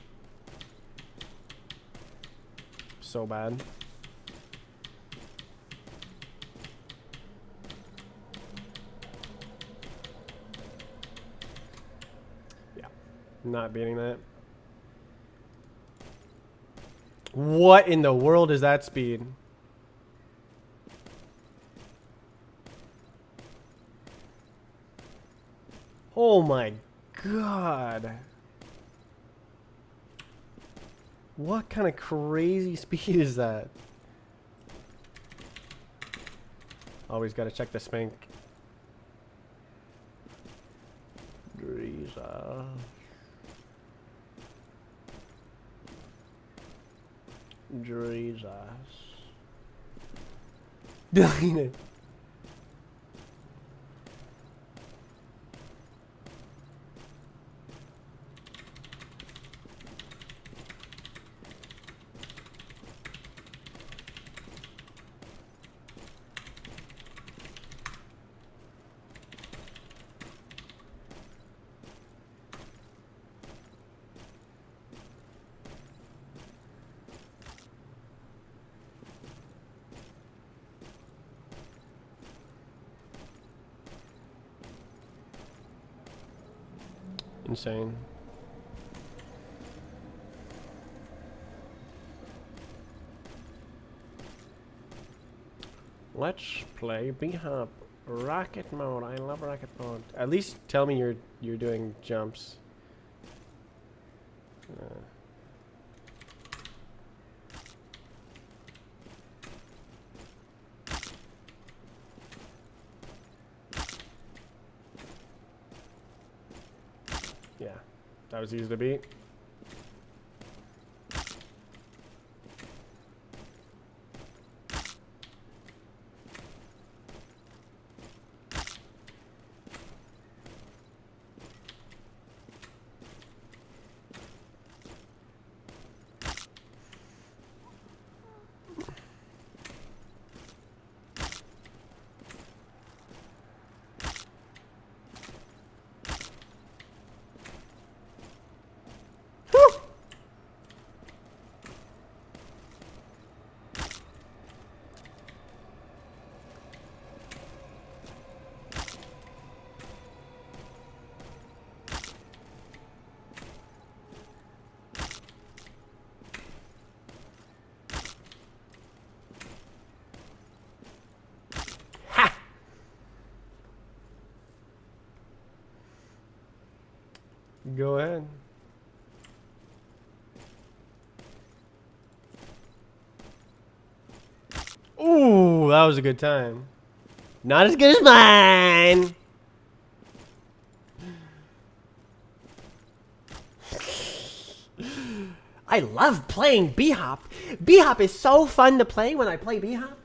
So bad. Yeah, not beating that. What in the world is that speed? Oh my god. What kind of crazy speed is that? Always gotta check the spank. Jesus. Jesus. Delete it. Insane. Let's play B-Hop. Rocket mode. I love rocket mode. At least tell me you're doing jumps. Yeah, that was easy to beat. Go ahead. Ooh, that was a good time. Not as good as mine. I love playing B-Hop. B-Hop is so fun to play when I play B-Hop.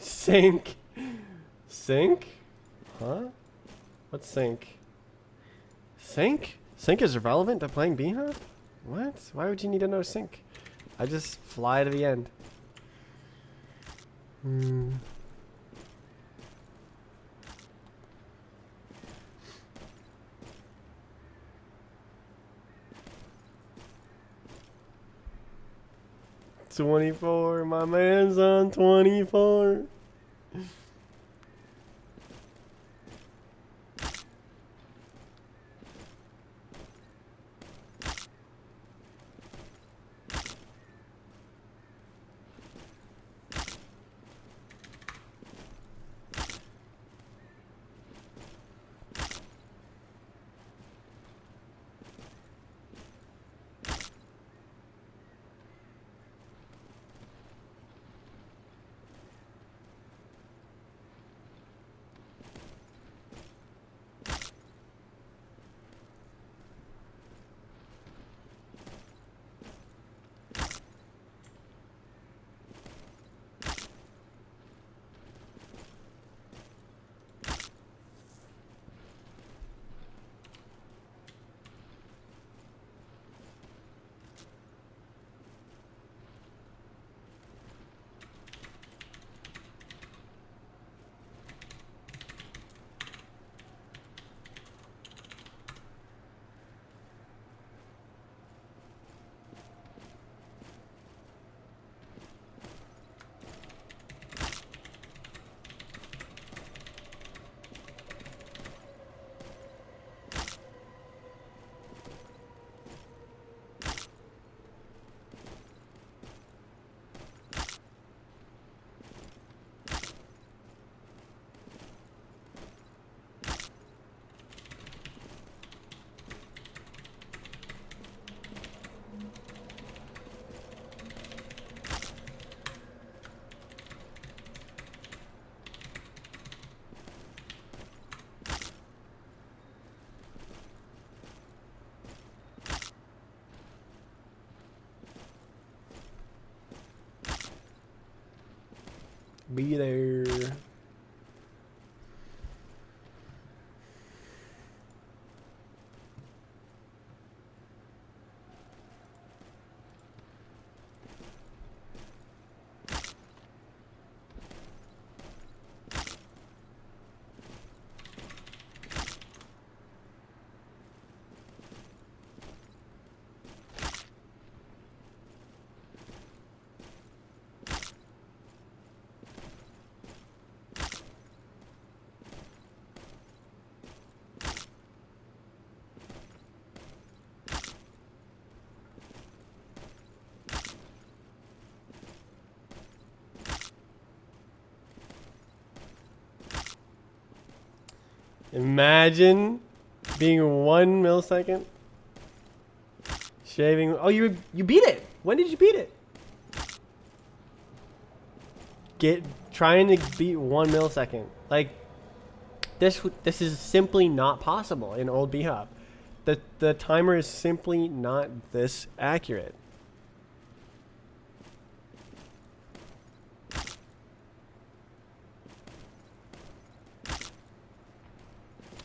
Sync. Sync? Huh? What's sync? Sync? Sync is irrelevant to playing B-Hop? What? Why would you need to know sync? I just fly to the end. 24. My man's on 24. Be there. Imagine being 1 millisecond. Shaving. Oh, you beat it. When did you beat it? Trying to beat 1 millisecond. Like this is simply not possible in old bhop. The timer is simply not this accurate.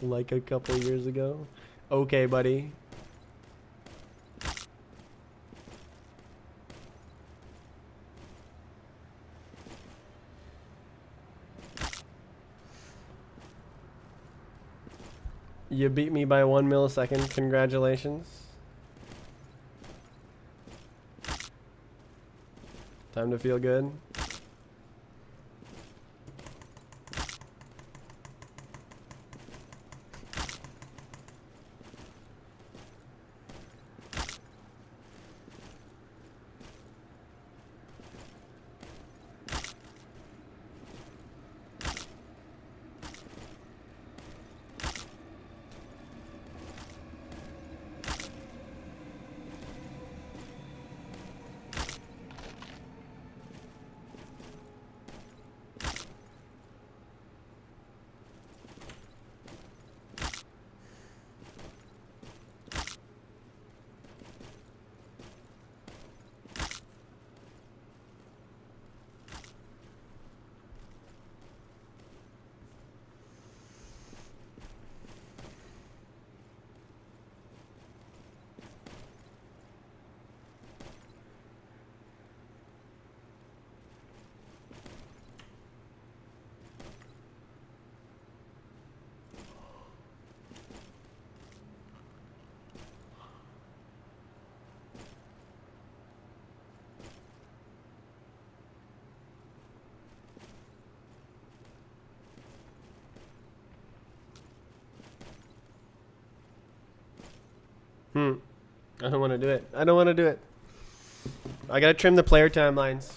Like a couple years ago. Okay, buddy. You beat me by 1 millisecond. Congratulations. Time to feel good. I don't want to do it. I don't want to do it. I gotta trim the player timelines.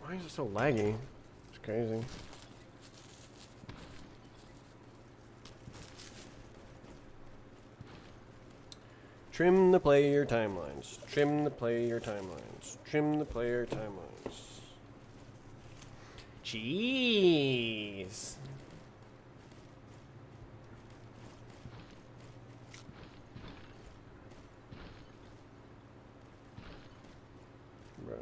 Why is it so laggy? It's crazy. Trim the player timelines. Trim the player timelines. Trim the player timelines. Jeez. Bro.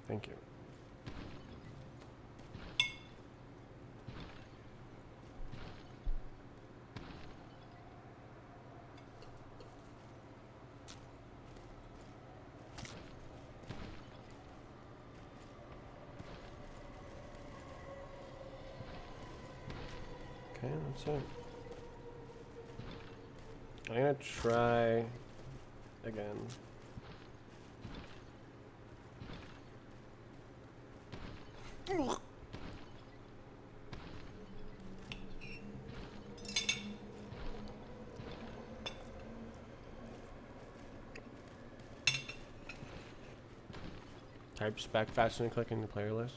Thank you. Okay, that's it. I'm gonna try again. Type spec faster than clicking the player list.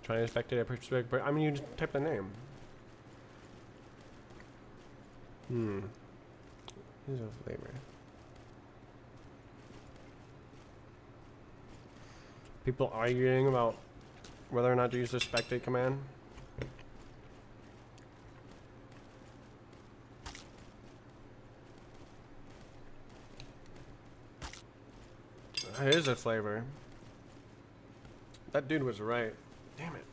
Trying to inspect it, I purchased spec, but I mean, you just type the name. Here's a flavor. People arguing about whether or not to use the spectate command. It is a flavor. That dude was right. Damn it.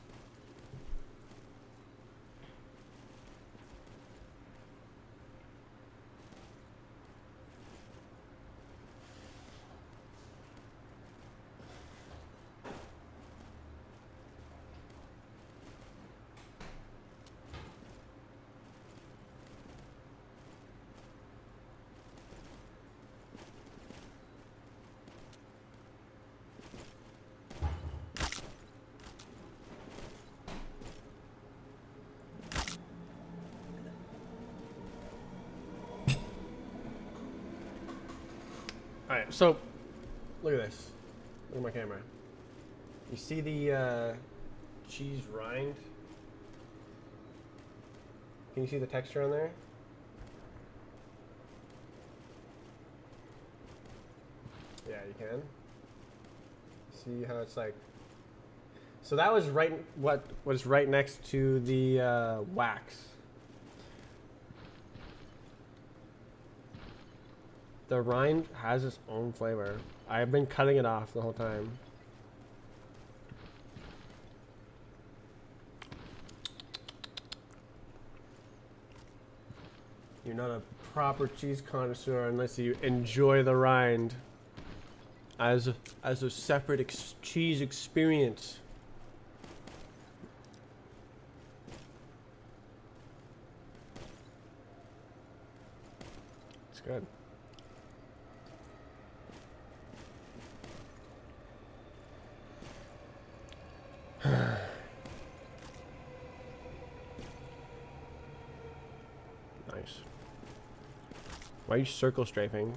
Alright, so look at this. Look at my camera. You see the cheese rind? Can you see the texture on there? Yeah, you can. See how it's like. So that was what was right next to the wax. The rind has its own flavor. I've been cutting it off the whole time. You're not a proper cheese connoisseur unless you enjoy the rind as a separate cheese experience. It's good. Nice. Why are you circle strafing?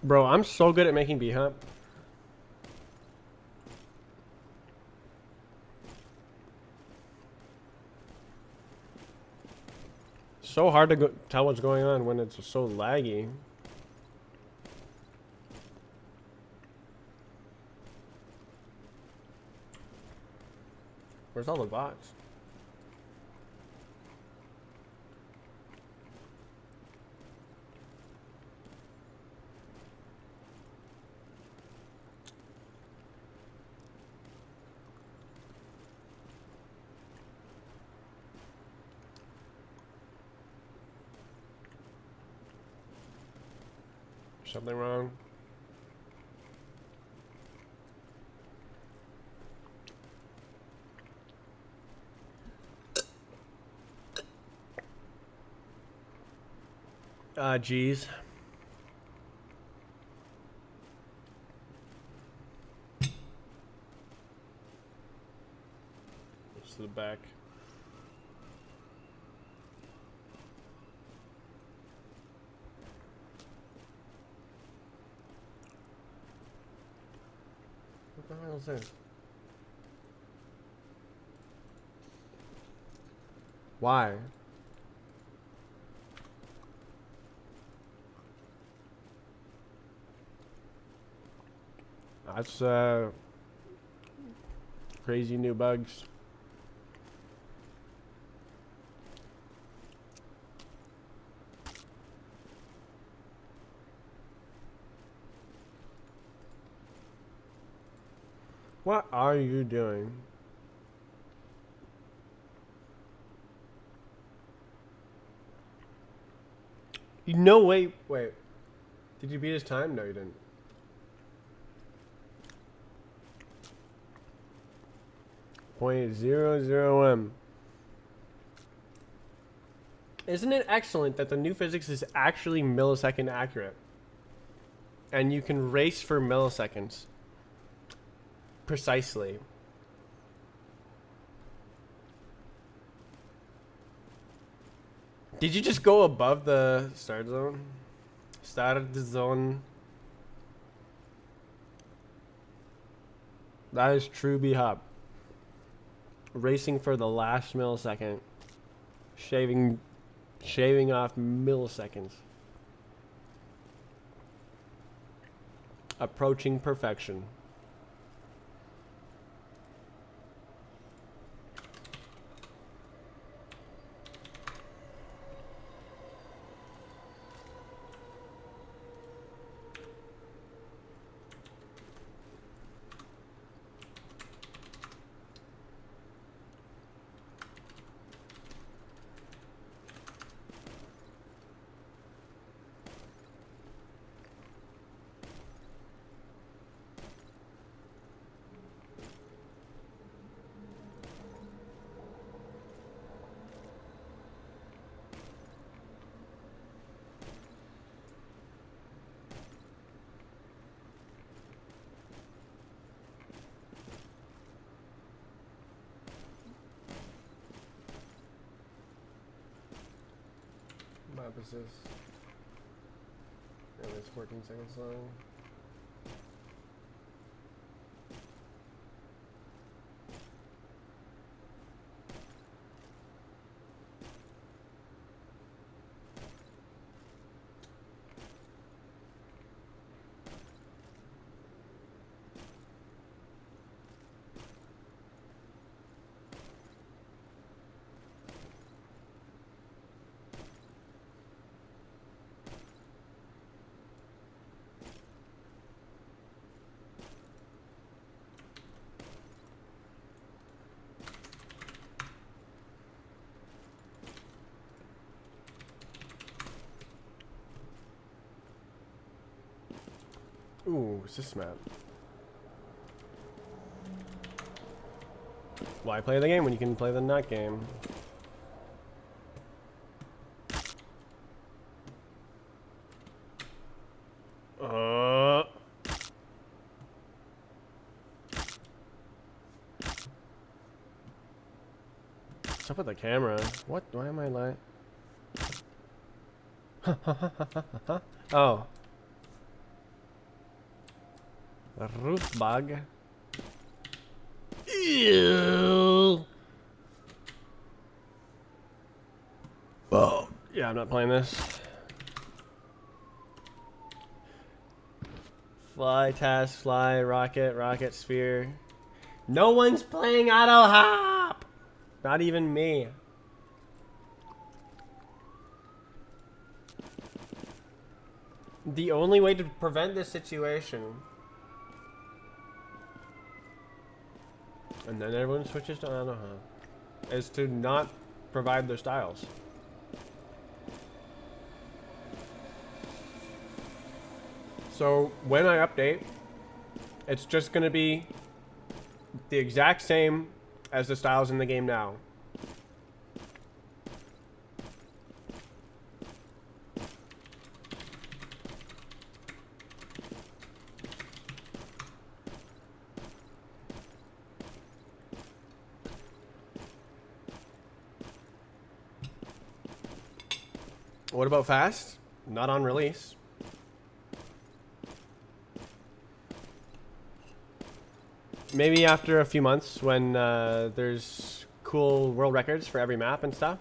Bro, I'm so good at making B-Hump. So hard to tell what's going on when it's so laggy. Where's all the bots? Something wrong? G's. It's to the back. What the hell is this? Why? That's crazy new bugs. What are you doing? No, wait. Did you beat his time? No, you didn't. .00M. Isn't it excellent that the new physics is actually millisecond accurate? And you can race for milliseconds. Precisely. Did you just go above the start zone? Start zone. That is true B-Hop. Racing for the last millisecond. Shaving off milliseconds. Approaching perfection. Map is this? And it's 14 seconds long. Ooh, it's this map. Why play the game when you can play the nut game? What's up with the camera? What? Why am I like? Oh. A roof bug. Ew. Oh. Yeah, I'm not playing this. Fly, task, fly, rocket, sphere. No one's playing auto hop! Not even me. The only way to prevent this situation, and then everyone switches to auto hop, is to not provide their styles. So when I update, it's just going to be the exact same as the styles in the game now. What about fast? Not on release. Maybe after a few months when there's cool world records for every map and stuff.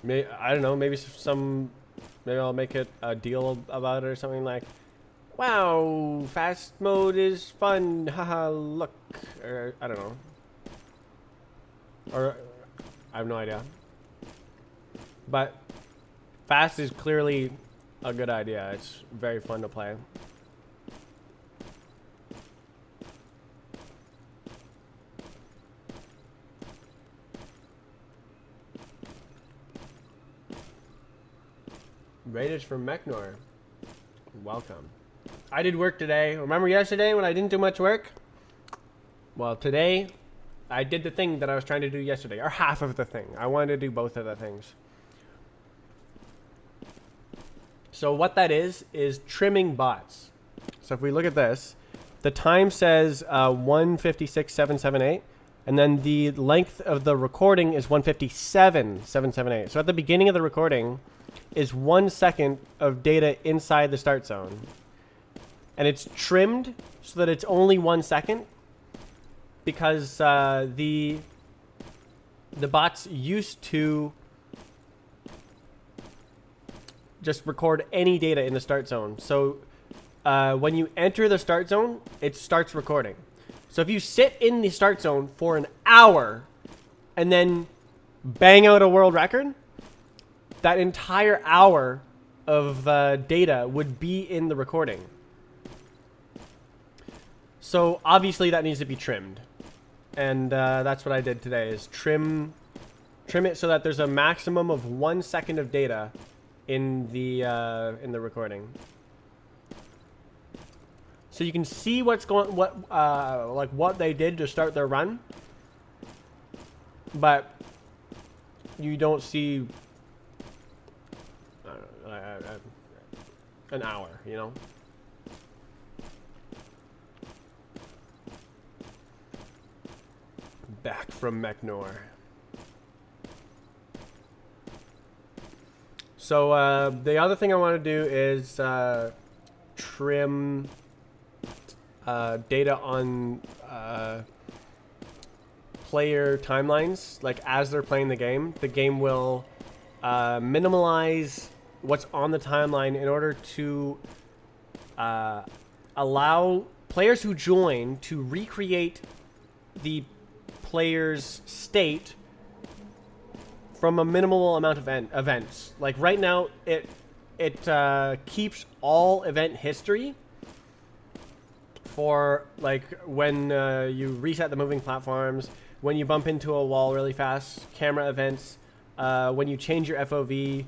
I don't know, maybe maybe I'll make it a deal about it or something like, wow, fast mode is fun, haha, look, or I don't know. Or, I have no idea. But fast is clearly a good idea. It's very fun to play. Raiders from Mechnor. Welcome. I did work today. Remember yesterday when I didn't do much work? Well, today I did the thing that I was trying to do yesterday, or half of the thing. I wanted to do both of the things. So what that is trimming bots. So if we look at this, the time says 156.778, and then the length of the recording is 157.778. So at the beginning of the recording is 1 second of data inside the start zone. And it's trimmed so that it's only 1 second because the bots used to just record any data in the start zone. So when you enter the start zone, it starts recording. So if you sit in the start zone for an hour and then bang out a world record, that entire hour of data would be in the recording. So obviously that needs to be trimmed. And that's what I did today, is trim it so that there's a maximum of 1 second of data in the recording. So you can see what's going, what they did to start their run, but you don't see an hour, you know. Back from Mechnor. So the other thing I want to do is trim data on player timelines. Like as they're playing the game will minimize what's on the timeline in order to allow players who join to recreate the player's state from a minimal amount of events. Like right now, it keeps all event history for like when you reset the moving platforms, when you bump into a wall really fast, camera events, when you change your FOV,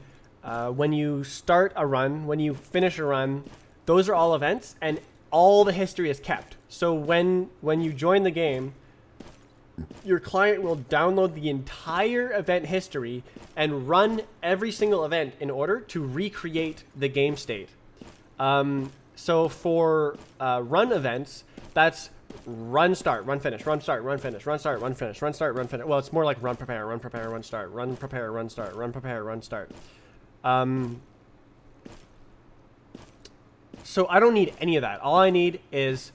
when you start a run, when you finish a run. Those are all events, and all the history is kept. So when you join the game, your client will download the entire event history and run every single event in order to recreate the game state. So for run events, that's run start, run finish, run start, run finish, run start, run finish, run start, run finish. Well, it's more like run prepare, run prepare, run start, run prepare, run start, run prepare, run start. So I don't need any of that. All I need is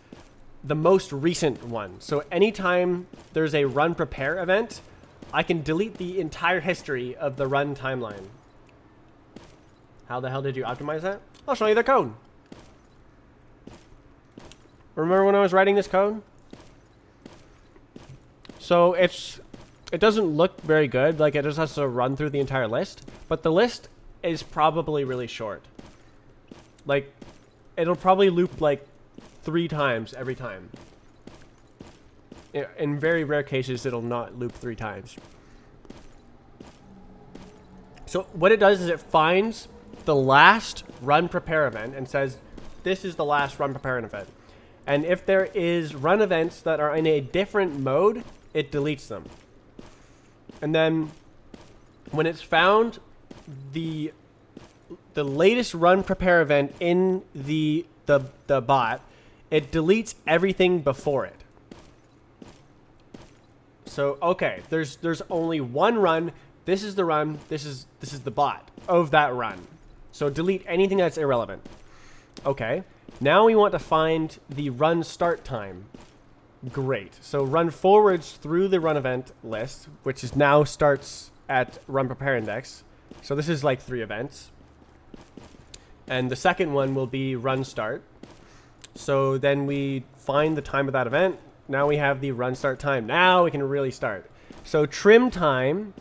the most recent one. So anytime there's a run prepare event, I can delete the entire history of the run timeline. How the hell did you optimize that? I'll show you the code. Remember when I was writing this code? So it doesn't look very good. Like it just has to run through the entire list, but the list is probably really short. Like it'll probably loop like 3 times every time. In very rare cases, it'll not loop 3 times. So what it does is it finds the last run prepare event and says, this is the last run prepare event. And if there is run events that are in a different mode, it deletes them. And then when it's found the latest run prepare event in the bot, it deletes everything before it. So okay, there's only one run. This is the run. This is the bot of that run. So delete anything that's irrelevant. Okay. Now we want to find the run start time. Great. So run forwards through the run event list, which is now starts at run prepare index. So this is like 3 events. And the second one will be run start. So then we find the time of that event. Now we have the run start time. Now we can really start. So trim time,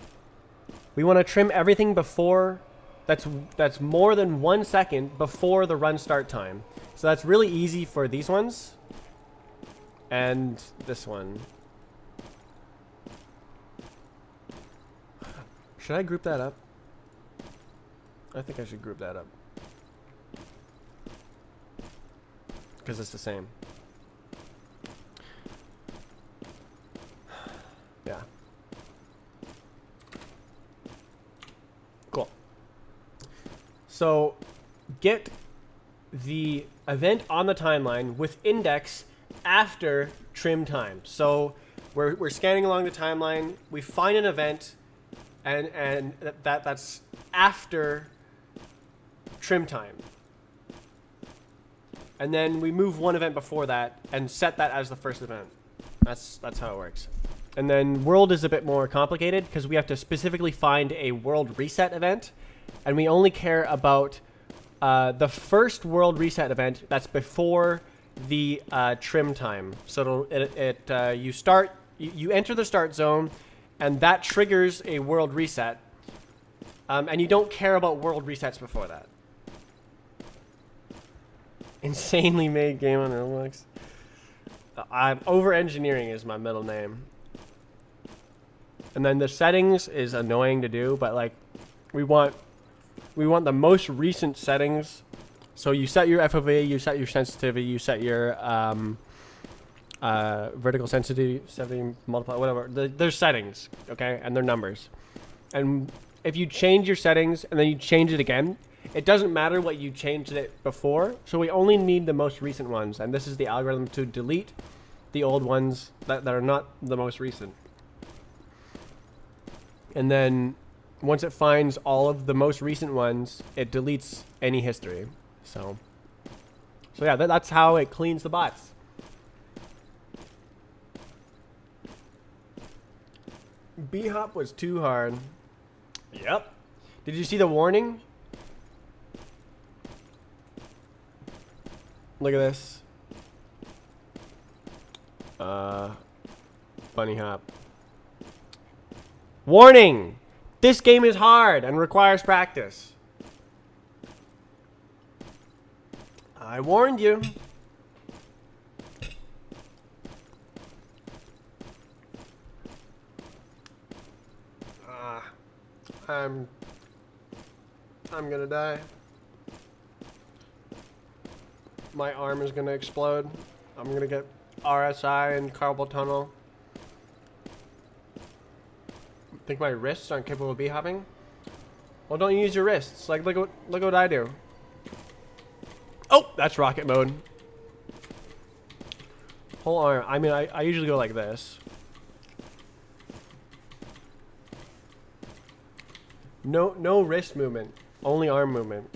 we want to trim everything before, that's more than 1 second before the run start time. So that's really easy for these ones. And this one. Should I group that up? I think I should group that up. because it's the same. Yeah. Cool. So get the event on the timeline with index after trim time. So we're scanning along the timeline. We find an event, and that's after trim time. And then we move one event before that and set that as the first event. That's how it works. And then world is a bit more complicated because we have to specifically find a world reset event, and we only care about the first world reset event that's before the trim time. So you enter the start zone, and that triggers a world reset, and you don't care about world resets before that. Insanely made game on Roblox. I'm over engineering is my middle name. And then the settings is annoying to do, but like we want the most recent settings. So you set your FOV, you set your sensitivity, you set your vertical sensitivity multiply, whatever. There's settings, okay, and they're numbers. And if you change your settings and then you change it again, it doesn't matter what you changed it before. So we only need the most recent ones, and this is the algorithm to delete the old ones that are not the most recent. And then once it finds all of the most recent ones, it deletes any history. So yeah, that's how it cleans the bots. B-hop was too hard. Yep. Did you see the warning? Look at this. Bunny hop. Warning! This game is hard and requires practice. I warned you. I'm gonna die. My arm is gonna explode. I'm gonna get RSI and carpal tunnel. Think my wrists aren't capable of b-hopping? Well, don't use your wrists. Like, look what I do. Oh, that's rocket mode. Whole arm. I mean, I usually go like this. No wrist movement. Only arm movement.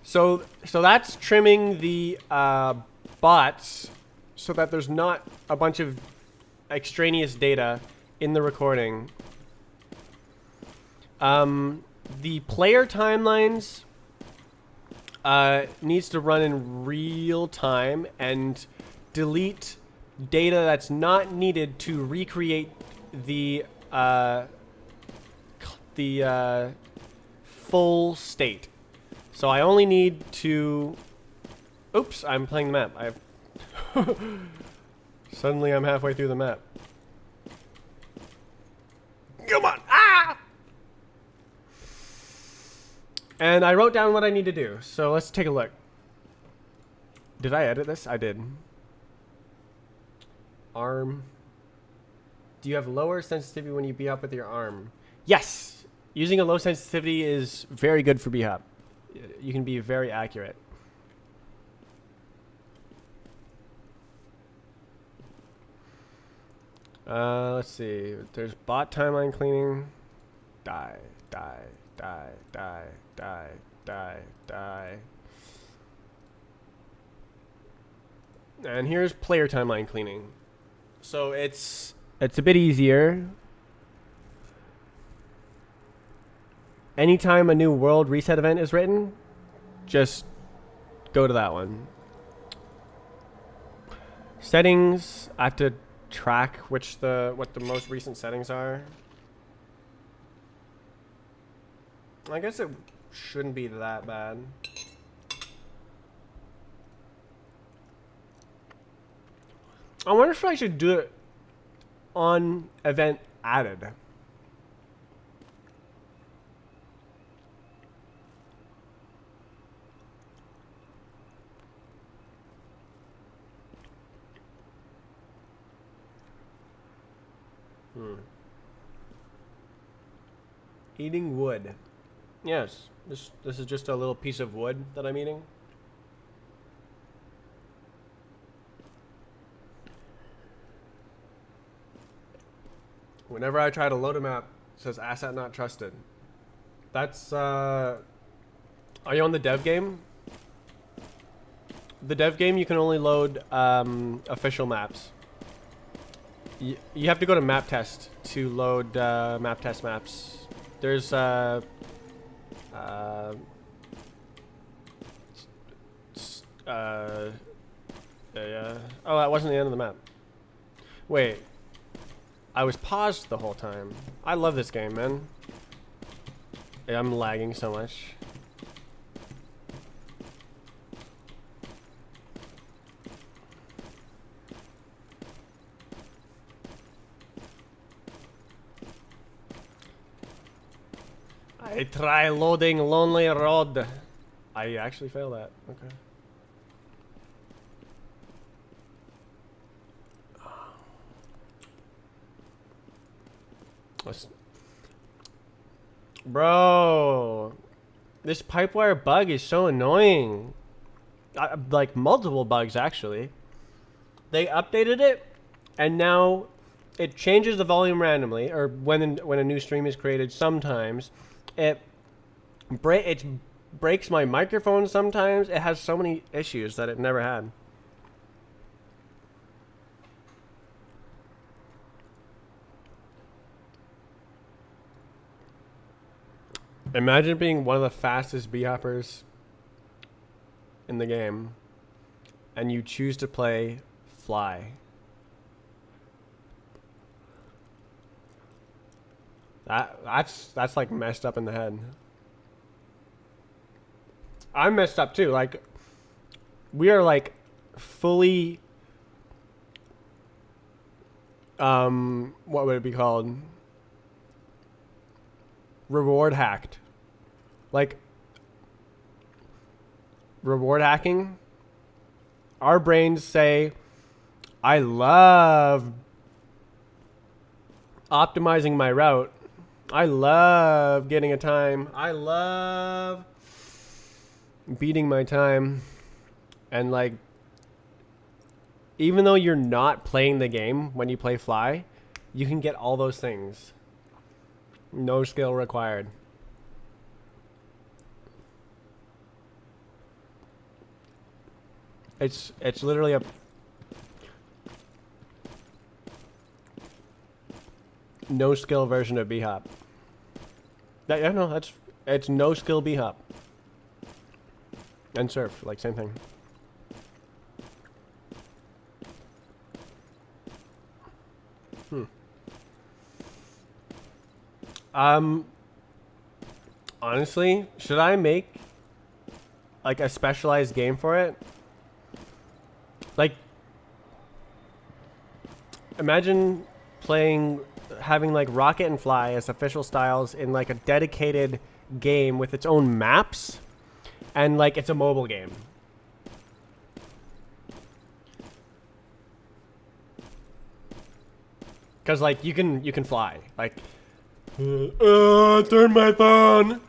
So that's trimming the bots so that there's not a bunch of extraneous data in the recording. The player timelines needs to run in real time and delete data that's not needed to recreate the full state. So I only need to... Oops, I'm playing the map. Suddenly I'm halfway through the map. Come on! Ah! And I wrote down what I need to do. So let's take a look. Did I edit this? I did. Arm. Do you have lower sensitivity when you b-hop with your arm? Yes! Using a low sensitivity is very good for b-hop. You can be very accurate. Let's see. There's bot timeline cleaning. Die. And here's player timeline cleaning. So it's a bit easier. Anytime a new world reset event is written, just go to that one. Settings, I have to track what the most recent settings are. I guess it shouldn't be that bad. I wonder if I should do it on event added. Eating wood. Yes, this is just a little piece of wood that I'm eating. Whenever I try to load a map, it says asset not trusted. That's are you on the dev game? The dev game, you can only load official maps. You have to go to map test to load map test maps. There's yeah. Oh, that wasn't the end of the map. Wait, I was paused the whole time. I love this game, man. Yeah, I'm lagging so much. I try loading Lonely Road. I actually failed that. Okay. Bro, this pipewire bug is so annoying. Like multiple bugs actually. They updated it, and now it changes the volume randomly, or when a new stream is created. Sometimes it breaks my microphone. Sometimes it has so many issues that it never had. Imagine being one of the fastest b-hoppers in the game, and you choose to play Fly. That's like messed up in the head. I'm messed up too. Like, we are like fully what would it be called? Reward hacked. Like, reward hacking. Our brains say, I love optimizing my route. I love getting a time. I love beating my time. And like, even though you're not playing the game when you play Fly, you can get all those things. No skill required. It's literally a no skill version of b-hop. Yeah, no, it's no skill b-hop. And surf, like same thing. Honestly, should I make like a specialized game for it? Like, imagine having like Rocket and Fly as official styles in like a dedicated game with its own maps, and like it's a mobile game. Cause like you can fly. Like, turn my phone.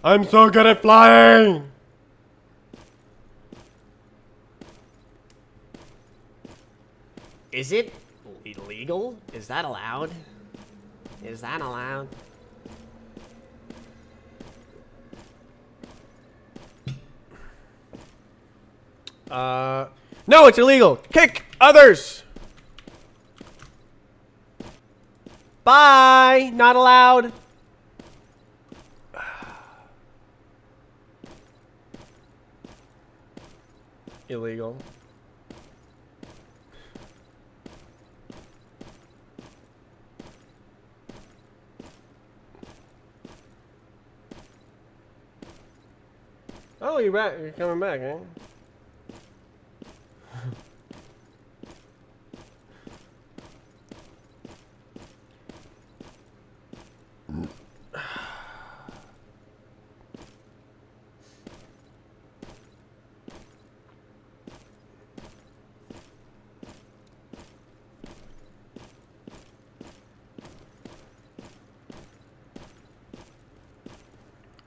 I'm so good at flying. Is it illegal? Is that allowed? Is that allowed? No, it's illegal. Kick others. Bye. Not allowed. Illegal. Oh, you're back. You're coming back, eh?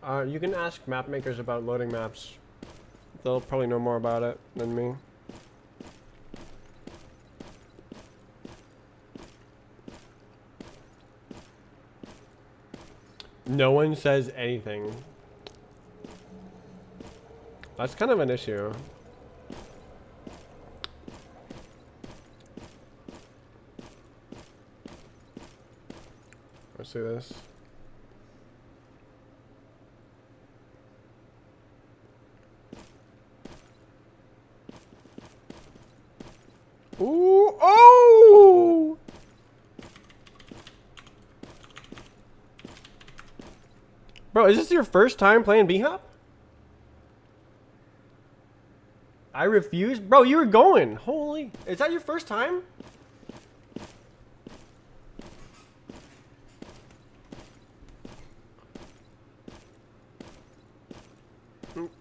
You can ask map makers about loading maps. They'll probably know more about it than me. No one says anything. That's kind of an issue. Let's do this. Ooh, oh! Bro, is this your first time playing B-Hop? I refuse? Bro, you were going. Holy. Is that your first time?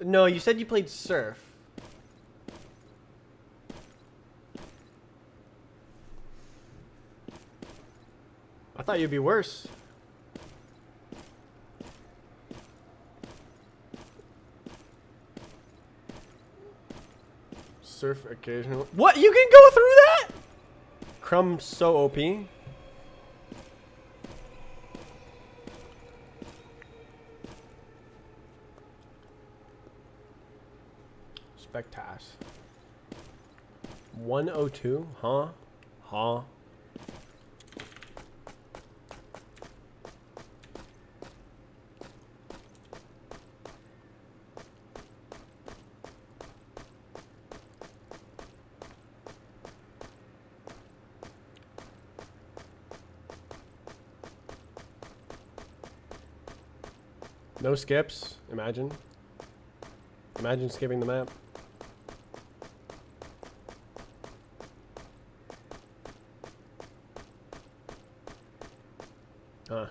No, you said you played Surf. I thought you'd be worse. Surf occasionally. What? You can go through that? Crumb's so OP. Spectas. 102? Huh? Huh? No skips. Imagine. Imagine skipping the map. Huh.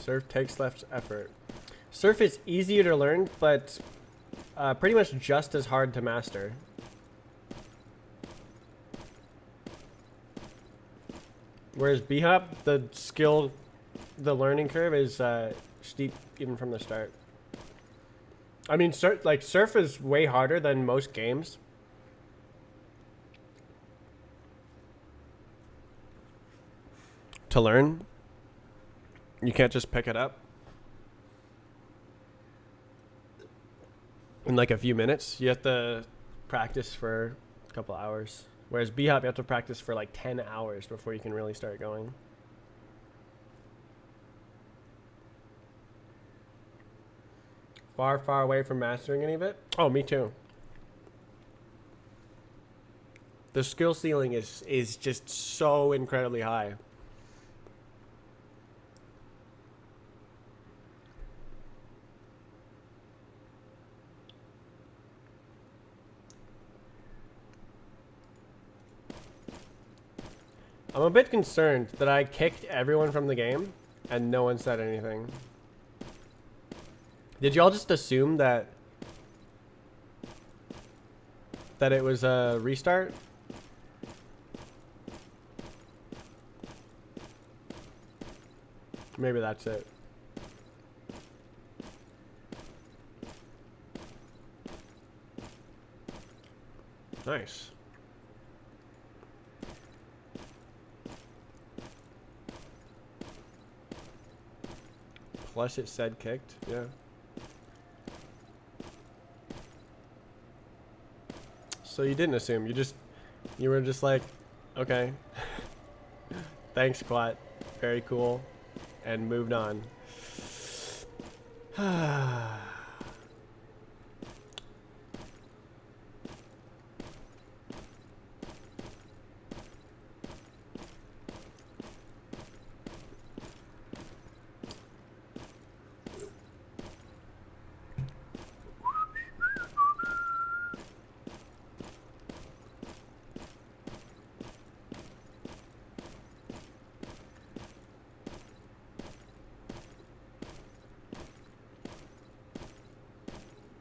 Surf takes less effort. Surf is easier to learn, but pretty much just as hard to master. Whereas B-Hop, the learning curve is steep even from the start. I mean, Surf is way harder than most games. To learn. You can't just pick it up in like a few minutes. You have to practice for a couple hours. Whereas B-Hop, you have to practice for like 10 hours before you can really start going. Far, far away from mastering any of it. Oh, me too. The skill ceiling is just so incredibly high. I'm a bit concerned that I kicked everyone from the game and no one said anything. Did y'all just assume that it was a restart? Maybe that's it. Nice. Plus it said kicked, yeah. So you didn't assume, you were just like, okay. Thanks, Quat. Very cool. And moved on.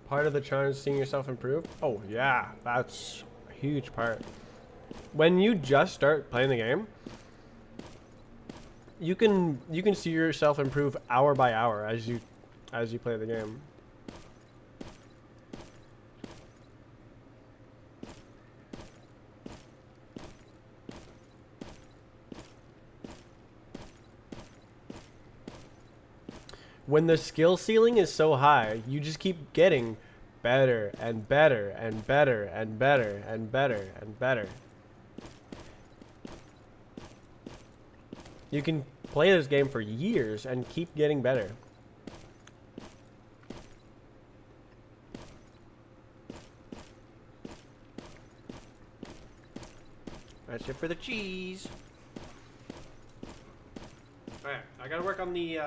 Part of the challenge is seeing yourself improve? Oh yeah, that's a huge part. When you just start playing the game, you can see yourself improve hour by hour as you play the game. When the skill ceiling is so high, you just keep getting better and better and better and better and better and better. You can play this game for years and keep getting better. That's it for the cheese. Alright, I gotta work on the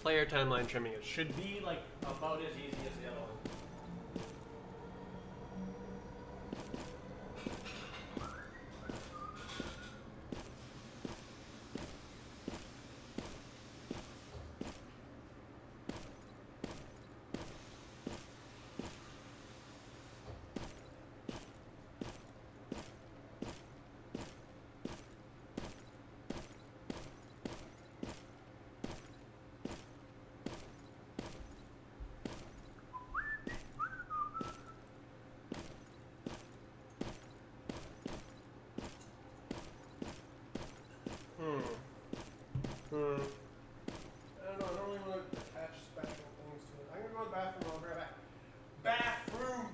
player timeline trimming. It should be like about as easy as the other one. I don't know, I don't really want to attach special things to it. I'm gonna go to the bathroom, I'll be right back. Bathroom!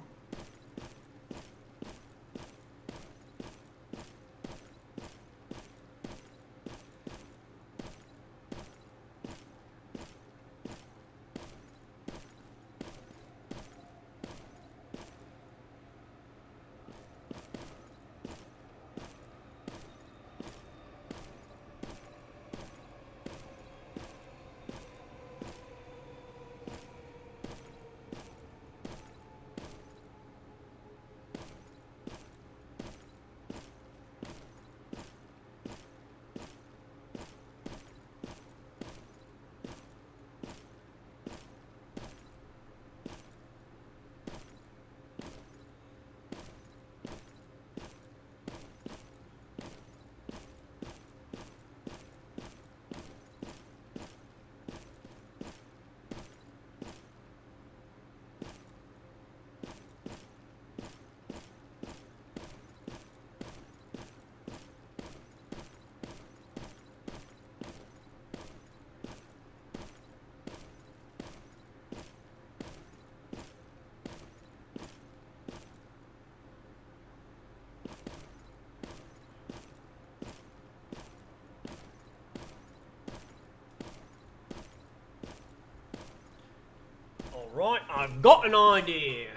Alright, I've got an idea.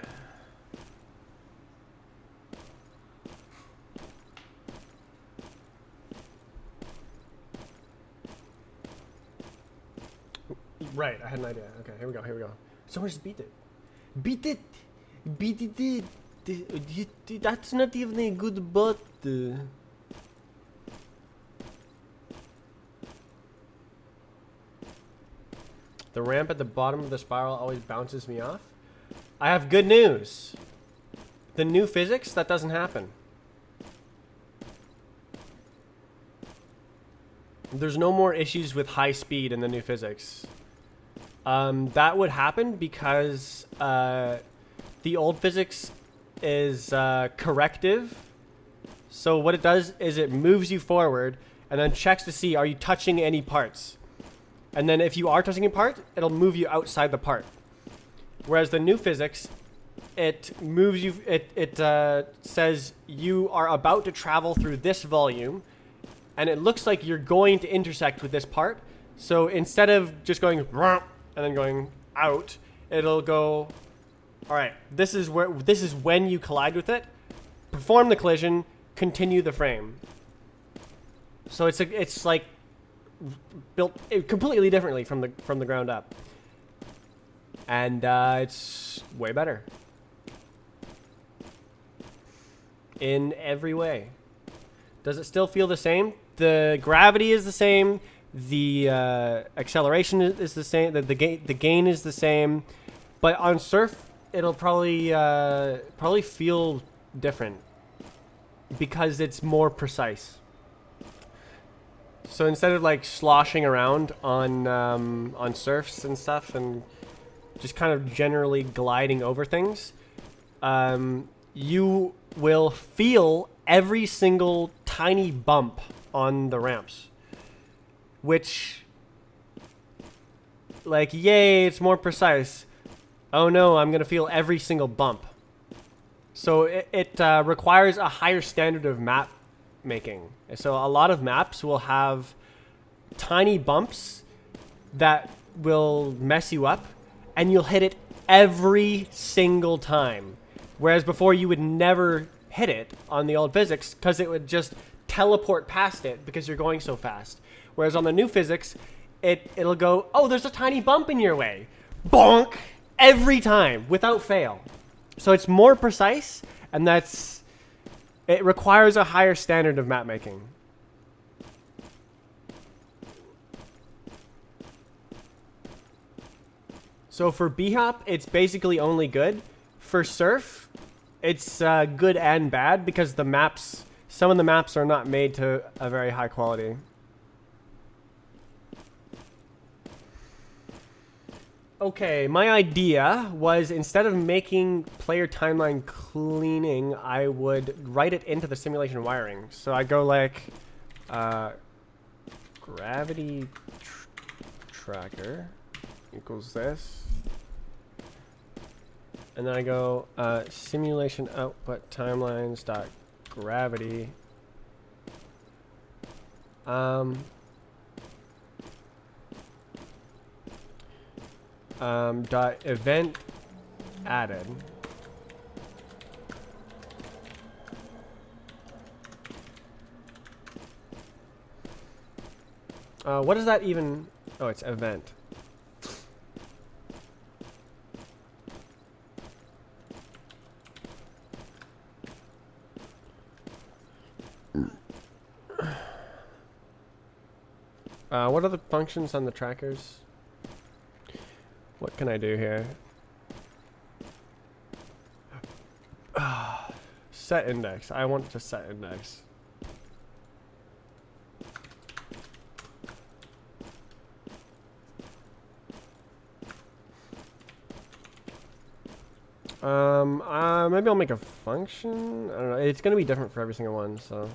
Right, I had an idea. Okay, here we go, here we go. Someone just beat it. Beat it! Beat it! That's not even a good butt. The ramp at the bottom of the spiral always bounces me off. I have good news. The new physics, that doesn't happen. There's no more issues with high speed in the new physics. That would happen because the old physics is corrective. So what it does is it moves you forward and then checks to see, are you touching any parts? And then if you are touching a part, it'll move you outside the part. Whereas the new physics, it moves you, it says you are about to travel through this volume, and it looks like you're going to intersect with this part. So instead of just going and then going out, it'll go, all right, this is when you collide with it, perform the collision, continue the frame. So it's like built completely differently from the ground up, and it's way better in every way. Does it still feel the same? The gravity is the same, the acceleration is the same, the gain is the same, But on surf, it'll probably feel different because it's more precise. So instead of like sloshing around on surfs and stuff and just kind of generally gliding over things, you will feel every single tiny bump on the ramps, which, like, yay, it's more precise. Oh no, I'm gonna feel every single bump. So it requires a higher standard of map making. So a lot of maps will have tiny bumps that will mess you up, and you'll hit it every single time. Whereas before you would never hit it on the old physics because it would just teleport past it because you're going so fast. Whereas on the new physics, it'll go, oh, there's a tiny bump in your way. Bonk! Every time, without fail. So it's more precise, and it requires a higher standard of map making. So for B-hop, it's basically only good. For surf, it's good and bad because some of the maps are not made to a very high quality. Okay, my idea was instead of making player timeline cleaning, I would write it into the simulation wiring. So I go like gravity tracker equals this. And then I go simulation output timelines dot gravity. Dot event added. What does that even? Oh, it's event. What are the functions on the trackers? What can I do here? Set index. I want to set index. Maybe I'll make a function. I don't know. It's gonna be different for every single one, so.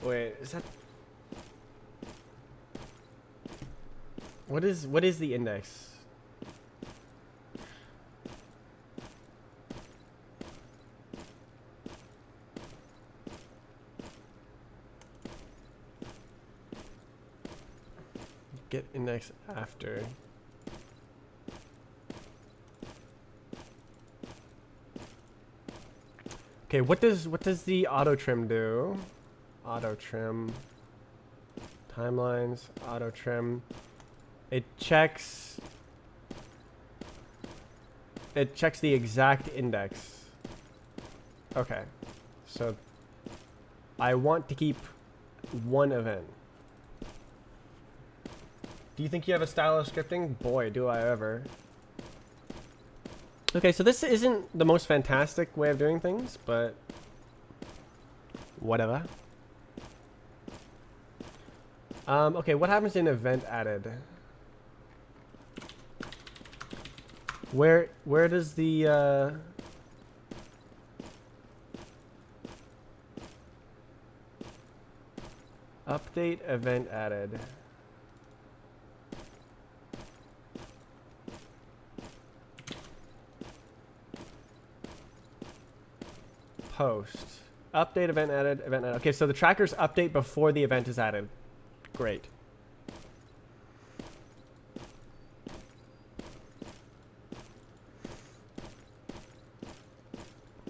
Wait, is that? What is the index? Get index after. Okay, what does the auto trim do? Auto trim timelines, auto trim. It checks the exact index. Okay, so I want to keep one event. Do you think you have a style of scripting? Boy, do I ever. Okay, so this isn't the most fantastic way of doing things, but whatever. Okay, what happens in event added? Where does the update event added? Post. Update event added, event added. Okay, so the trackers update before the event is added. Great.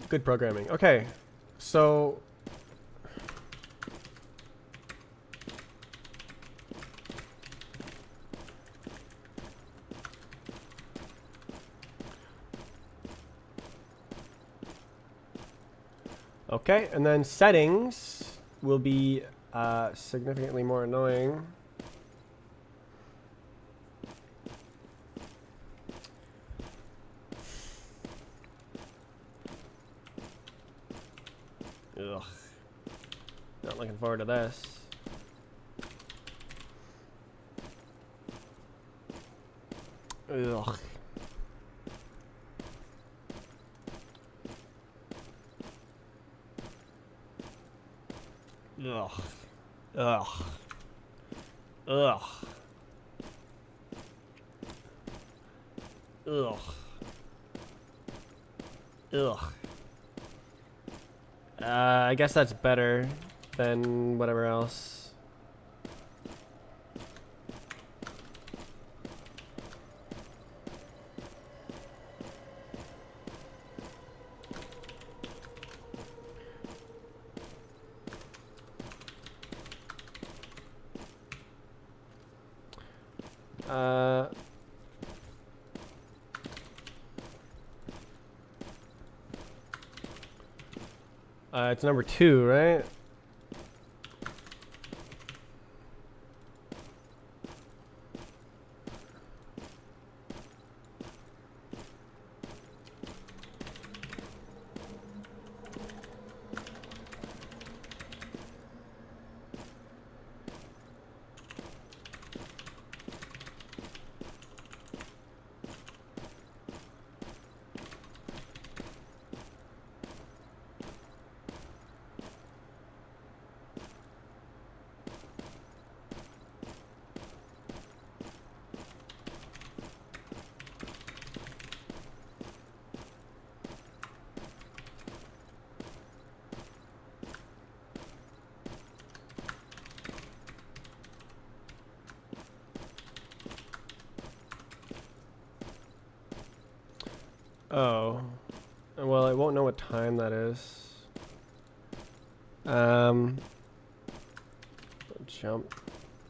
Good programming. Okay, So okay, and then settings will be significantly more annoying. Ugh. Not looking forward to this. Ugh. Ugh. Ugh. Ugh. Ugh. Ugh. I guess that's better than whatever else. It's number 2, right? Oh. Well, I won't know what time that is. Jump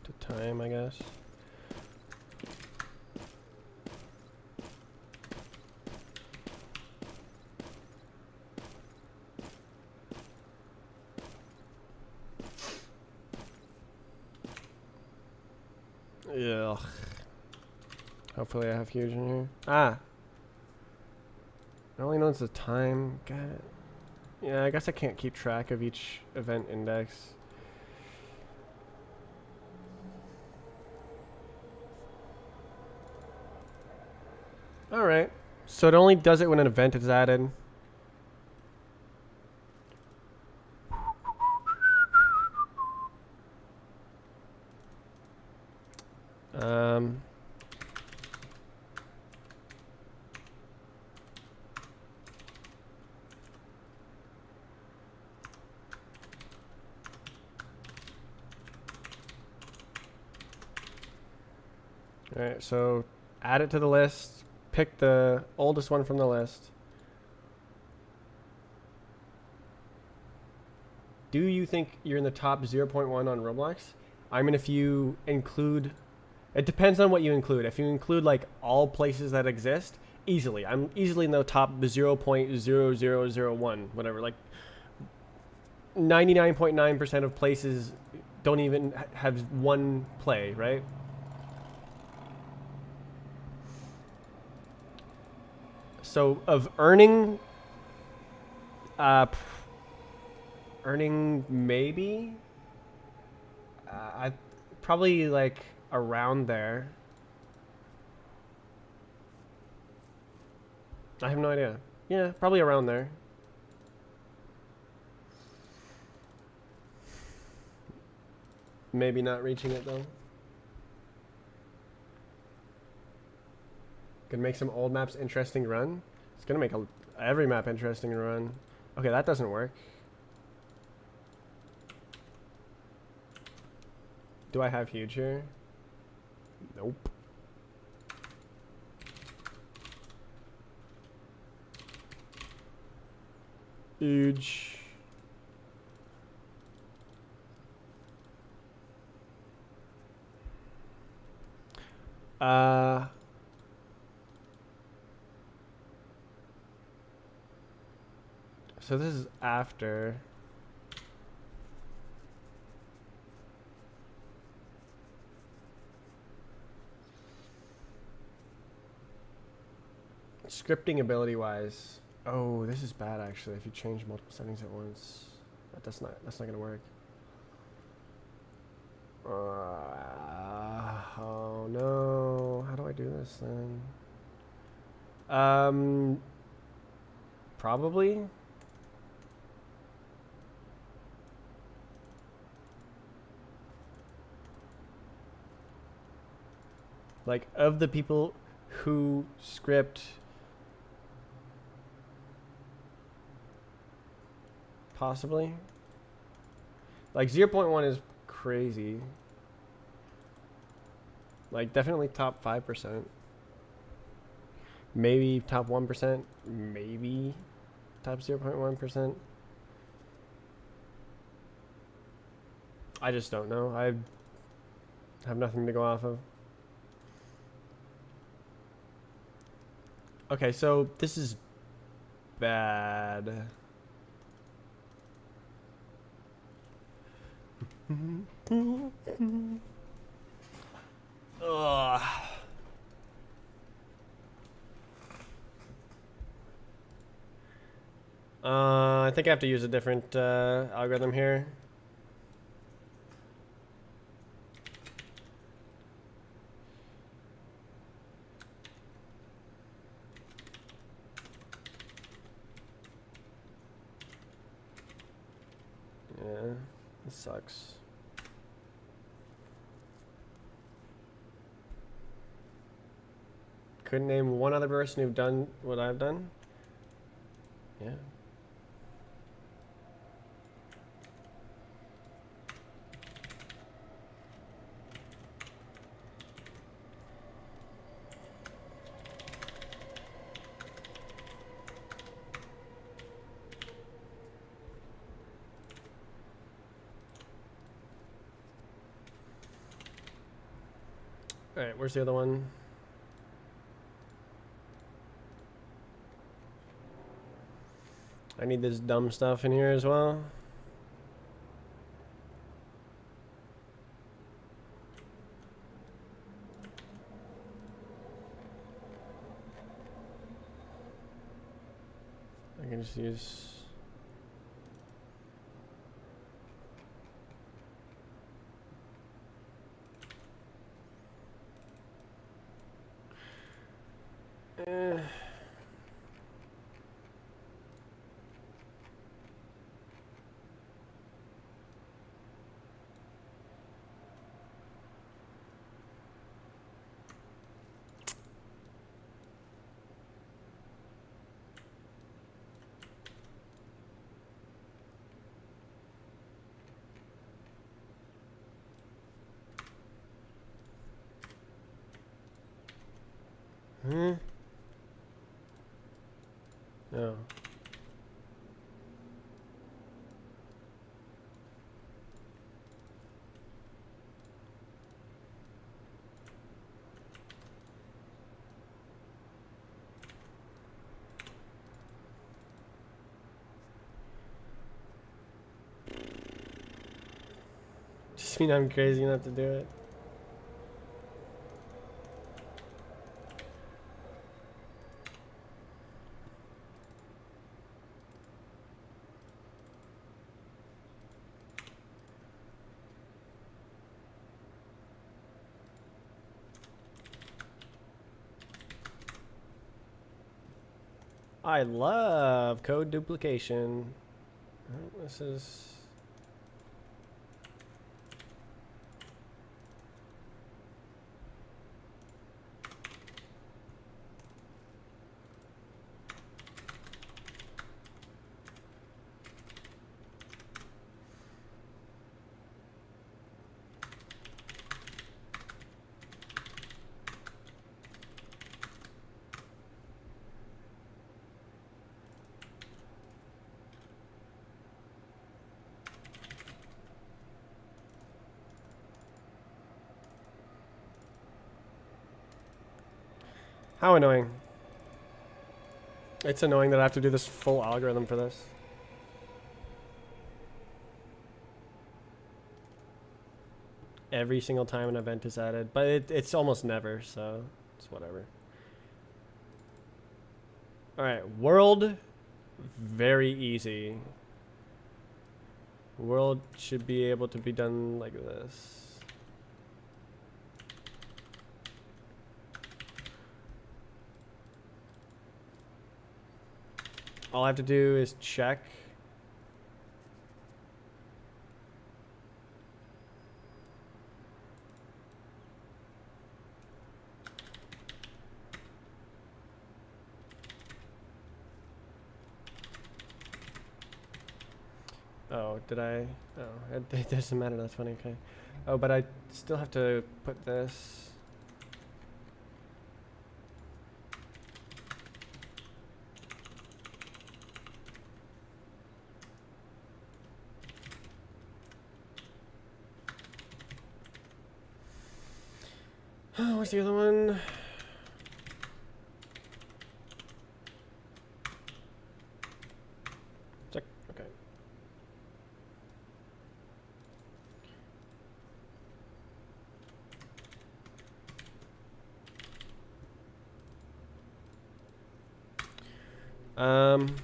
to time, I guess. Ugh. Hopefully I have huge in here. Ah! I only know it's the time. God. Yeah, I guess I can't keep track of each event index. Alright. So it only does it when an event is added. Alright, so add it to the list. Pick the oldest one from the list. Do you think you're in the top 0.1 on Roblox? I mean, if you include... It depends on what you include. If you include, like, all places that exist, easily. I'm easily in the top 0.0001, whatever. Like, 99.9% of places don't even have one play, right? So, of earning... earning maybe I probably like around there. I have no idea. Yeah, probably around there. Maybe not reaching it though. Could make some old maps interesting to run. It's gonna make every map interesting to run. Okay, that doesn't work. Do I have huge here? Nope. Huge. Uh, so this is after. Scripting ability wise. Oh, this is bad actually. If you change multiple settings at once, that's not gonna work. Oh no, how do I do this then? Probably. Like, of the people who script, possibly. Like 0.1 is crazy. Like definitely top 5%. Maybe top 1%. Maybe top 0.1%. I just don't know. I have nothing to go off of. Okay, so this is bad. Ugh. I think I have to use a different algorithm here. Yeah, this sucks. Couldn't name one other person who've done what I've done? Yeah. Alright, where's the other one? I need this dumb stuff in here as well. I can just use... No. Just mean I'm crazy enough to do it. I love code duplication. Oh, this is... How annoying. It's annoying that I have to do this full algorithm for this. Every single time an event is added, but it's almost never, so it's whatever. All right, world, very easy. World should be able to be done like this. All I have to do is check. Oh, did I? Oh, it doesn't matter. That's funny. Okay. Oh, but I still have to put this. Oh, where's the other one? Check. Okay. Um.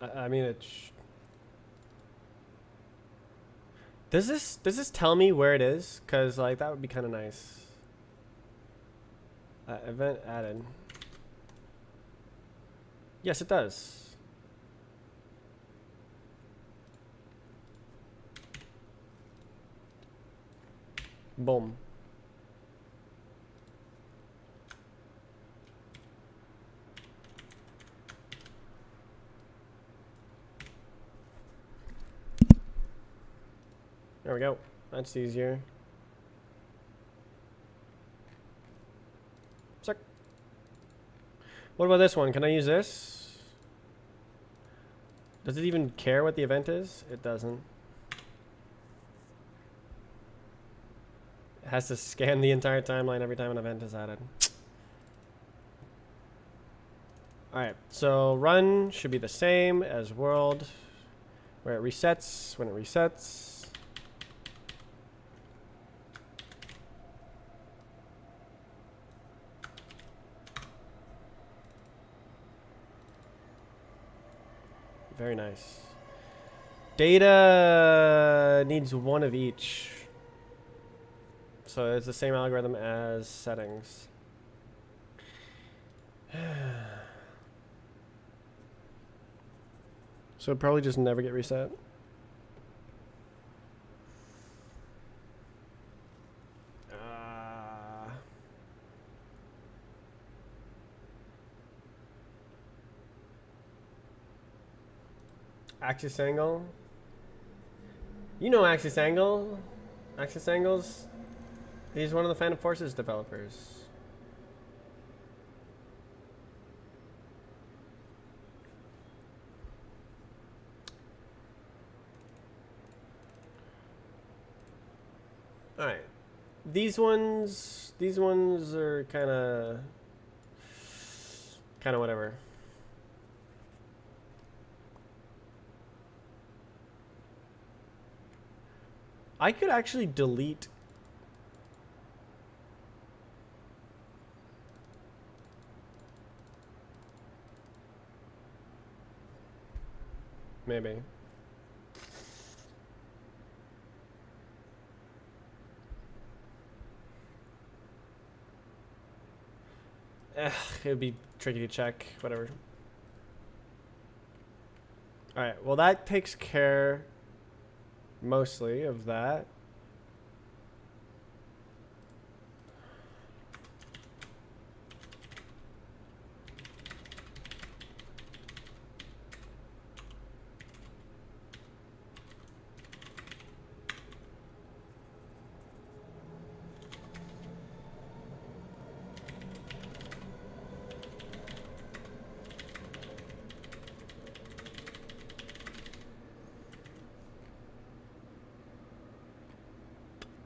I mean it. Does this tell me where it is? Cause like that would be kind of nice. Event added. Yes, it does. Boom. There we go. That's easier. Suck. What about this one? Can I use this? Does it even care what the event is? It doesn't. It has to scan the entire timeline every time an event is added. Alright, so run should be the same as world, where it resets when it resets. Very nice. Data needs one of each. So it's the same algorithm as settings. So it'd probably just never get reset. Axis angle. You know axis angle. Axis angles. He's one of the Phantom Forces developers. All right. These ones are kind of whatever. I could actually delete maybe. It would be tricky to check, whatever. All right, well that takes care mostly of that.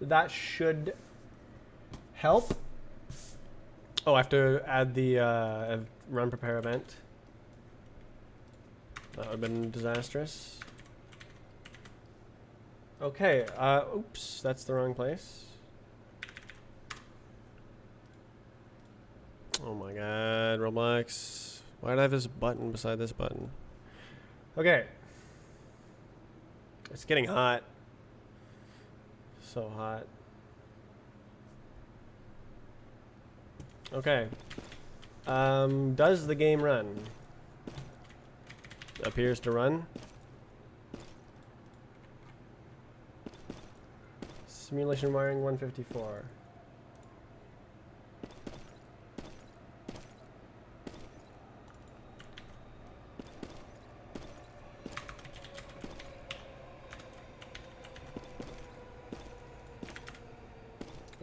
that should help. Oh, I have to add the run prepare event. That would have been disastrous. Okay, oops, that's the wrong place. Oh my god, Roblox. Why do I have this button beside this button? Okay. It's getting hot. So hot. Okay. Does the game run? Appears to run. Simulation wiring 154.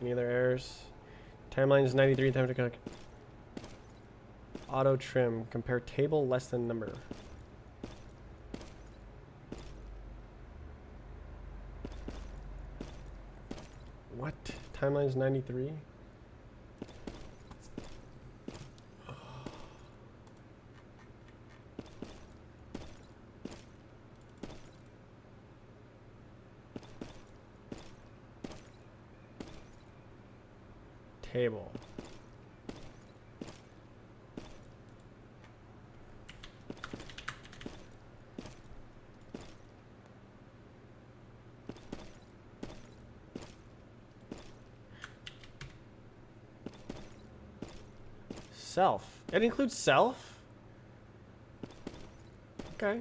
Any other errors? Timeline is 93. Time to connect. Auto trim. Compare table less than number. What? Timeline is 93? Table. Self. It includes self? Okay.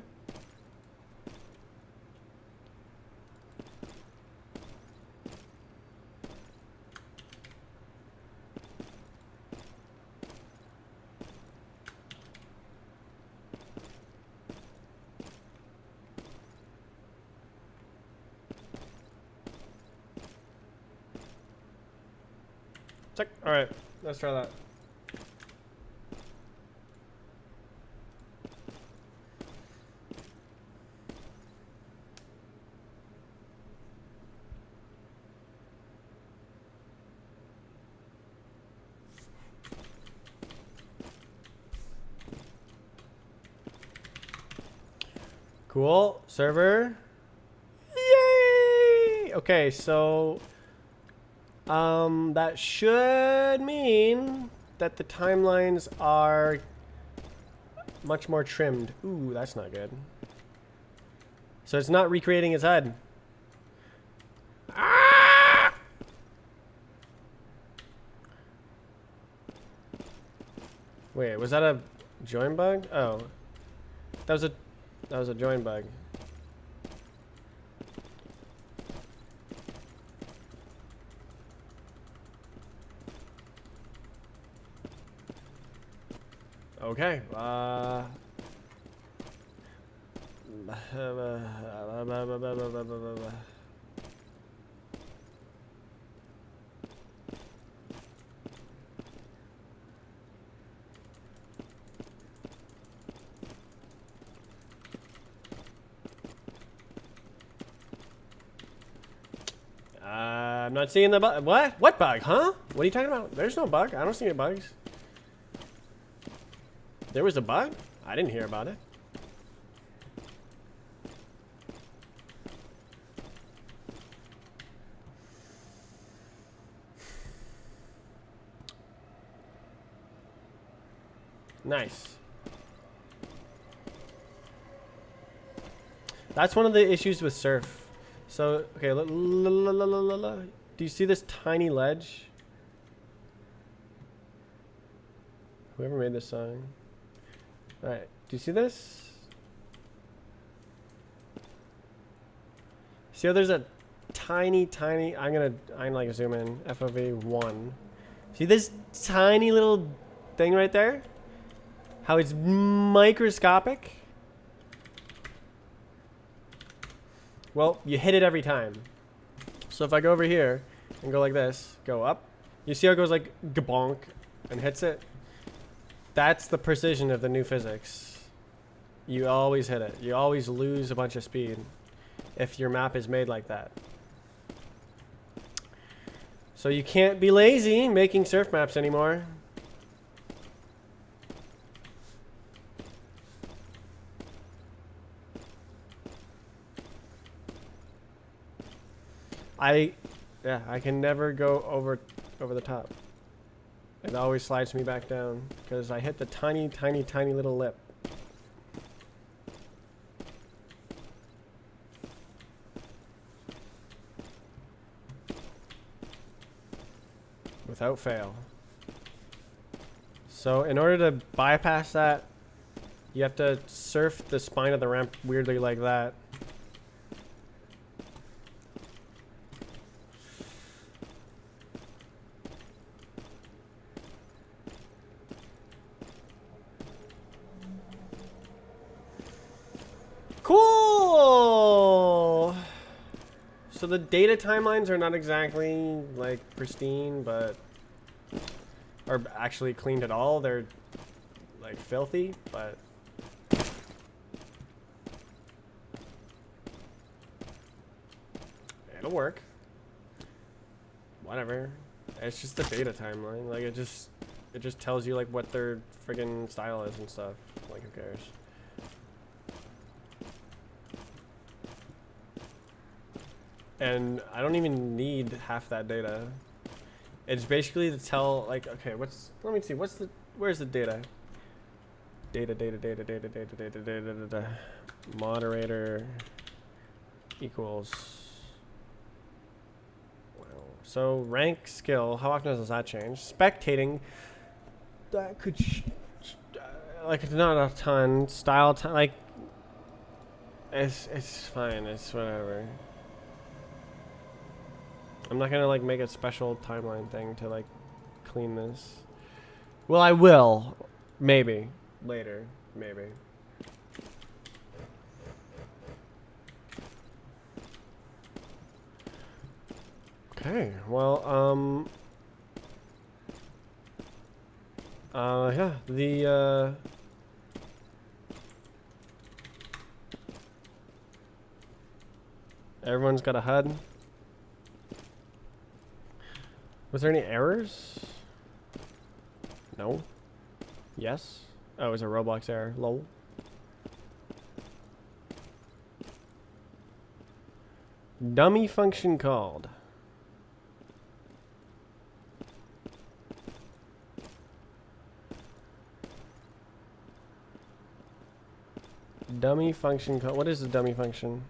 Check. All right, let's try that. Cool. Server. Yay! Okay, so that should mean that the timelines are much more trimmed. Ooh, that's not good. So it's not recreating its HUD. Ah! Wait, was that a join bug? Oh, that was a join bug. Okay. I'm not seeing the bug. What? What bug? Huh? What are you talking about? There's no bug. I don't see any bugs. There was a bug? I didn't hear about it. Nice. That's one of the issues with Surf. So, okay, do you see this tiny ledge? Whoever made this song. Alright, do you see this? See how there's a tiny, I'm like zoom in, FOV 1. See this tiny little thing right there? How it's microscopic? Well, you hit it every time. So if I go over here and go like this, go up, you see how it goes like gabonk and hits it? That's the precision of the new physics. You always hit it. You always lose a bunch of speed if your map is made like that. So you can't be lazy making surf maps anymore. I can never go over the top. It always slides me back down because I hit the tiny, tiny, tiny little lip. Without fail. So in order to bypass that, you have to surf the spine of the ramp weirdly like that. Cool! So the data timelines are not exactly like pristine, but are actually cleaned at all. They're like filthy, but it'll work. Whatever. It's just the data timeline. Like it just tells you like what their friggin' style is and stuff. Like who cares? And I don't even need half that data. It's basically to tell like, okay, let me see, where's the data? Data. Moderator equals. Wow. So rank skill, how often does that change? Spectating, that could, like not a ton. Style time, like, it's fine, it's whatever. I'm not gonna like make a special timeline thing to like clean this. Well, I will. Maybe. Later. Maybe. Okay. Well, yeah, everyone's got a HUD. Was there any errors? No. Yes. Oh, it was a Roblox error. Lol. Dummy function called. Dummy function called. What is the dummy function?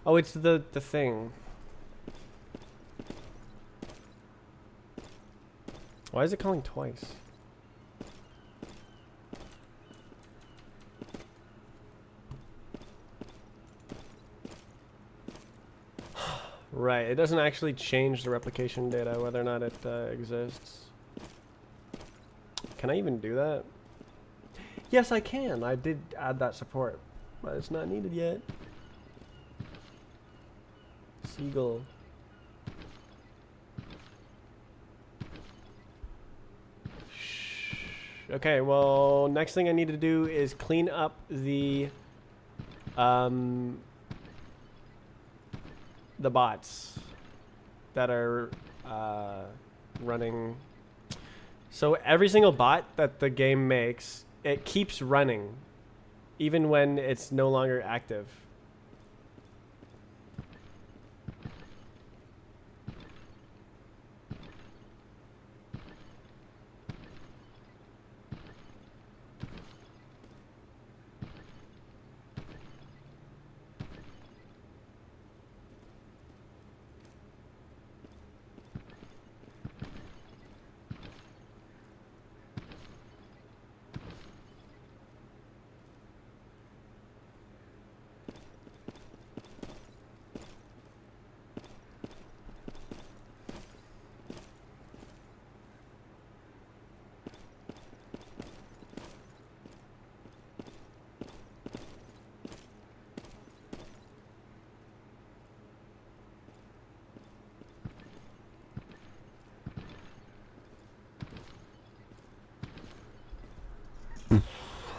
Oh, it's the thing. Why is it calling twice? Right, it doesn't actually change the replication data, whether or not it exists. Can I even do that? Yes, I can. I did add that support, but it's not needed yet. Seagull. Okay, well, next thing I need to do is clean up the bots that are running. So every single bot that the game makes, it keeps running, even when it's no longer active.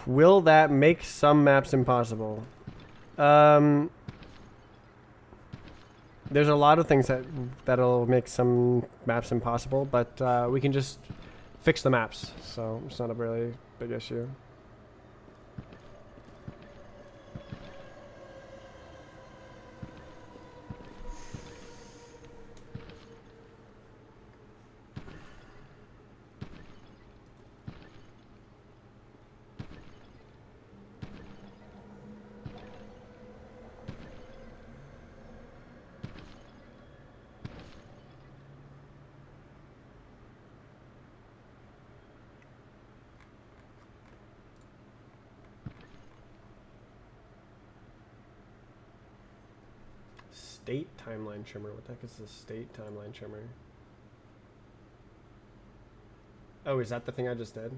Will that make some maps impossible? There's a lot of things that'll make some maps impossible, but we can just fix the maps, so it's not a really big issue. State timeline trimmer. What the heck is the state timeline trimmer? Oh, is that the thing I just did?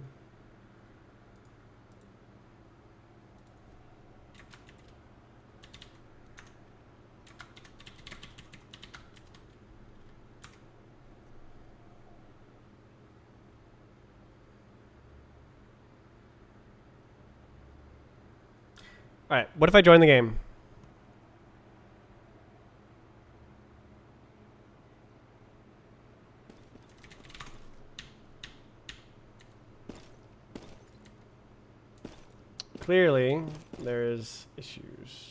All right, what if I join the game? Clearly, there's issues.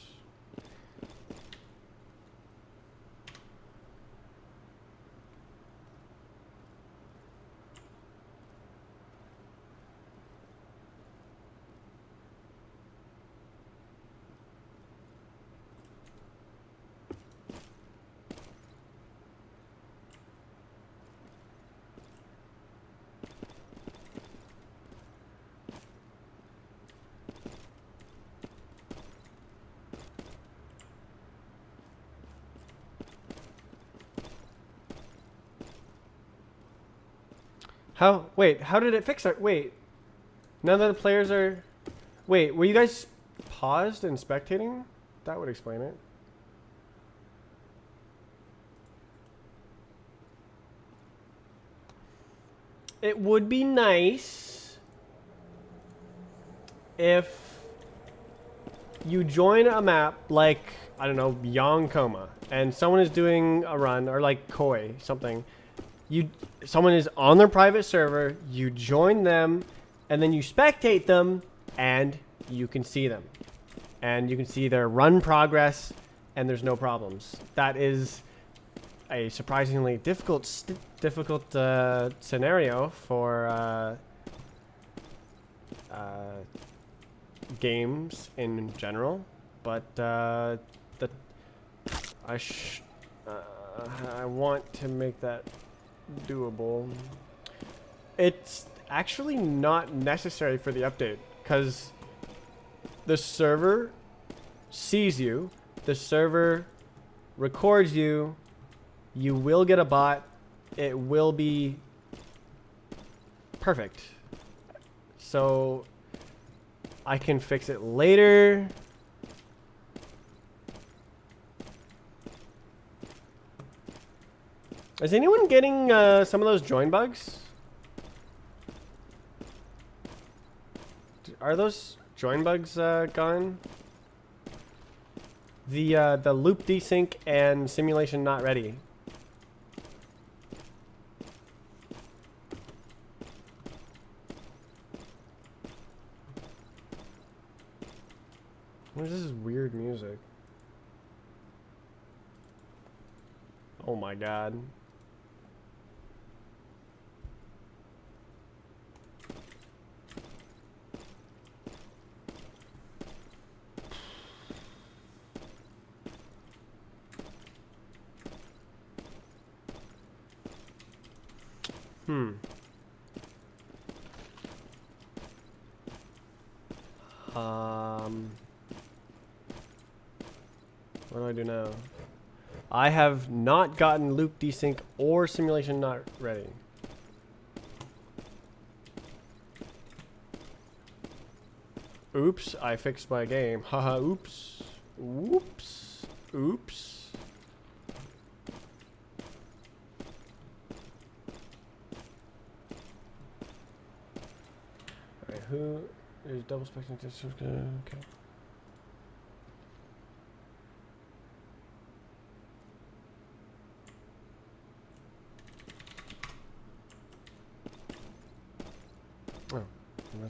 How? Wait, how did it fix it? Wait, none of the players are... Wait, were you guys paused and spectating? That would explain it. It would be nice if you join a map like, I don't know, Yonkoma, and someone is doing a run, or like Koi, something. Someone is on their private server, you join them, and then you spectate them, and you can see them. And you can see their run progress, and there's no problems. That is a surprisingly difficult scenario for games in general, but I want to make that doable. It's actually not necessary for the update because the server sees you, the server records you, you will get a bot, it will be perfect. So I can fix it later. Is anyone getting some of those join bugs? Are those join bugs gone? The loop desync and simulation not ready. What is this weird music? Oh my god. What do I do now? I have not gotten loop desync or simulation not ready. Oops, I fixed my game. Haha, oops. Oops. Oops. Alright, who is double specting this? Okay.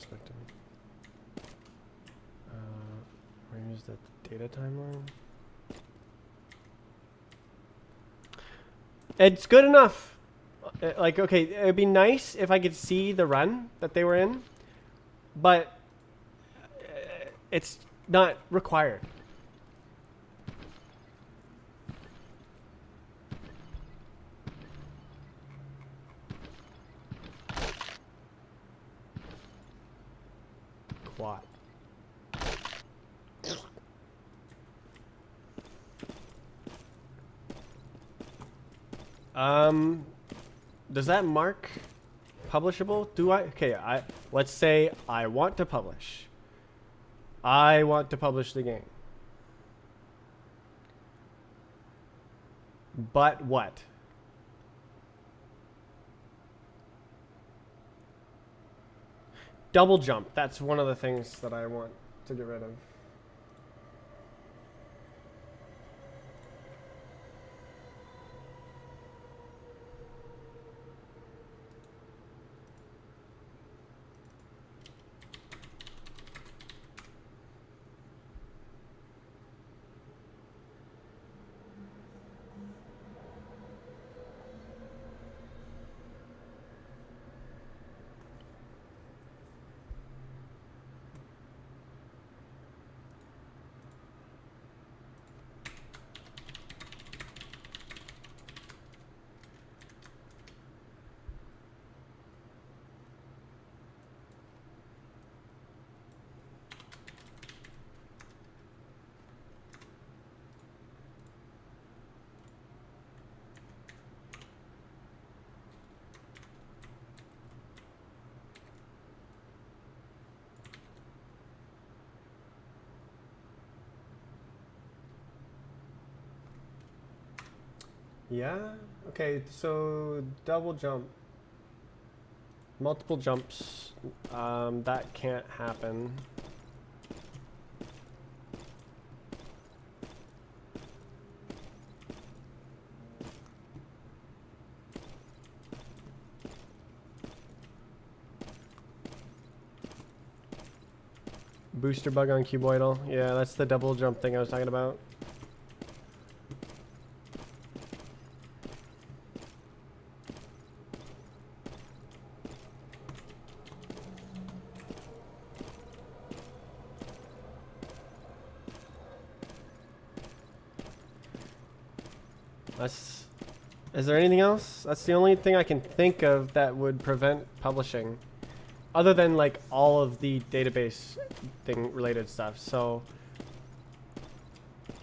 aspect of where is that data timeline? It's good enough. Like, okay, it'd be nice if I could see the run that they were in, but it's not required. Quad. Does that mark publishable? Do I? Okay, let's say I want to publish. I want to publish the game. But what? Double jump. That's one of the things that I want to get rid of. Yeah. Okay. So double jump. Multiple jumps. That can't happen. Booster bug on cuboidal. Yeah, that's the double jump thing I was talking about. Is there anything else? That's the only thing I can think of that would prevent publishing. Other than like all of the database thing related stuff. So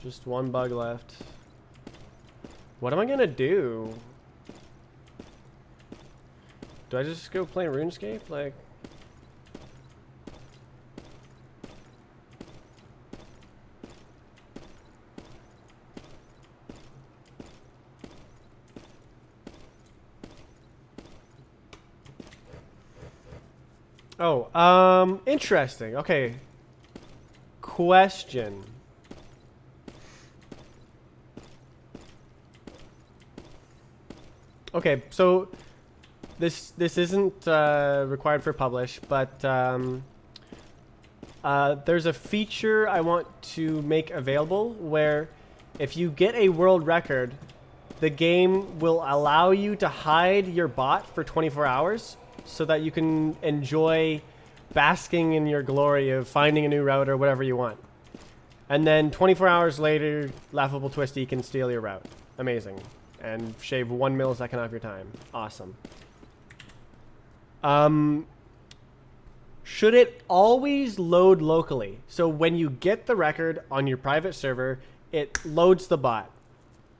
just one bug left. What am I gonna do? Do I just go play RuneScape? Like, oh, interesting. Okay. Question. Okay, so this isn't required for publish, but there's a feature I want to make available where if you get a world record, the game will allow you to hide your bot for 24 hours so that you can enjoy basking in your glory of finding a new route or whatever you want. And then 24 hours later, Laughable Twisty can steal your route. Amazing. And shave 1 millisecond off your time. Awesome. Should it always load locally? So when you get the record on your private server, it loads the bot.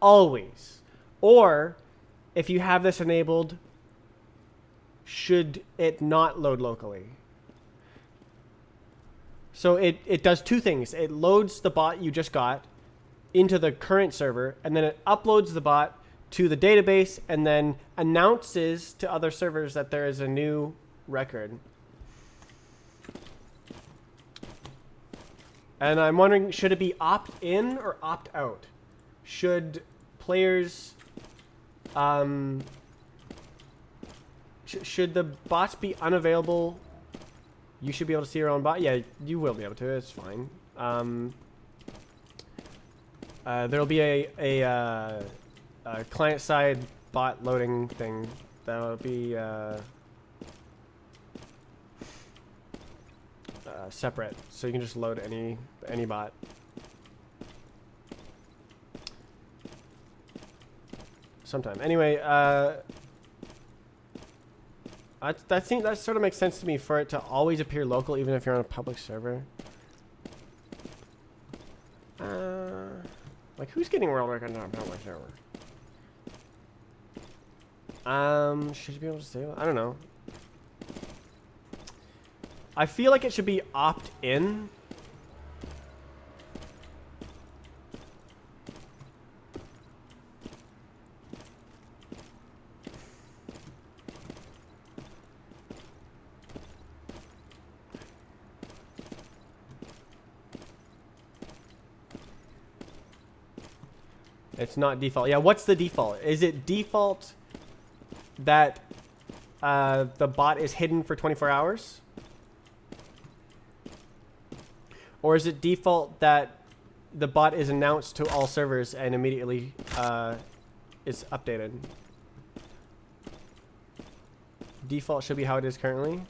Always. Or if you have this enabled, should it not load locally? So it does two things. It loads the bot you just got into the current server, and then it uploads the bot to the database and then announces to other servers that there is a new record. And I'm wondering, should it be opt-in or opt-out? Should players... should the bots be unavailable You should be able to see your own bot. Yeah, you will be able to. It's fine. There'll be a client-side bot loading thing that'll be separate, so you can just load any bot. Sometime. Anyway, that sort of makes sense to me for it to always appear local, even if you're on a public server. Like, who's getting world record on a public server? Should you be able to say that? I don't know. I feel like it should be opt-in. It's not default. Yeah, what's the default? Is it default that the bot is hidden for 24 hours? Or is it default that the bot is announced to all servers and immediately is updated? Default should be how it is currently.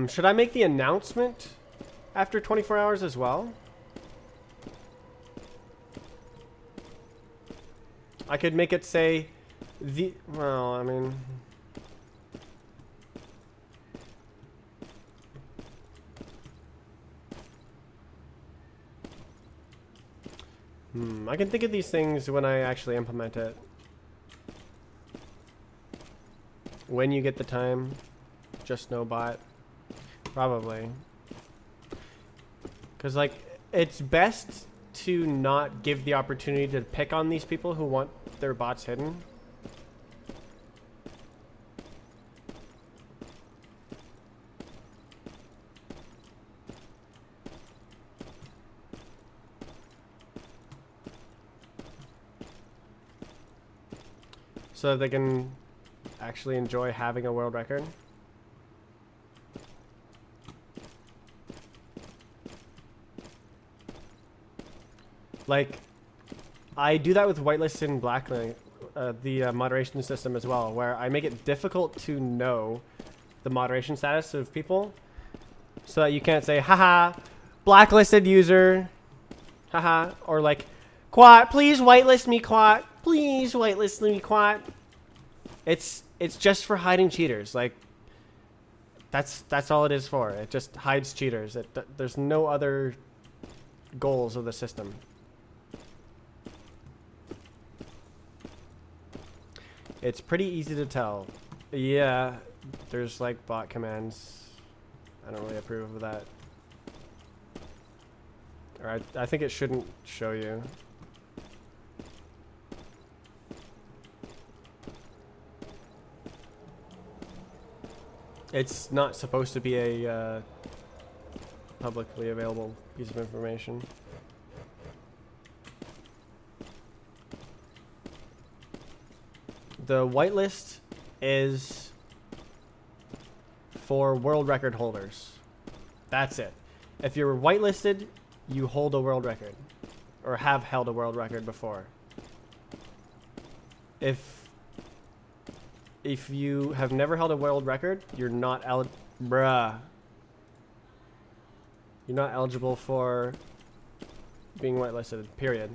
Should I make the announcement after 24 hours as well? I could make it say well, I mean, I can think of these things when I actually implement it. When you get the time, just no bot. Probably. Because, like, it's best to not give the opportunity to pick on these people who want their bots hidden. So that they can actually enjoy having a world record. Like, I do that with whitelist and blacklist, the moderation system as well, where I make it difficult to know the moderation status of people, so that you can't say, haha, blacklisted user, haha, or like, Quat, please whitelist me, Quat, please whitelist me, Quat. It's just for hiding cheaters. Like, that's all it is for. It just hides cheaters. There's no other goals of the system. It's pretty easy to tell. Yeah, there's like bot commands. I don't really approve of that. Or I think it shouldn't show you. It's not supposed to be a publicly available piece of information. The whitelist is for world record holders. That's it. If you're whitelisted, you hold a world record, or have held a world record before. If you have never held a world record, you're not You're not eligible for being whitelisted, period.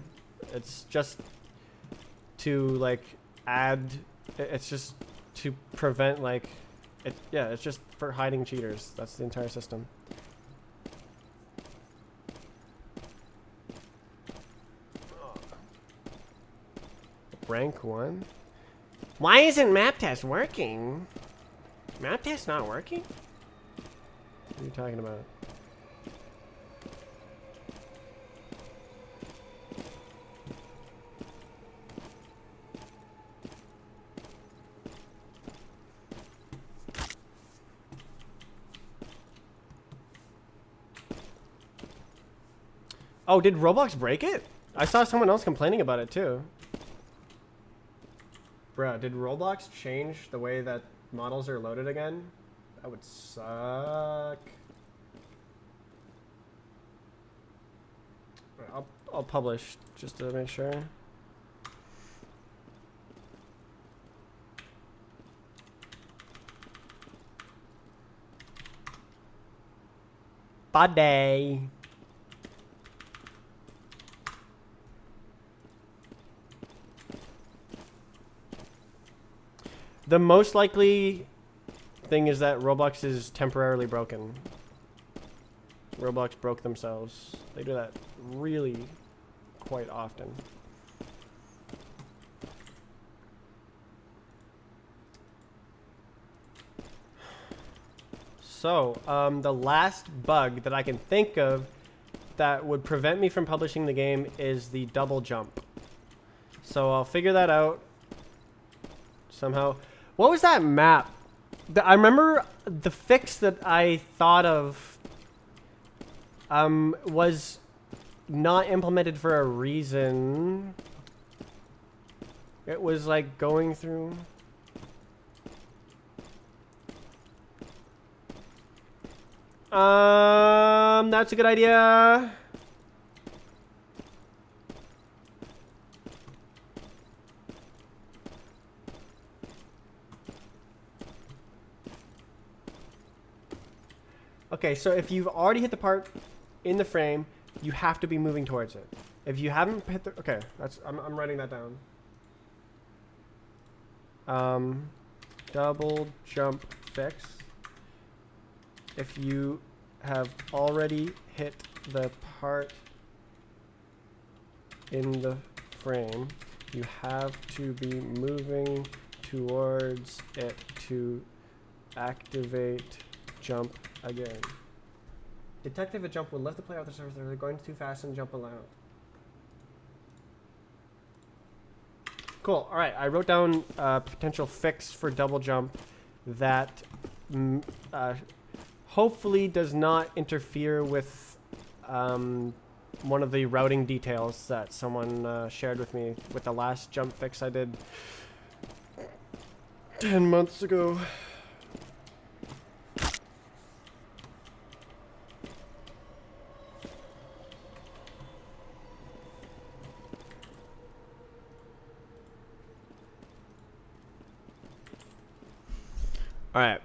It's just to like it's just to prevent like it's just for hiding cheaters. That's the entire system. Rank 1? Why isn't map test working? Map test not working? What are you talking about? Oh, did Roblox break it? I saw someone else complaining about it too. Bruh, did Roblox change the way that models are loaded again? That would suck. I'll publish just to make sure. Bad day. The most likely thing is that Roblox is temporarily broken. Roblox broke themselves. They do that really quite often. So, the last bug that I can think of that would prevent me from publishing the game is the double jump. So I'll figure that out somehow. What was that map? I remember the fix that I thought of was not implemented for a reason. It was like going through... that's a good idea. Okay, so if you've already hit the part in the frame, you have to be moving towards it. If you haven't hit the... Okay, that's... I'm writing that down. Double jump fix. If you have already hit the part in the frame, you have to be moving towards it to activate jump again. Detect if a jump will lift the player off the surface if they're going too fast and jump allowed. Cool. All right. I wrote down a potential fix for double jump that hopefully does not interfere with one of the routing details that someone shared with me with the last jump fix I did 10 months ago. All right.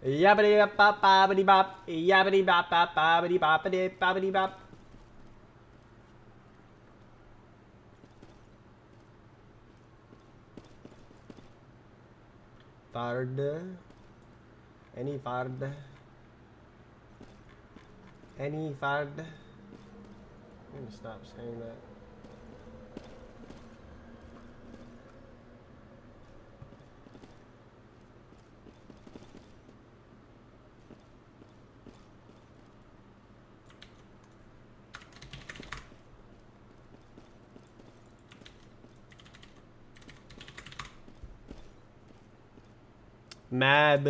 Yabbity bop bop bobbity bop. Yabbity bop bop bobbity boppity bobbity bop. Vard. Any Vard. Any Vard. I'm gonna stop saying that. Mab.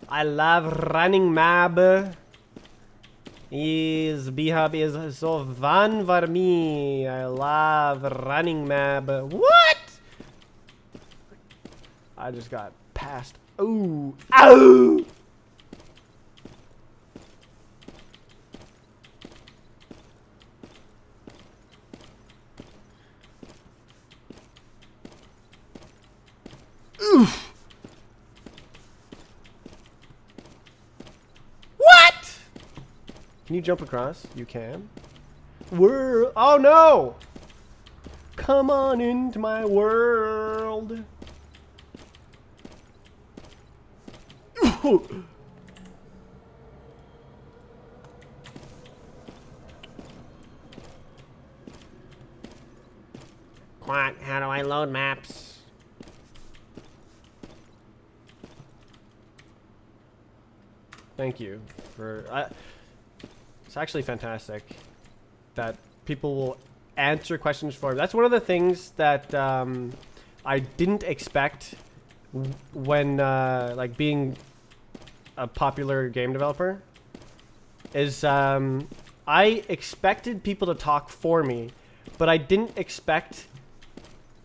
I love running mab. B-Hub is so fun for me. I love running mab. What? I just got passed. Ooh. Ow! Oof. What? Can you jump across? You can. Oh no! Come on into my world. What? How do I load maps? Thank you for... it's actually fantastic that people will answer questions for me. That's one of the things that I didn't expect when like being a popular game developer. Is I expected people to talk for me, but I didn't expect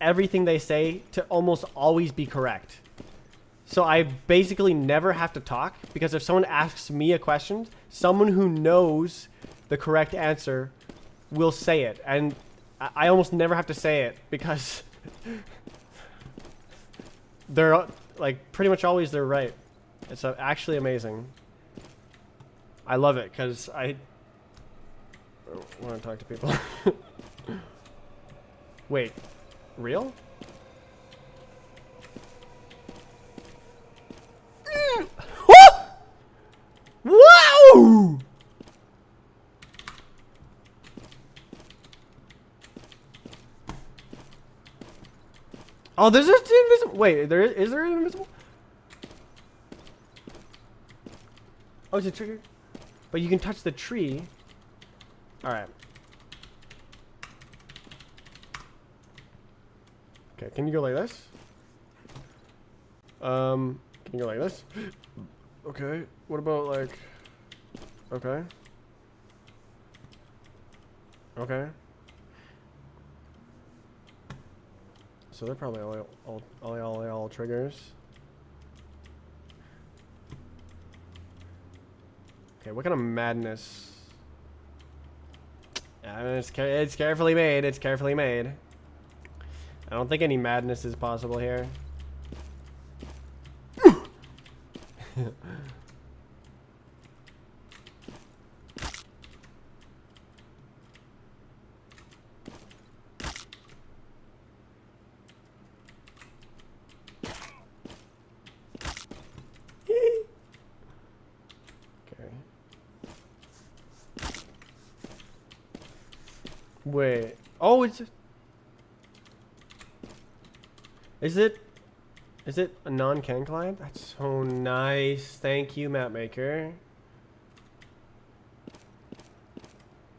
everything they say to almost always be correct. So I basically never have to talk, because if someone asks me a question, someone who knows the correct answer will say it. And I almost never have to say it, because they're like pretty much always they're right. It's actually amazing. I love it because I want to talk to people. Wait, real? Wow! Oh, there's just invisible. Wait, is there an invisible? Oh, it's a trigger. But you can touch the tree. All right. Okay, can you go like this? Can you go like this? Okay. What about like? Okay. Okay. So they're probably all triggers. Okay, what kind of madness? I mean, it's carefully made. It's carefully made. I don't think any madness is possible here. Okay. Wait. Oh, it's. Is it a non-can client? That's so nice. Thank you, map maker.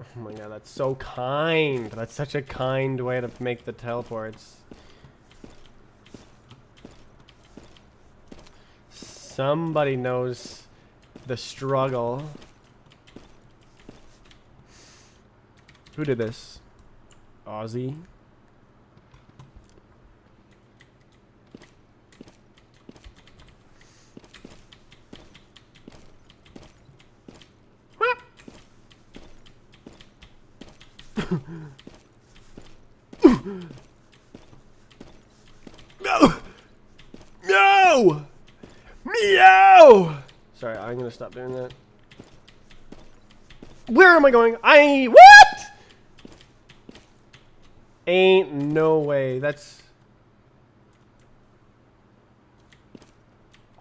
Oh my god, that's so kind. That's such a kind way to make the teleports. Somebody knows the struggle. Who did this? Aussie. No! No! Meow! Sorry, I'm gonna stop doing that. Where am I going? What? Ain't no way. That's.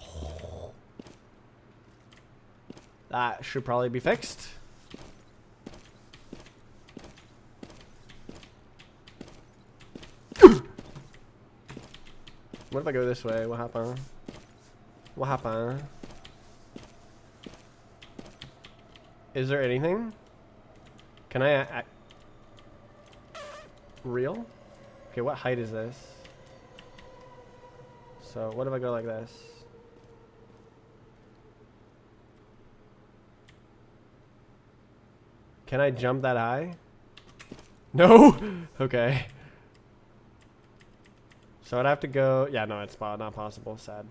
Oh. That should probably be fixed. What if I go this way? What happened? What happened? Is there anything? Can I real? Okay, what height is this? So what if I go like this? Can I jump that high? No? Okay. So I'd have to go. Yeah, no, it's not possible. Sad.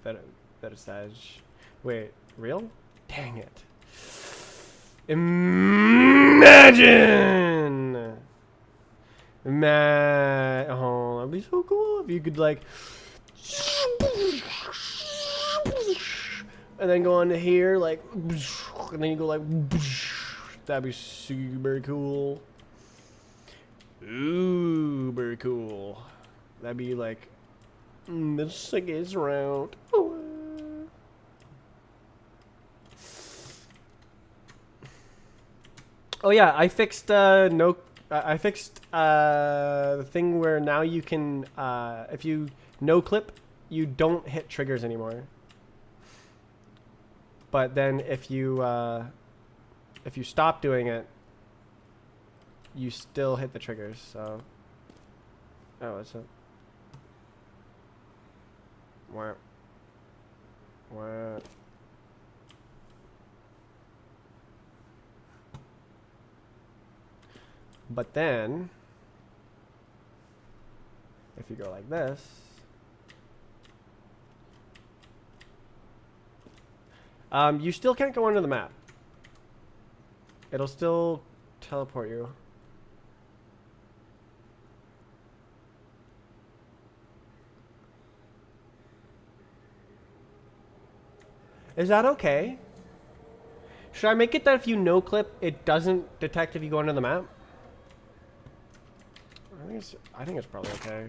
Better stage. Wait, real? Dang it. Imagine! Oh, that'd be so cool if you could, like. And then go on to here, like. And then you go, like. That'd be super cool. Uber cool. That'd be like the sickest round. Oh yeah, I fixed I fixed the thing where now you can if you no clip, you don't hit triggers anymore. But then if you stop doing it, you still hit the triggers, so. Oh, what's up? What? What? But then, if you go like this, you still can't go onto the map. It'll still teleport you. Is that okay? Should I make it that if you no clip, it doesn't detect if you go onto the map? I think it's probably okay.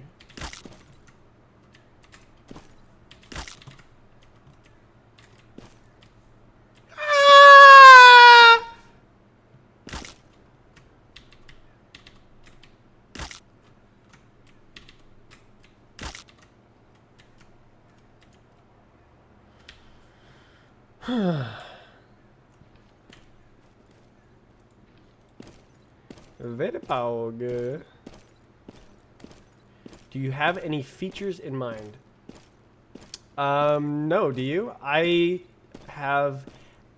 Very good. Do you have any features in mind? No, do you? I have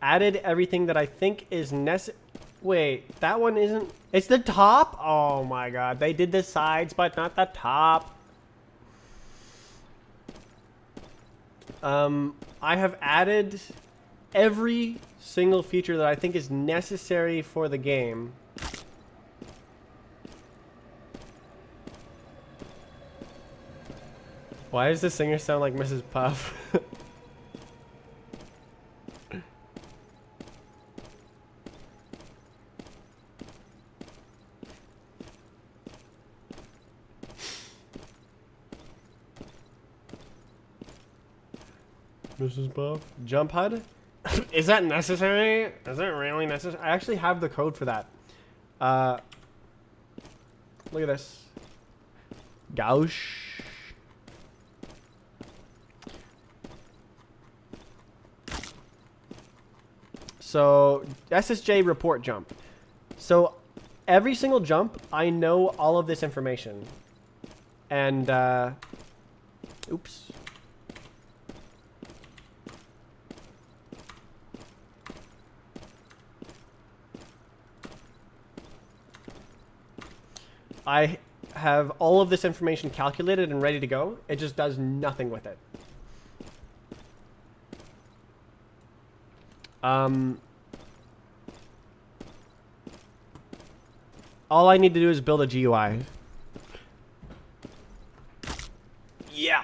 added everything that I think is necessary. Wait, that one isn't... It's the top? Oh my god, they did the sides, but not the top. I have added every single feature that I think is necessary for the game. Why does the singer sound like Mrs. Puff? Mrs. Puff? Jump HUD? Is that necessary? Is it really necessary? I actually have the code for that. Look at this. Gauche. So, SSJ report jump. So, every single jump, I know all of this information. And, oops. I have all of this information calculated and ready to go. It just does nothing with it. All I need to do is build a GUI. Yeah.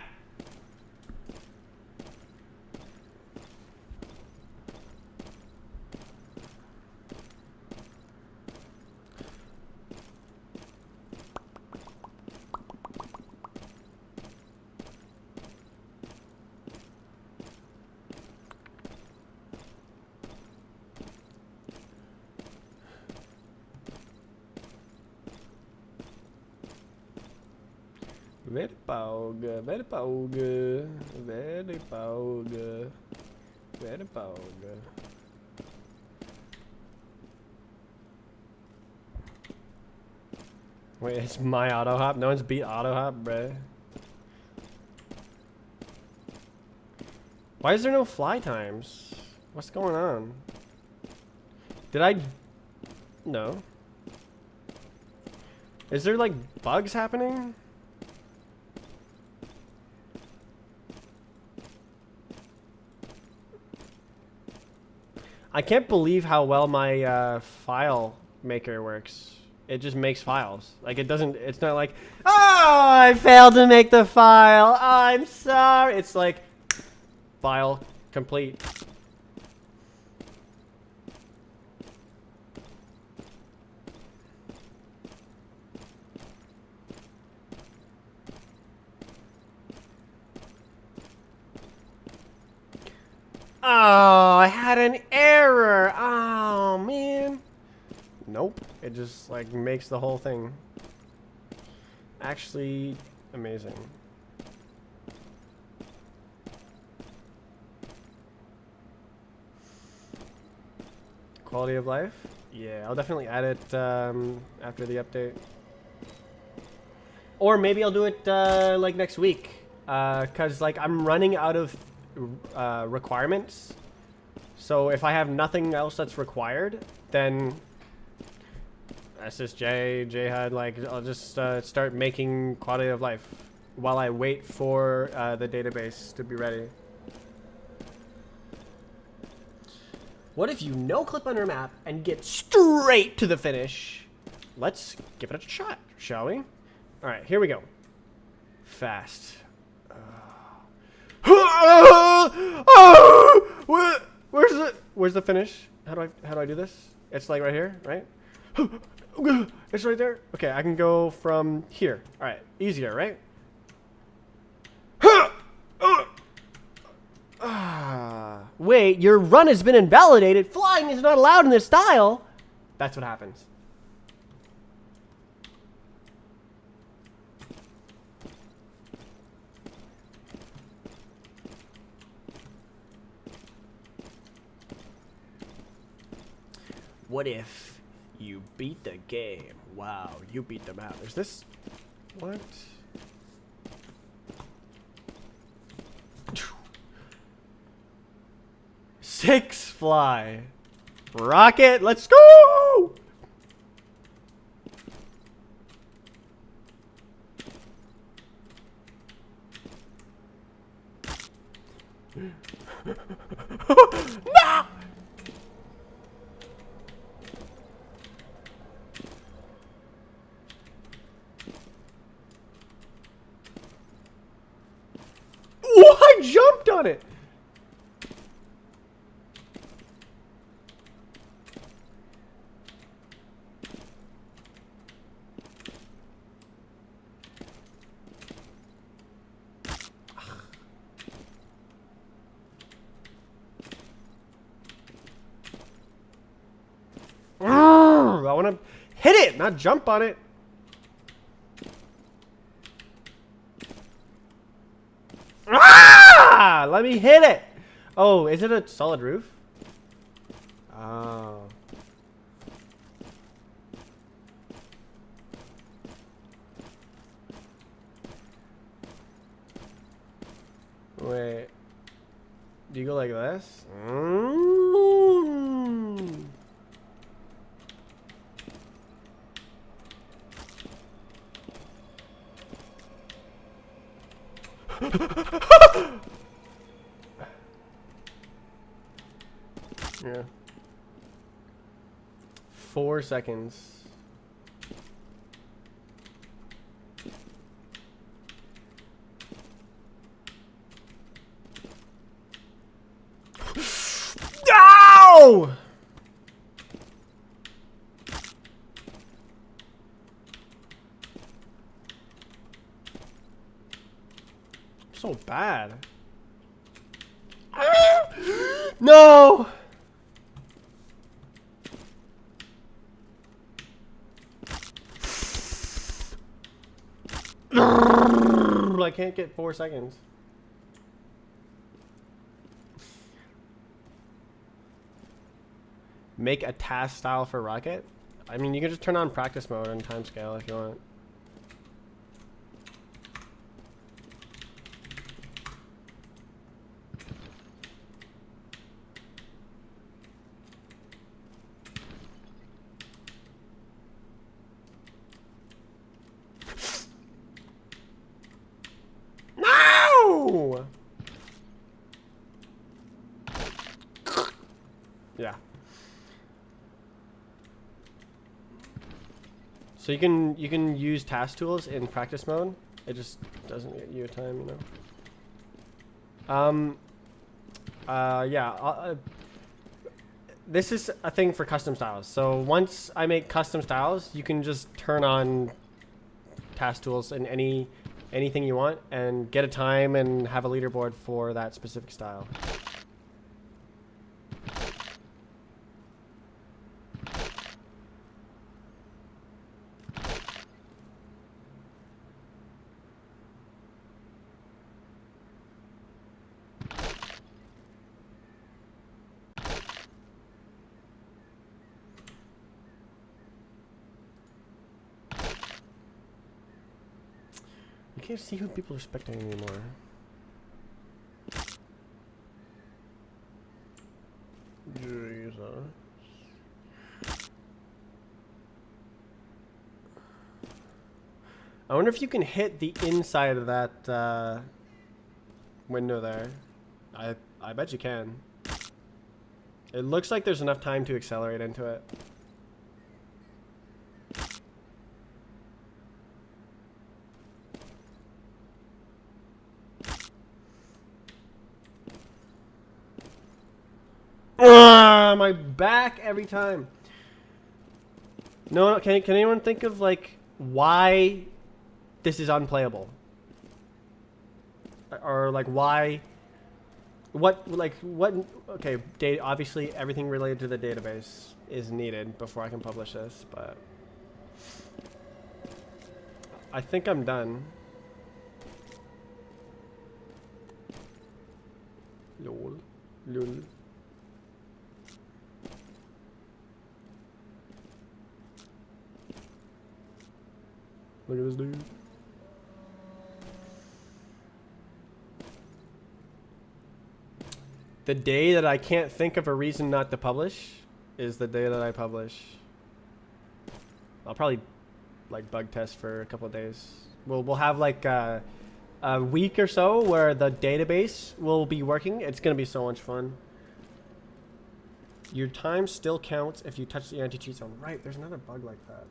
Very poug, very poug, very poug, very poug. Wait, it's my auto hop? No one's beat auto hop, bruh. Why is there no fly times? What's going on? Did I... No. Is there like bugs happening? I can't believe how well my file maker works. It just makes files. Like it doesn't, it's not like, oh, I failed to make the file. Oh, I'm sorry. It's like, file complete. Oh, I had an error. Oh, man. Nope. It just, like, makes the whole thing actually amazing. Quality of life? Yeah, I'll definitely add it after the update. Or maybe I'll do it like next week, cause like I'm running out of requirements. So if I have nothing else that's required, then SSJ, JHUD, like I'll just start making quality of life while I wait for the database to be ready. What if you no-clip on your map and get straight to the finish? Let's give it a shot, shall we? All right, here we go. Fast. Where's the finish? How do I do this? It's like right here, right? It's right there. Okay, I can go from here. All right, easier, right? Wait, your run has been invalidated. Flying is not allowed in this style. That's what happens. What if you beat the game? Wow, you beat the map. Is this... What? Six fly. Rocket, let's go! No! Oh, I jumped on it! I want to hit it, not jump on it. Ah! Let me hit it. Oh, is it a solid roof? Oh. Wait. Do you go like this? Yeah. 4 seconds. No! So bad. No! I can't get 4 seconds. Make a task style for rocket? I mean, you can just turn on practice mode and timescale if you want. No! Yeah. So you can use task tools in practice mode. It just doesn't get you a time, you know. Yeah. This is a thing for custom styles. So once I make custom styles, you can just turn on task tools in anything you want and get a time and have a leaderboard for that specific style. can't see who people are spectating anymore. Jesus. I wonder if you can hit the inside of that window there. I bet you can. It looks like there's enough time to accelerate into it. My back every time. No, can anyone think of like why this is unplayable? Or like why? What okay, obviously everything related to the database is needed before I can publish this, but I think I'm done. Lol. Lol. Look at this dude. The day that I can't think of a reason not to publish is the day that I publish. I'll probably like bug test for a couple of days. We'll have like a week or so where the database will be working. It's gonna be so much fun. Your time still counts if you touch the anti-cheat zone. Right, there's another bug like that.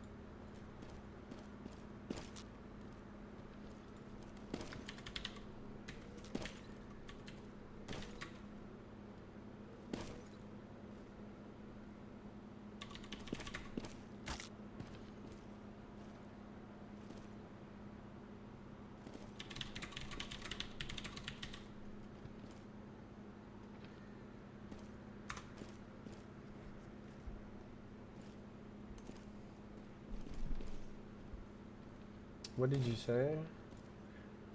What did you say?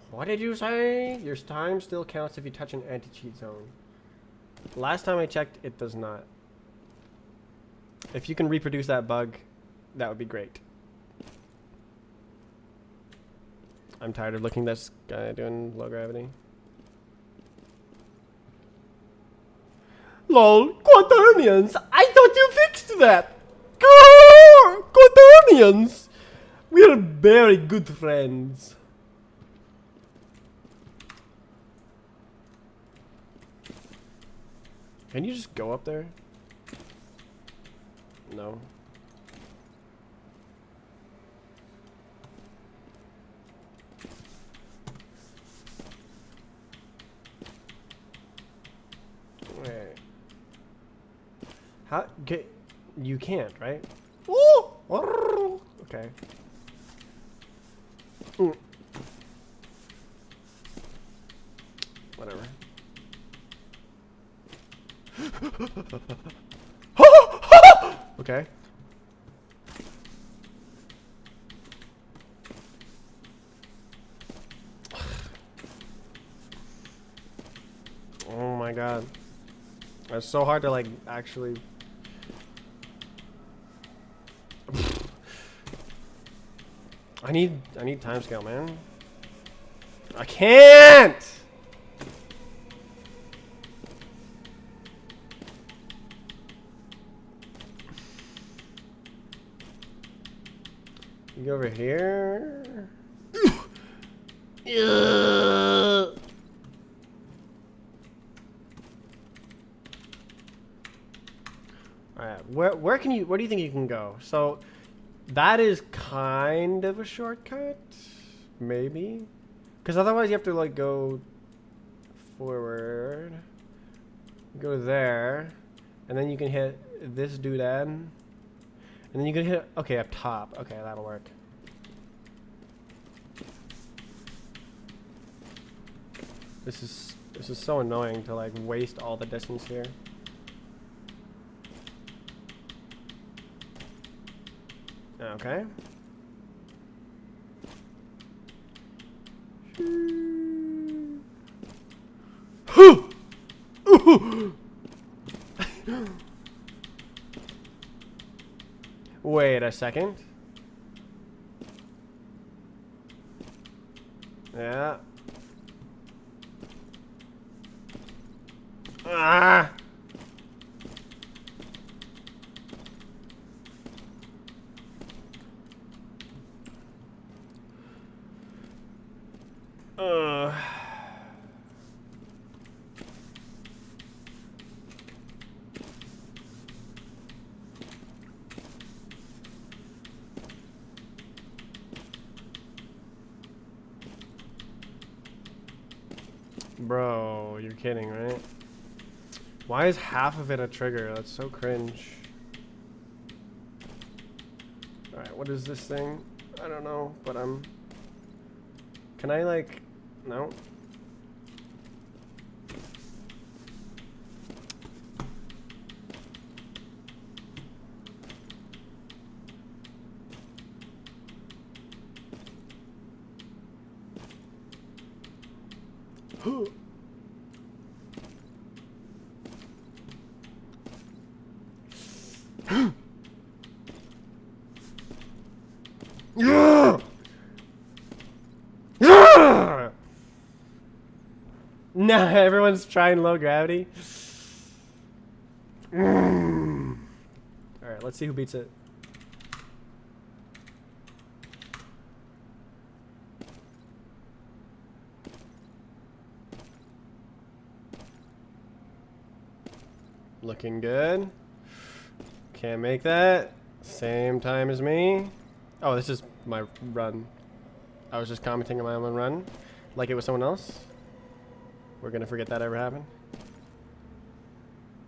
What did you say? Your time still counts if you touch an anti-cheat zone. Last time I checked, it does not. If you can reproduce that bug, that would be great. I'm tired of looking at this guy doing low gravity. LOL, quaternions! I thought you fixed that! Quaternions! We're very good friends. Can you just go up there? No. Wait. How? You can't, right? Ooh! Okay. Mm. Whatever. Okay. Oh my god. It's so hard to like actually. I need timescale, man. I can't. You go over here. Alright, where do you think you can go? So that is kind of a shortcut, maybe, because otherwise you have to like go forward, go there, and then you can hit this doodad, and then you can hit up top. Okay, that'll work. This is so annoying to like waste all the distance here. Okay. Wait a second. Yeah. Ah! Uh. Bro, you're kidding, right? Why is half of it a trigger? That's so cringe. Alright, what is this thing? I don't know, but can I like... No? No, everyone's trying low gravity. Alright, let's see who beats it. Looking good. Can't make that. Same time as me. Oh, this is my run. I was just commenting on my own run. Like it was someone else. We're gonna forget that ever happened.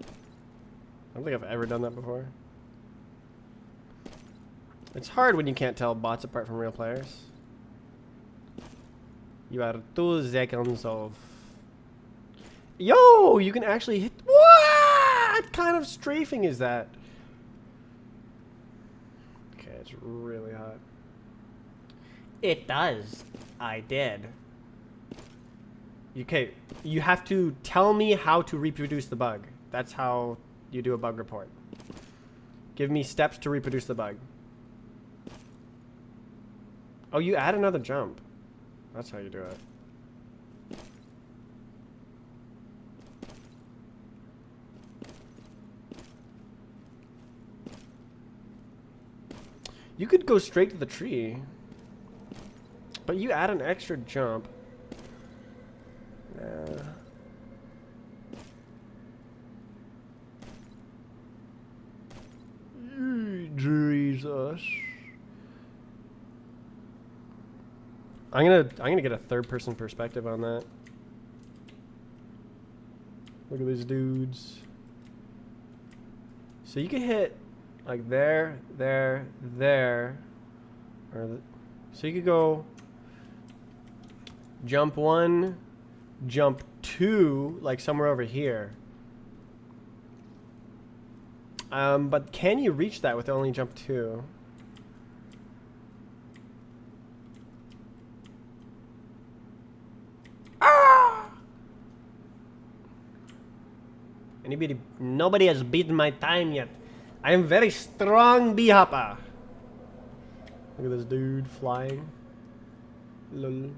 I don't think I've ever done that before. It's hard when you can't tell bots apart from real players. You are 2 seconds off. Yo, you can actually hit. What kind of strafing is that? Okay, it's really hot. It does. I did. Okay, you have to tell me how to reproduce the bug. That's how you do a bug report. Give me steps to reproduce the bug. Oh, you add another jump. That's how you do it. You could go straight to the tree, but you add an extra jump. Jesus. I'm gonna get a third-person perspective on that. Look at these dudes. So you can hit like there, there, there, so you could go jump 1, jump 2, like somewhere over here. But can you reach that with only jump 2? Nobody has beaten my time yet. I am very strong, bee hopper. Look at this dude flying. Lol.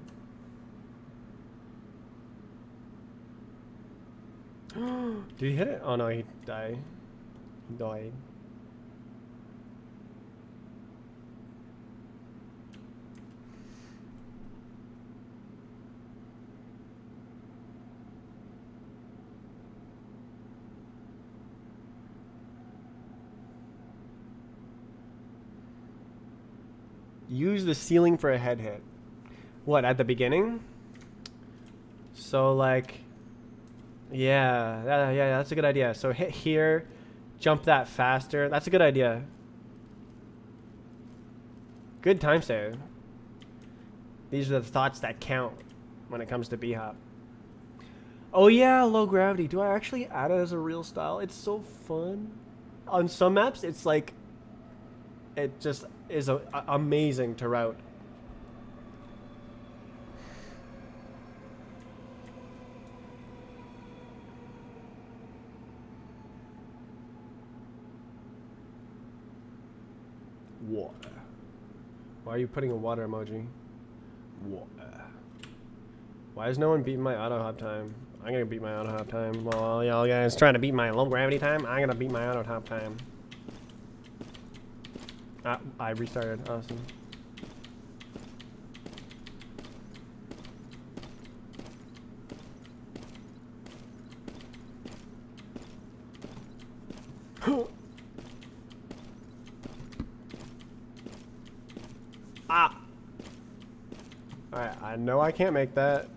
Did he hit it? Oh no, he died. He died. Use the ceiling for a head hit. What, at the beginning? So like, yeah, that's a good idea. So hit here, jump that faster. That's a good idea. Good time save. These are the thoughts that count when it comes to B-hop. Oh yeah, low gravity. Do I actually add it as a real style? It's so fun. On some maps, it's like, it just is amazing to route. Water. Why are you putting a water emoji? Water. Why is no one beating my auto hop time? I'm gonna beat my auto hop time. While y'all guys trying to beat my low gravity time, I'm gonna beat my auto hop time. I restarted. Awesome. Ah! Alright, I know I can't make that.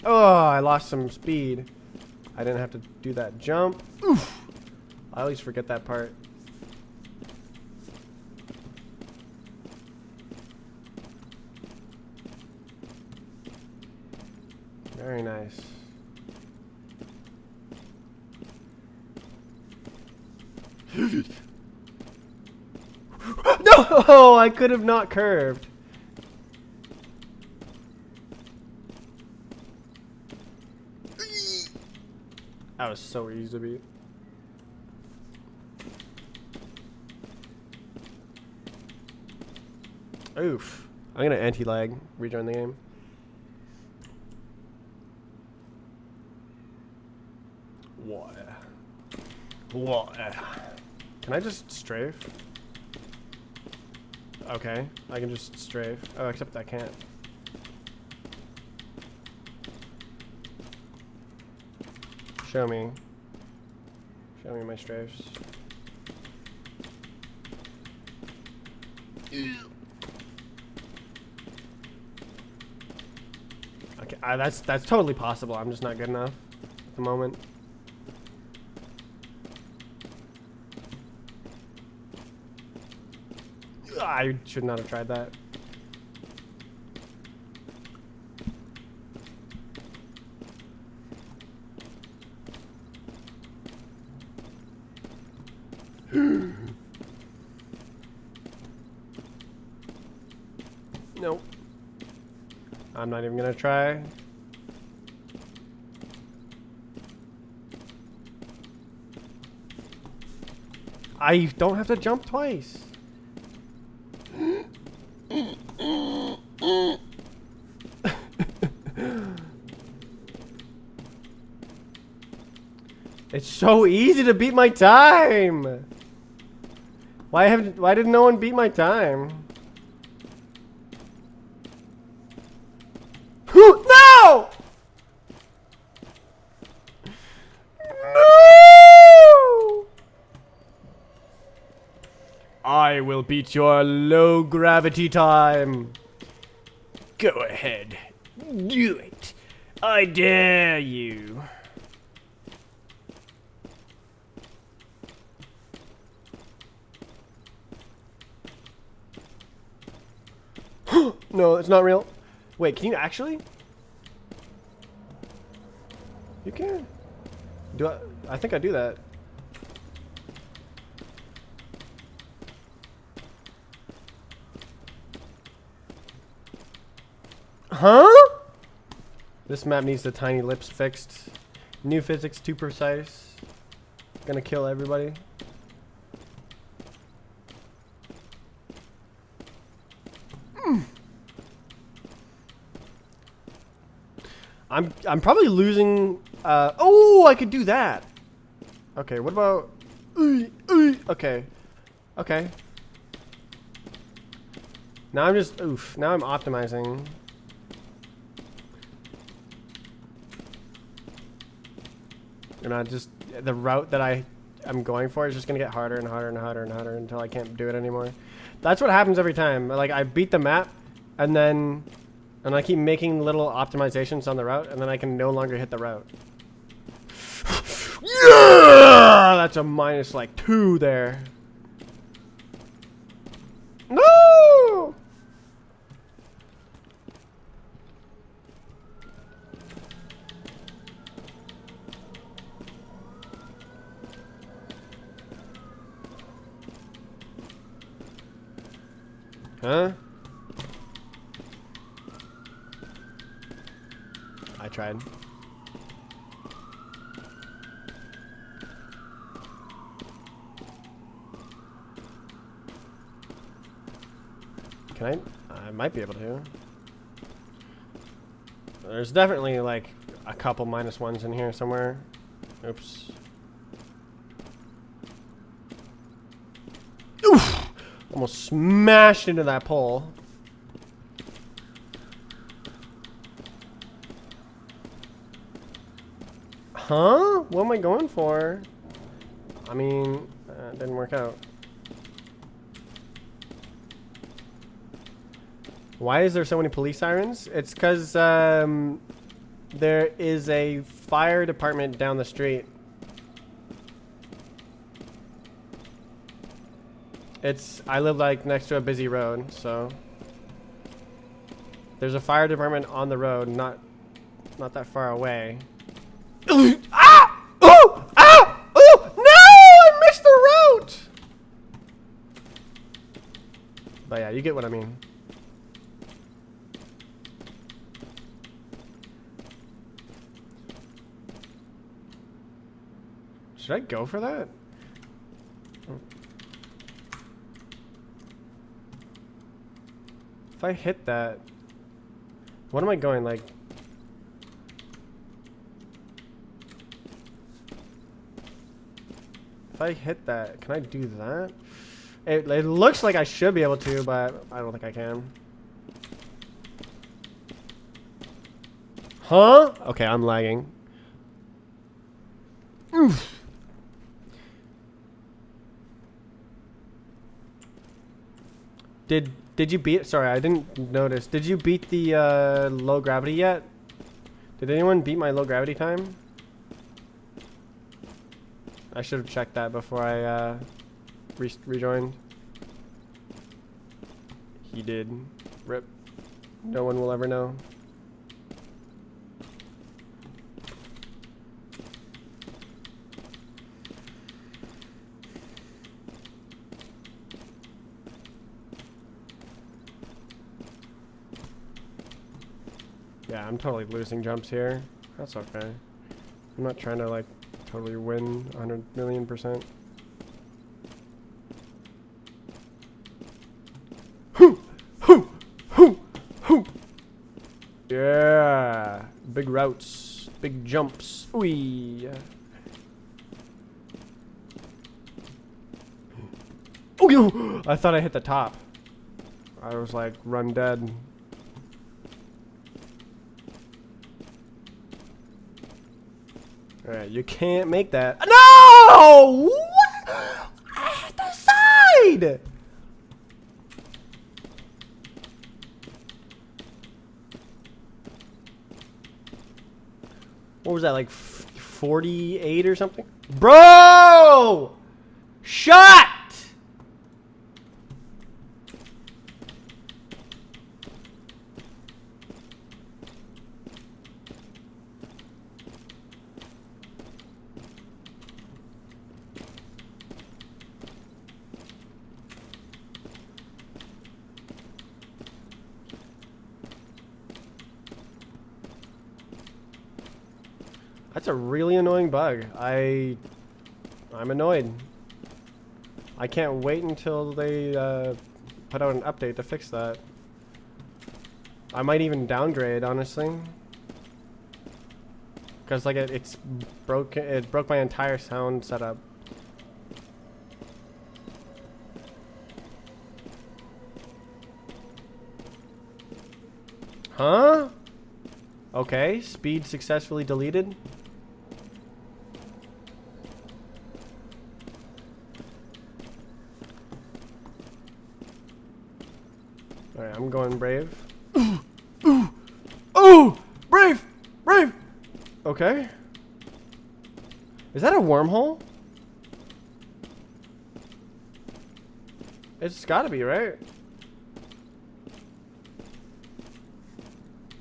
Oh, I lost some speed. I didn't have to do that jump. Oof! I always forget that part. Very nice. No! I could have not curved. That was so easy to beat. Oof. I'm gonna anti-lag, rejoin the game. What? What? Can I just strafe? Okay, I can just strafe. Oh, except I can't. Show me. Show me my strafes. Okay, that's totally possible. I'm just not good enough at the moment. I should not have tried that. Nope. I'm not even gonna try. I don't have to jump twice. It's so easy to beat my time. Why didn't no one beat my time? No! No! I will beat your low gravity time. Go ahead. Do it. I dare you. No, it's not real. Wait, can you actually? You can. Do I think I do that. Huh? This map needs the tiny lips fixed. New physics too precise. Gonna kill everybody. I'm probably losing. Oh, I could do that. Okay, what about? Okay, okay. Now I'm just oof. Now I'm optimizing. And I just the route that I'm going for is just gonna get harder and harder and harder and harder until I can't do it anymore. That's what happens every time. Like I beat the map, and I keep making little optimizations on the route, and then I can no longer hit the route. Yeah! That's a minus like 2 there. No! Huh? I tried. Can I? I might be able to. There's definitely like a couple -1s in here somewhere. Oops. Oof! Almost smashed into that pole. Huh? What am I going for? I mean, it didn't work out. Why is there so many police sirens? It's because there is a fire department down the street. I live like next to a busy road, so there's a fire department on the road, not that far away. Ah! Oh! Ah! Oh! No! I missed the route. But yeah, you get what I mean. Should I go for that? If I hit that, what am I going like? If I hit that, can I do that? It looks like I should be able to, but I don't think I can. Huh? Okay, I'm lagging. Oof. Did you beat? Sorry, I didn't notice. Did you beat the low gravity yet? Did anyone beat my low gravity time? I should have checked that before I rejoined. He did. Rip. No one will ever know. Yeah, I'm totally losing jumps here. That's okay. I'm not trying to like totally win 100,000,000%. Hoo! Hoo! Hoo! Hoo! Yeah! Big routes. Big jumps. Wee! Oh, yo! I thought I hit the top. I was like, run dead. Alright, you can't make that. No! What? I hit the side! What was that, like 48 or something? Bro! Shut! That's a really annoying bug. I'm annoyed. I can't wait until they put out an update to fix that. I might even downgrade, honestly. Because like it broke my entire sound setup. Huh? Okay, speed successfully deleted. Alright, I'm going brave. Ooh! Ooh! Ooh! Brave! Brave! Okay. Is that a wormhole? It's gotta be, right?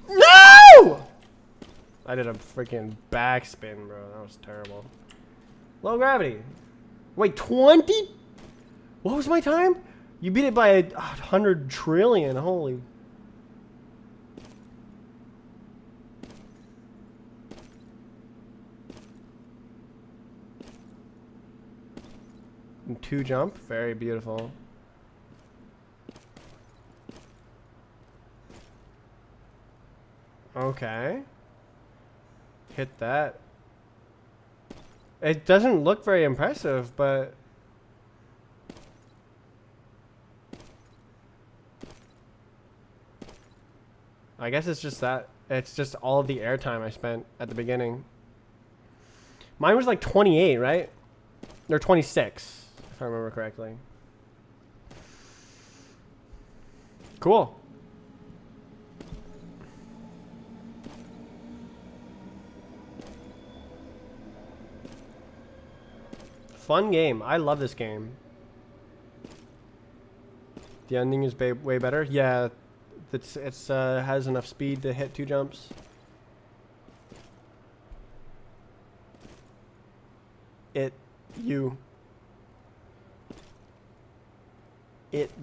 No! I did a freaking backspin, bro. That was terrible. Low gravity. Wait, 20? What was my time? You beat it by 100 trillion. Holy. And 2 jump. Very beautiful. Okay. Hit that. It doesn't look very impressive, but... I guess it's just that. It's just all of the airtime I spent at the beginning. Mine was like 28, right? Or 26, if I remember correctly. Cool. Fun game. I love this game. The ending is way better. Yeah, it's has enough speed to hit 2 jumps. It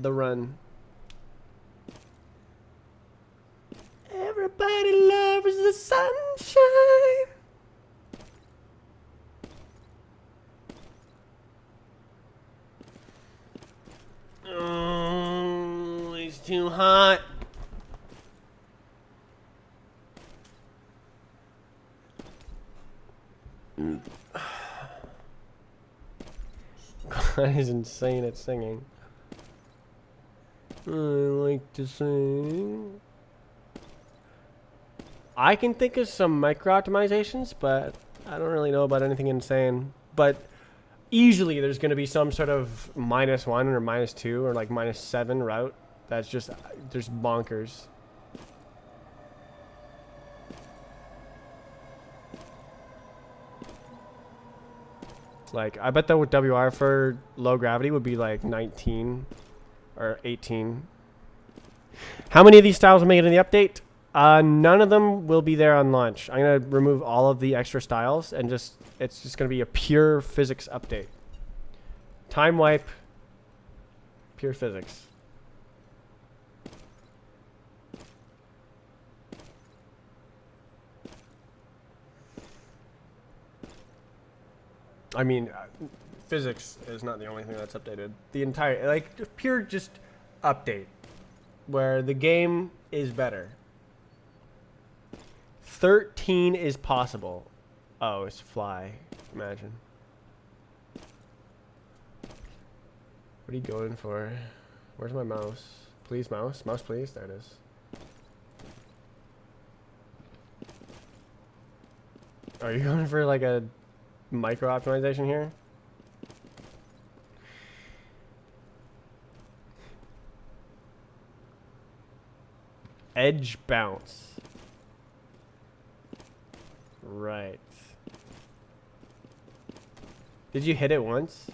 the run. Everybody loves the sunshine. Oh, it's too hot. God is insane at singing. I like to sing. I can think of some micro optimizations, but I don't really know about anything insane. But easily there's going to be some sort of -1 or -2 or like -7 route that's just bonkers. Like, I bet the WR for low gravity would be like 19 or 18. How many of these styles will make it in the update? None of them will be there on launch. I'm going to remove all of the extra styles and it's just going to be a pure physics update. Time wipe, pure physics. I mean, physics is not the only thing that's updated. The entire, like, pure just update where the game is better. 13 is possible. Oh, it's fly. Imagine. What are you going for? Where's my mouse? Please, mouse. Mouse, please. There it is. Are you going for like a micro optimization here? Edge bounce. Right. Did you hit it once?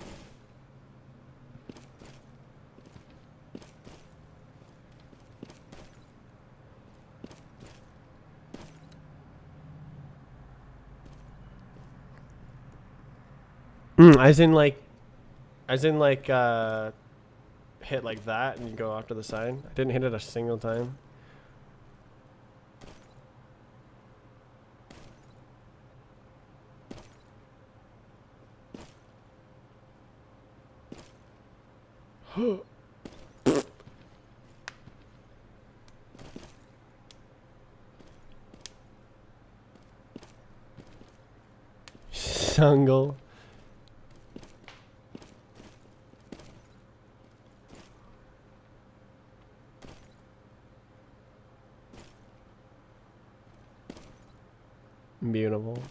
As in like hit like that and you go off to the side. I didn't hit it a single time. Jungle. Beautiful.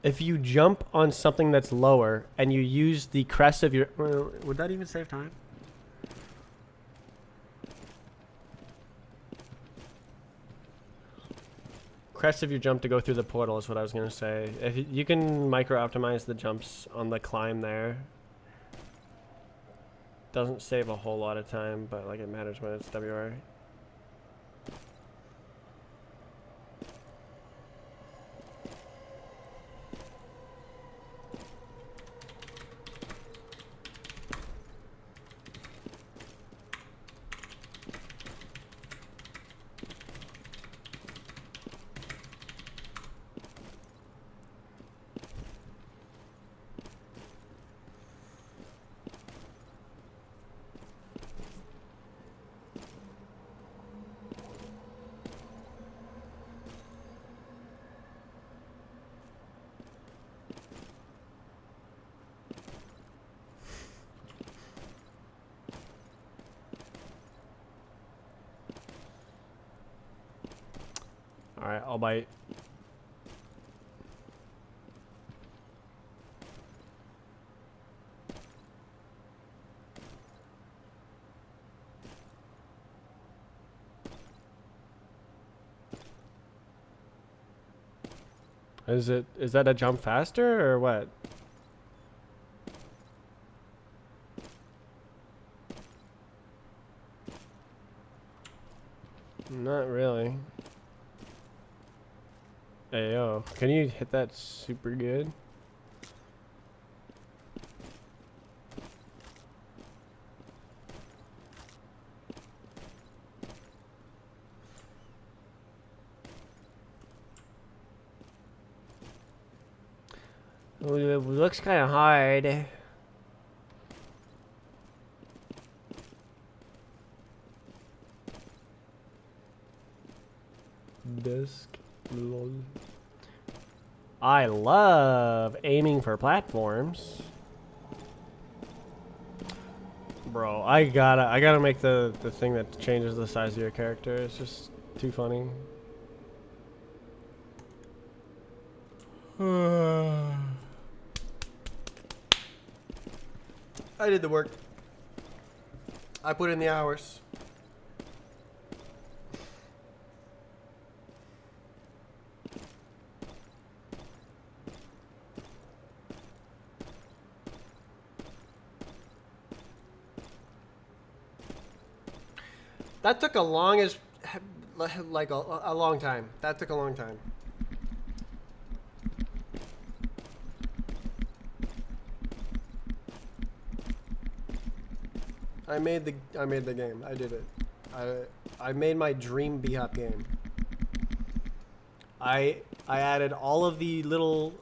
If you jump on something that's lower and you use the crest of your... would that even save time? Crest of your jump to go through the portal is what I was going to say. If you can micro optimize the jumps on the climb there. Doesn't save a whole lot of time, but like it matters when it's WR. Alright, I'll bite. Is that a jump faster or what? Not really. Hey yo, can you hit that super good? It looks kind of hard. Disk. Lol. I love aiming for platforms. Bro, I gotta make the thing that changes the size of your character. It's just too funny. I did the work. I put in the hours. That took a long as, like a long time. That took a long time. I made the game. I did it. I made my dream B-Hop game. I added all of the little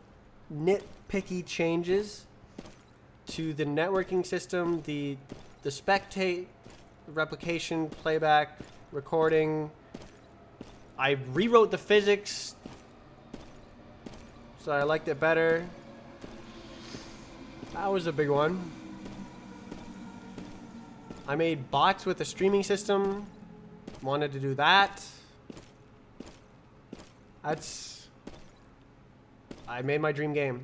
nitpicky changes to the networking system, the spectate, replication, playback, recording. I rewrote the physics, so I liked it better. That was a big one. I made bots with a streaming system. Wanted to do that. I made my dream game.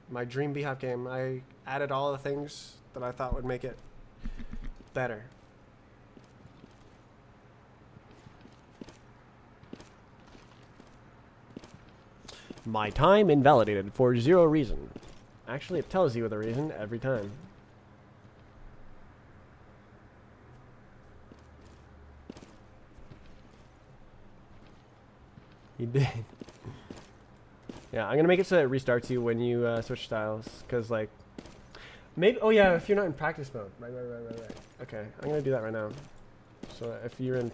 My dream B-Hop game. I added all the things that I thought would make it better. My time invalidated for 0 reason. Actually, it tells you the reason every time. You did. Yeah, I'm gonna make it so that it restarts you when you switch styles, cause like, maybe. Oh yeah, if you're not in practice mode. Right. Okay, I'm gonna do that right now. So if you're in.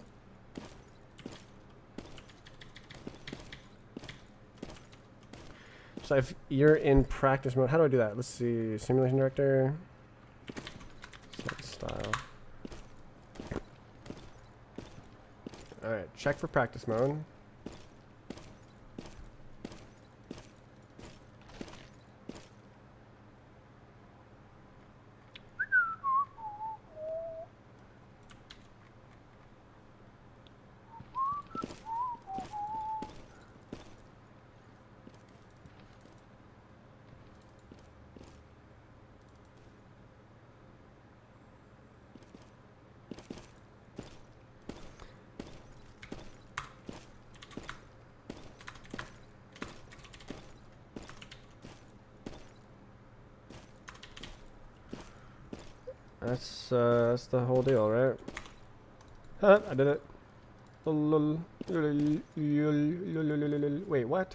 So if you're in practice mode, how do I do that? Let's see, simulation director. Set style. All right, check for practice mode. That's the whole deal, right? Huh, I did it. Wait, what?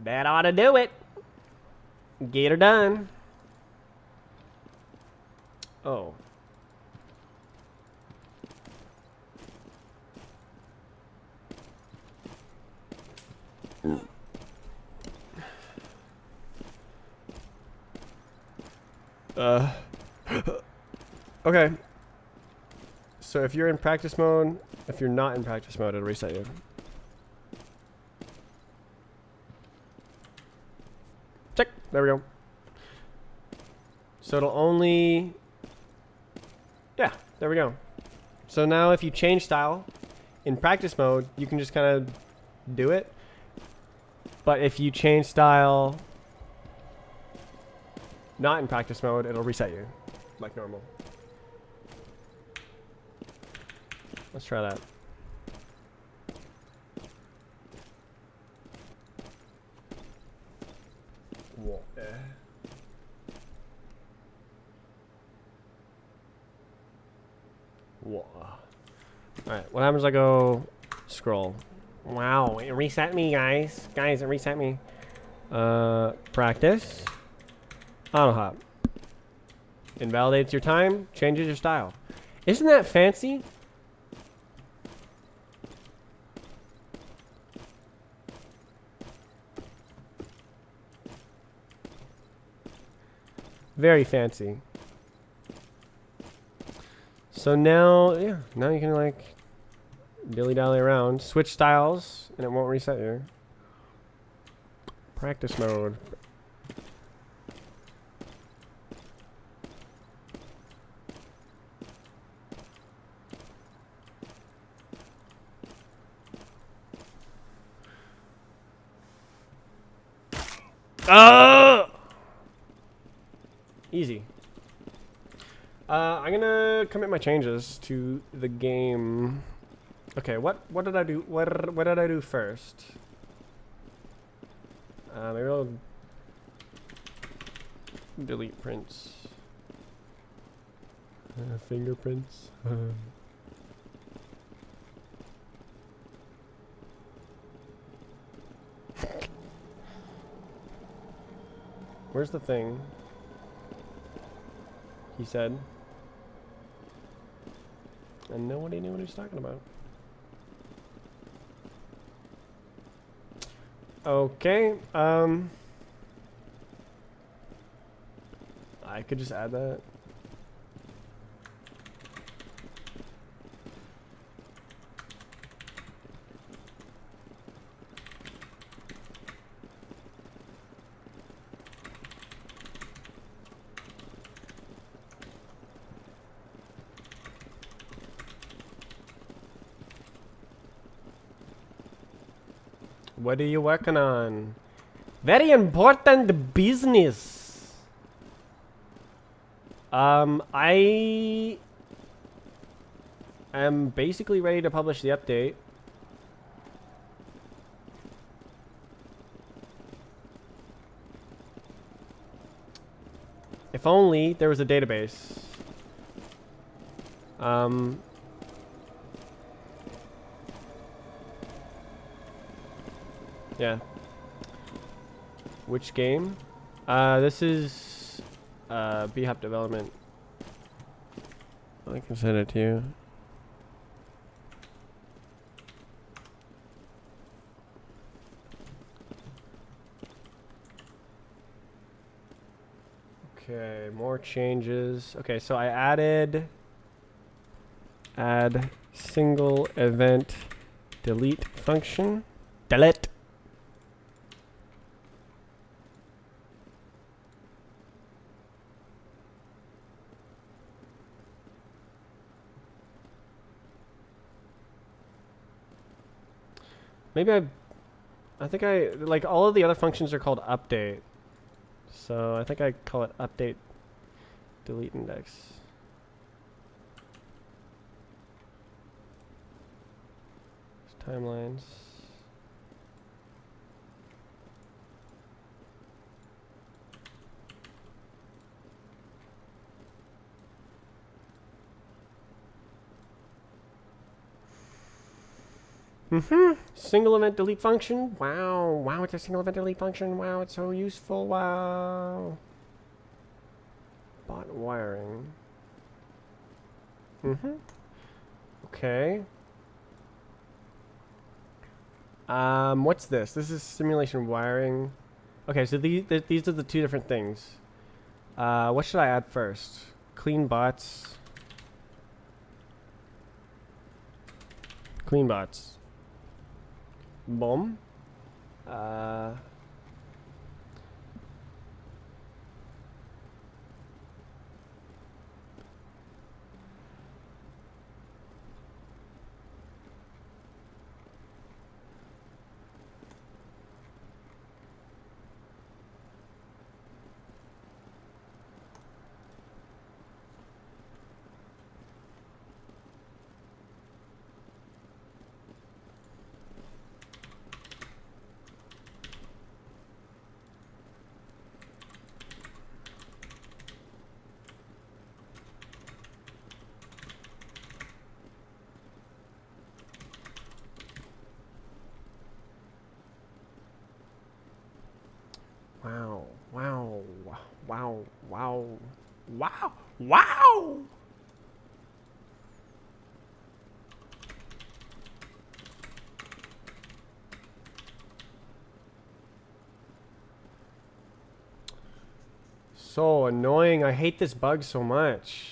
That ought to do it. Get her done. Oh. Okay. So if you're in practice mode, if you're not in practice mode, it'll reset you. Check. There we go. So it'll only... Yeah, there we go. So now if you change style in practice mode, you can just kind of do it. But if you change style not in practice mode, it'll reset you like normal. Let's try that. What? Whoa. Alright, what happens if I go scroll? Wow, it reset me, guys. Guys, it reset me. Practice. Auto hop. Invalidates your time, changes your style. Isn't that fancy? Very fancy. So now, yeah, now you can like dilly-dally around, switch styles, and it won't reset you. Practice mode. Easy. I'm gonna commit my changes to the game. Okay, what did I do? What did I do first? Maybe I'll delete prints. Fingerprints. Where's the thing? He said. And nobody knew what he was talking about. Okay, I could just add that. What are you working on? Very important business. I am basically ready to publish the update. If only there was a database. Yeah. Which game? This is B-Hop development. I can send it to you. Okay, more changes. Okay, so I add single event delete function. Delete. Maybe I think like all of the other functions are called update. So I think I call it update delete index. Timelines. Single event delete function. Wow. Wow, it's a single event delete function. Wow, it's so useful. Wow. Bot wiring. Okay. What's this? This is simulation wiring. Okay, so these are the two different things. What should I add first? Clean bots. clean bots. Boom. Wow, wow, wow, wow, wow, wow! So annoying. I hate this bug so much.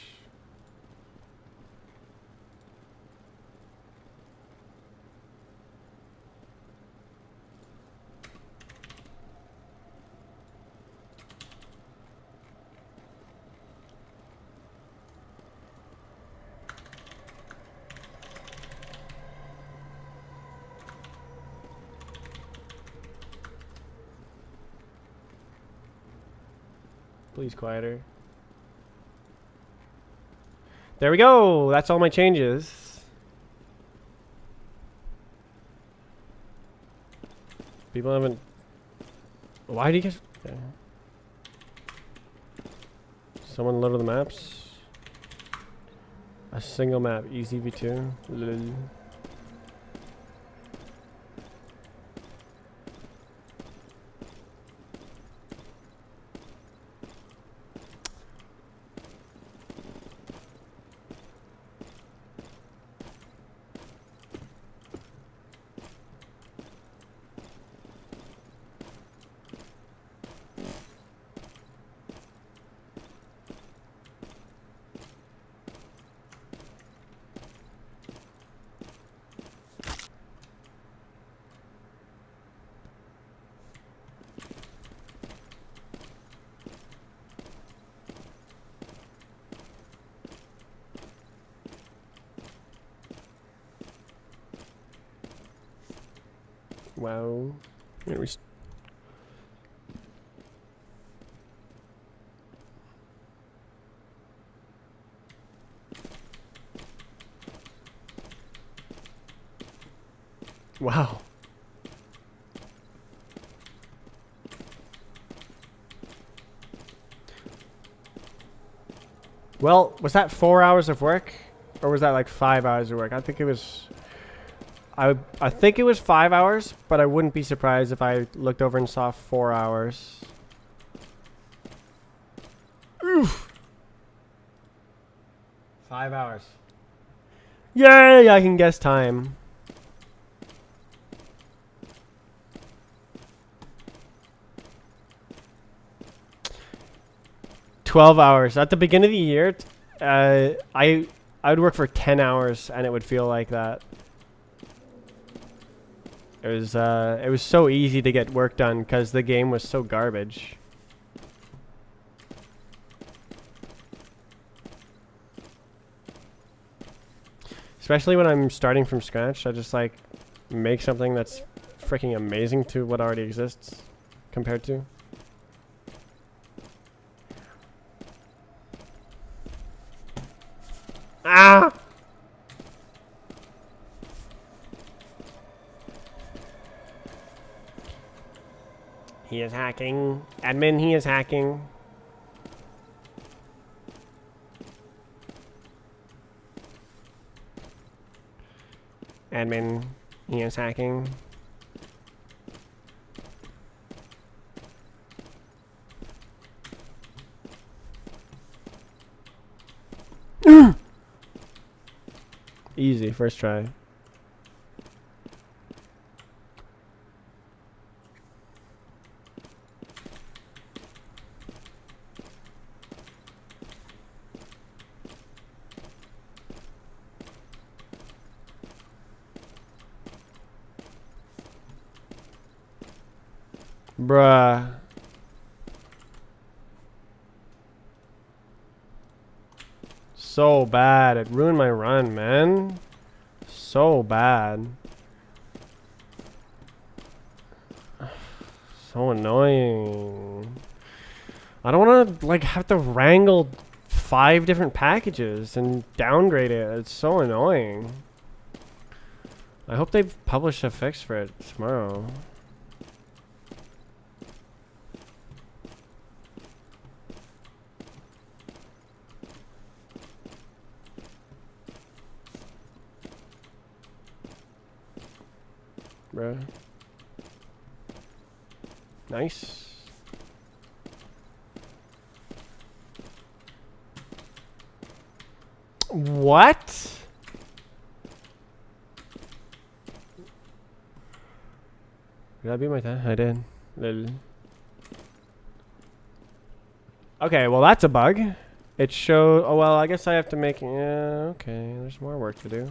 Please quieter. There we go. That's all my changes. People haven't... Why do you guys... Okay. Someone load the maps. A single map. Easy v2. Lol. Wow. Here we wow. Well, was that 4 hours of work? Or was that like 5 hours of work? I think it was... I think it was 5 hours, but I wouldn't be surprised if I looked over and saw 4 hours. Oof. 5 hours. Yay, I can guess time. $12 at the beginning of the year. I would work for 10 hours and it would feel like that. It was so easy to get work done because the game was so garbage. Especially when I'm starting from scratch, I just like make something that's freaking amazing to what already exists compared to. Ah! He is hacking. Admin, he is hacking. Admin, he is hacking. Easy, first try. Bruh. So bad. It ruined my run, man. So bad. So annoying. I don't want to like have to wrangle 5 different packages and downgrade it. It's so annoying. I hope they publish a fix for it tomorrow. Bruh. Nice. What? Did I beat my time? I did. Lol. Okay, well that's a bug. It showed. Oh well, I guess I have to make. Yeah, okay. There's more work to do.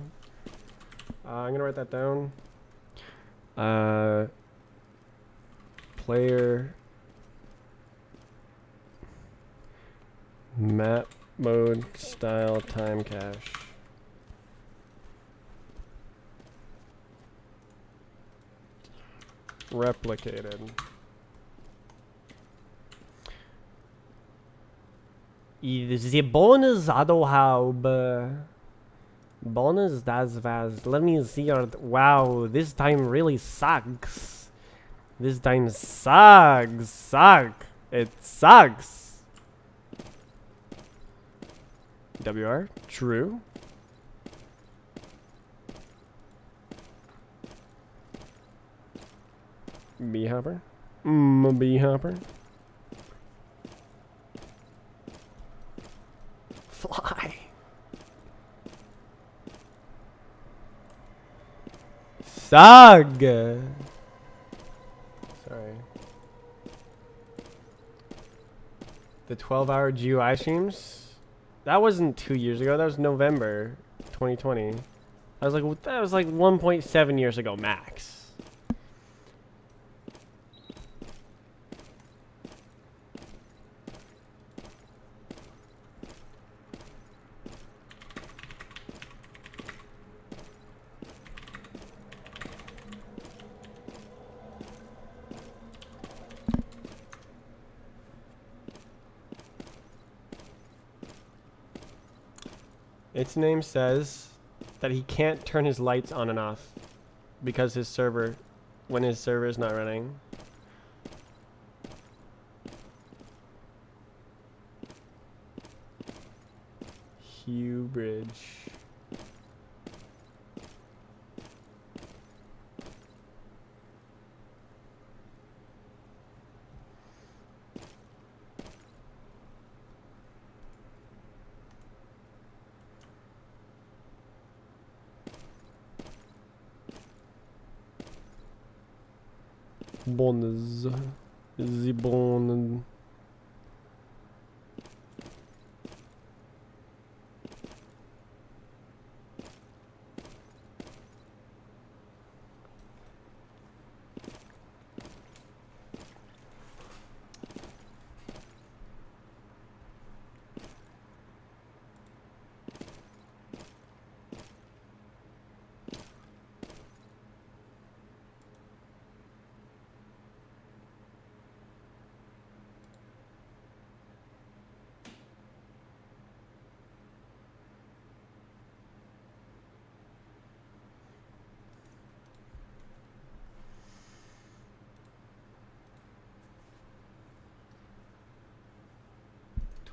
I'm gonna write that down. Player map mode style time cache. Replicated. The bonus Adohaub. Bonus das was. Let me see your. Wow, this time really sucks. This time sucks. It sucks. WR? True. Bee hopper. Bee hopper. Fly. Sug. Sorry. The 12-hour GUI streams? That wasn't 2 years ago. That was November 2020. That was like 1.7 years ago max. Its name says that he can't turn his lights on and off because his server, when his server is not running. Hugh Bridge. Bonus. The bon.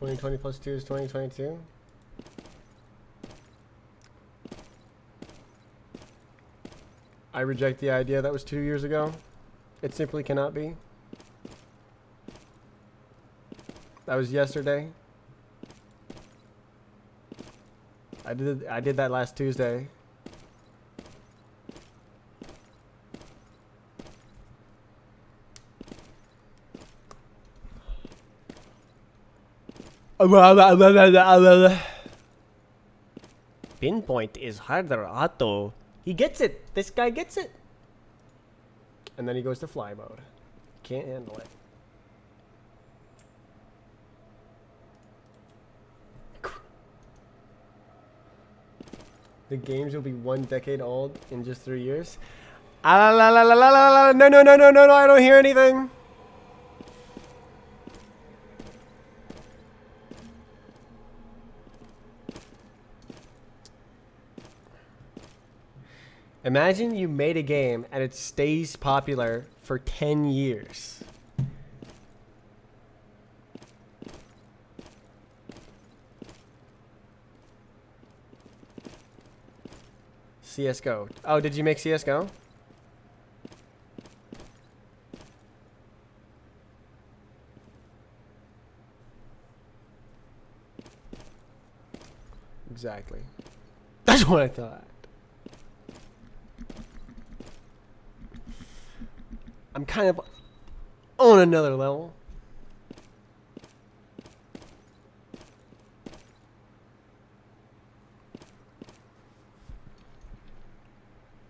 '20 plus 2 is 2022. I reject the idea that was 2 years ago. It simply cannot be. That was yesterday. I did that last Tuesday. Pinpoint is harder, Otto. He gets it. This guy gets it. And then he goes to fly mode. can't handle it. The games will be 1 decade old in just 3 years. Ah, la, la, la, la, la, la. No, no, no, no, no, no, I don't hear anything. Imagine you made a game and it stays popular for 10 years. CSGO. Oh, did you make CSGO? Exactly. That's what I thought. I'm kind of on another level.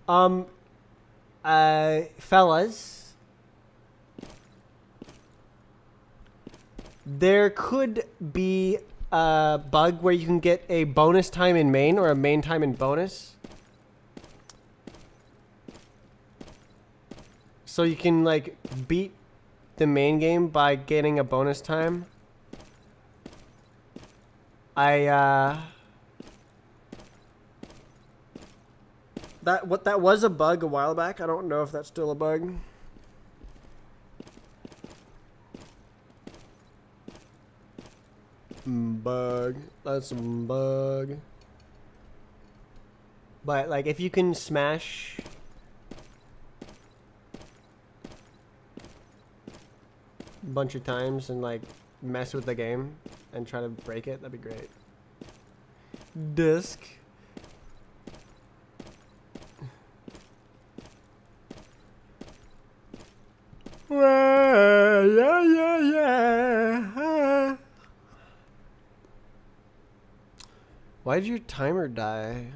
Um, fellas, there could be a bug where you can get a bonus time in main or a main time in bonus. So you can like beat the main game by getting a bonus time. That was a bug a while back. I don't know if that's still a bug. Bug. That's a bug. But like if you can smash a bunch of times and like mess with the game and try to break it, that'd be great. Disc. Yeah. Why did your timer die?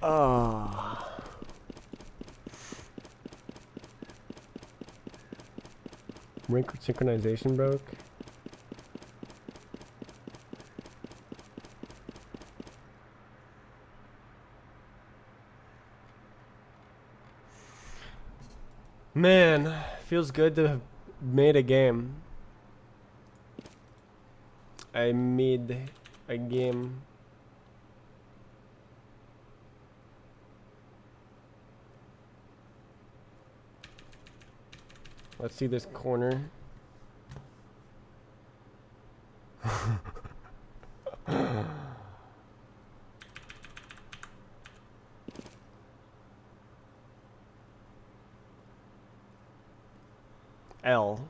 Oh. Wrinkled synchronization broke. Man, feels good to have made a game. I made a game. Let's see this corner. L.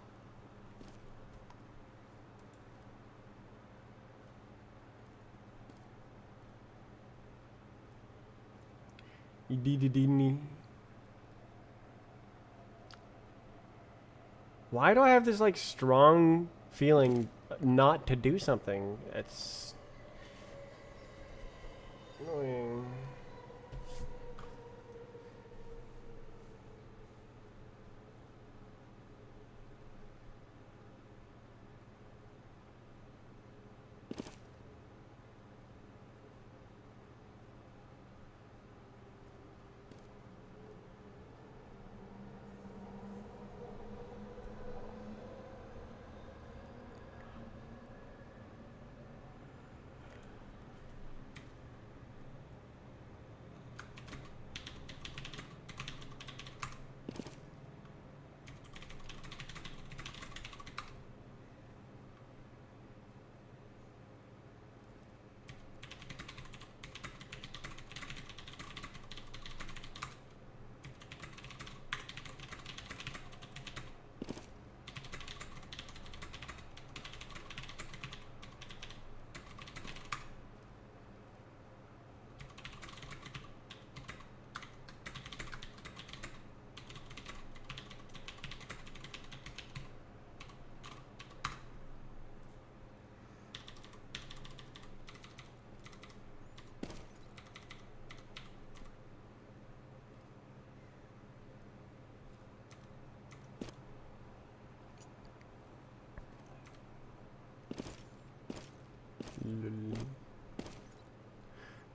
Why do I have this like strong feeling not to do something? It's annoying.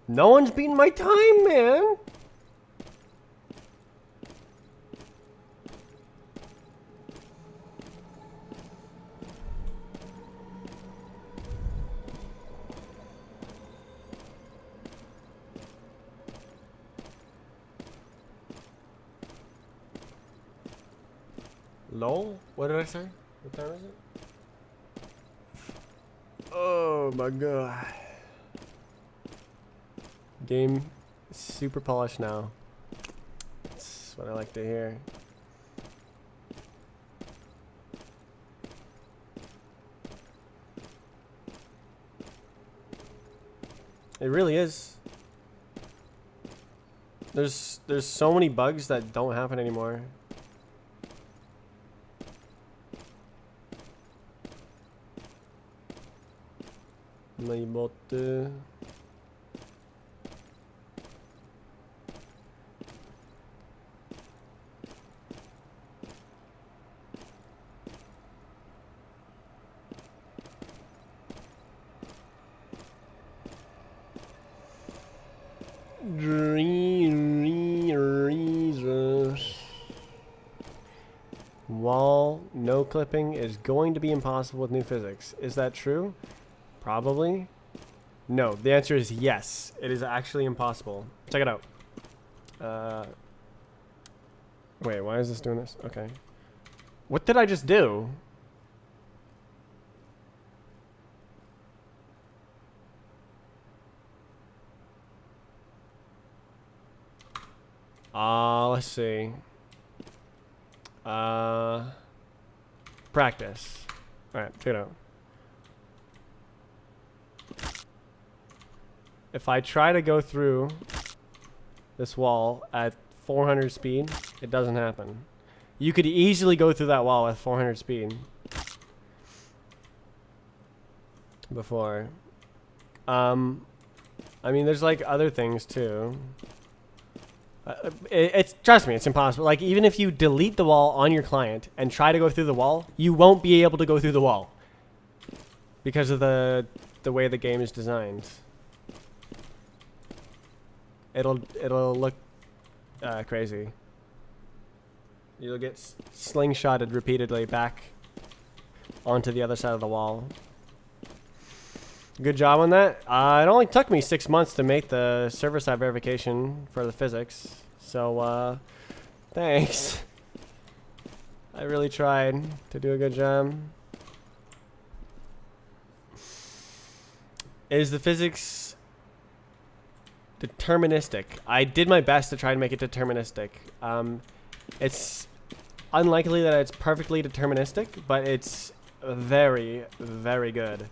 No one's beating my time, man. Lol? What did I say? What time is it? Oh my god. Game is super polished now. That's what I like to hear. It really is. There's so many bugs that don't happen anymore. Möjligheter. Wall no clipping is going to be impossible with new physics. Is that true? Probably. No, the answer is yes. It is actually impossible. Check it out. Wait, why is this doing this? Okay. What did I just do? Let's see. Practice. Alright, check it out. If I try to go through this wall at 400 speed, it doesn't happen. You could easily go through that wall at 400 speed. Before. I mean, there's like other things too. It's trust me, it's impossible. Like even if you delete the wall on your client and try to go through the wall, you won't be able to go through the wall because of the way the game is designed. It'll look crazy. You'll get slingshotted repeatedly back onto the other side of the wall. Good job on that. It only took me 6 months to make the server-side verification for the physics. So, thanks. I really tried to do a good job. Is the physics deterministic? I did my best to try to make it deterministic. It's unlikely that it's perfectly deterministic, but it's very, very good.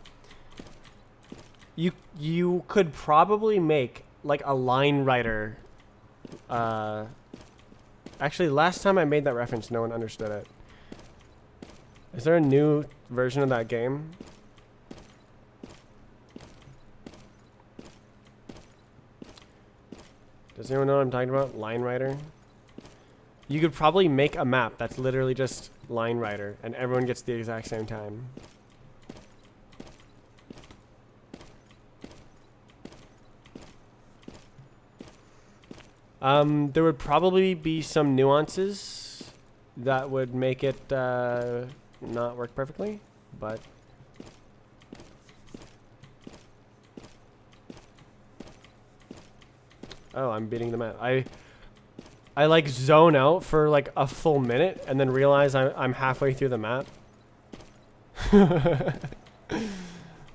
You could probably make like a line writer. Actually, last time I made that reference, no one understood it. Is there a new version of that game? Does anyone know what I'm talking about? Line writer? You could probably make a map that's literally just line writer, and everyone gets the exact same time. There would probably be some nuances that would make it not work perfectly, but oh, I'm beating the map. I like zone out for like a full minute and then realize I'm halfway through the map.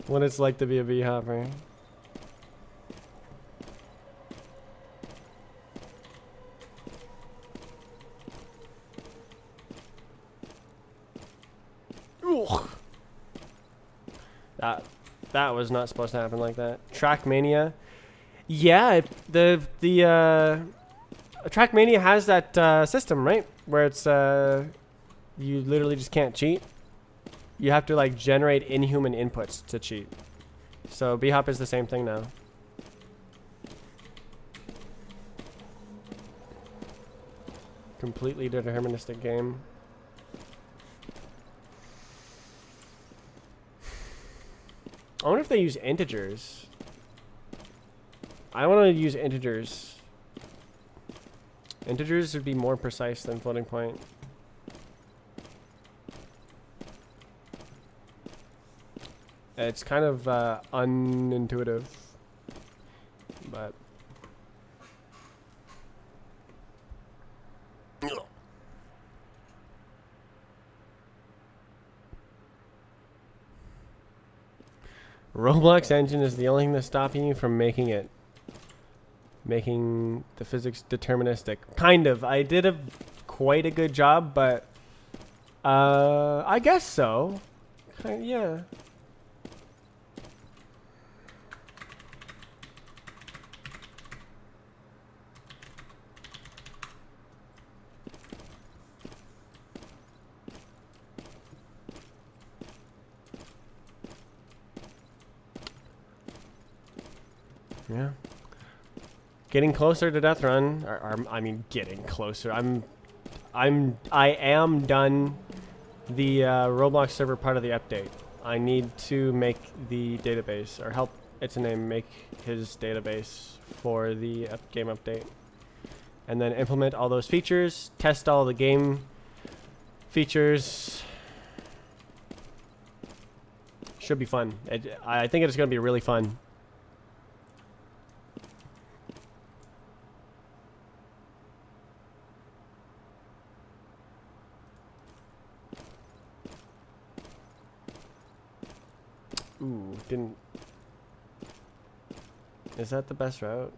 What it's like to be a bee hopper. That was not supposed to happen like that. Trackmania. Yeah, the Trackmania has that system, right? Where it's you literally just can't cheat. You have to like generate inhuman inputs to cheat. So B-Hop is the same thing now. Completely deterministic game. I wonder if they use integers. I want to use integers. Integers would be more precise than floating point. It's kind of unintuitive, but Roblox engine is the only thing that's stopping you from making the physics deterministic. Kind of. I did quite a good job, but I guess so. Yeah. Yeah. Getting closer to death run. I mean, getting closer. I am done the Roblox server part of the update. I need to make the database, or help It's a name make his database for the game update, and then implement all those features, test all the game features. Should be fun. I think it's going to be really fun. Ooh, didn't... Is that the best route?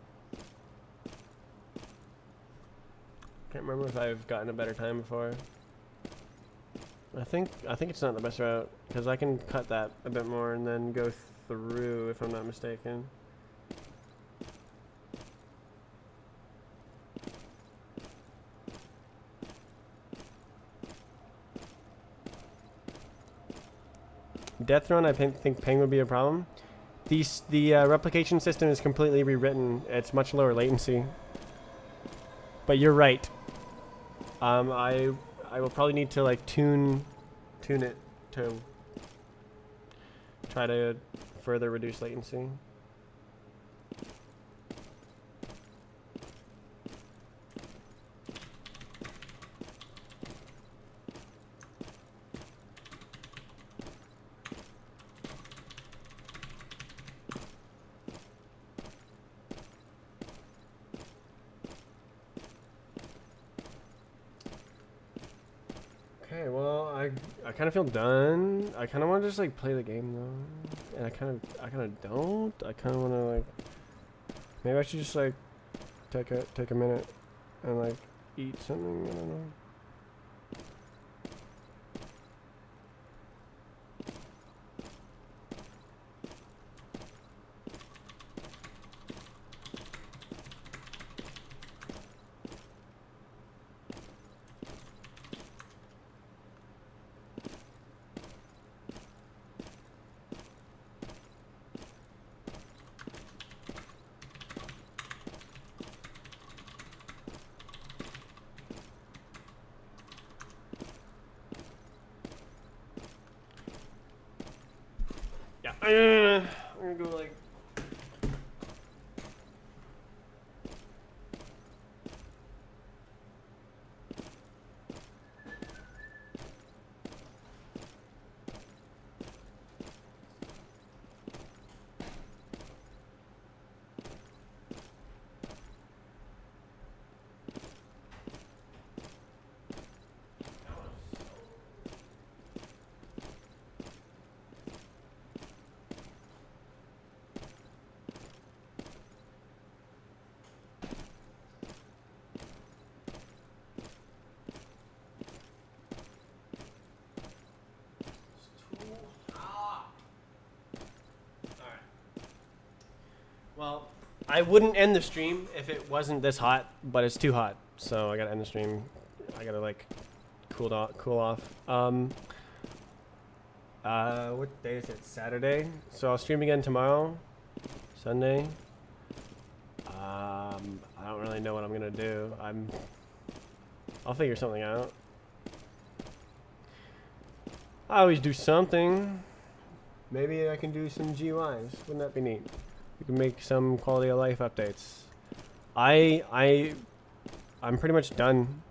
Can't remember if I've gotten a better time before. I think it's not the best route, because I can cut that a bit more and then go through, if I'm not mistaken. Death run, I think ping would be a problem. The replication system is completely rewritten. It's much lower latency. But you're right. I will probably need to like tune it to try to further reduce latency. Okay, well, I kind of feel done. I kind of want to just like play the game though, and I kind of don't. I kind of want to like, maybe I should just like take a minute and like eat something. I don't know. Yeah, I'm gonna go like. Well, I wouldn't end the stream if it wasn't this hot, but it's too hot, so I gotta end the stream. I gotta like cool off. What day is it? Saturday. So I'll stream again tomorrow, Sunday. I don't really know what I'm gonna do. I'll figure something out. I always do something. Maybe I can do some GUIs. Wouldn't that be neat? We can make some quality of life updates. I'm pretty much done.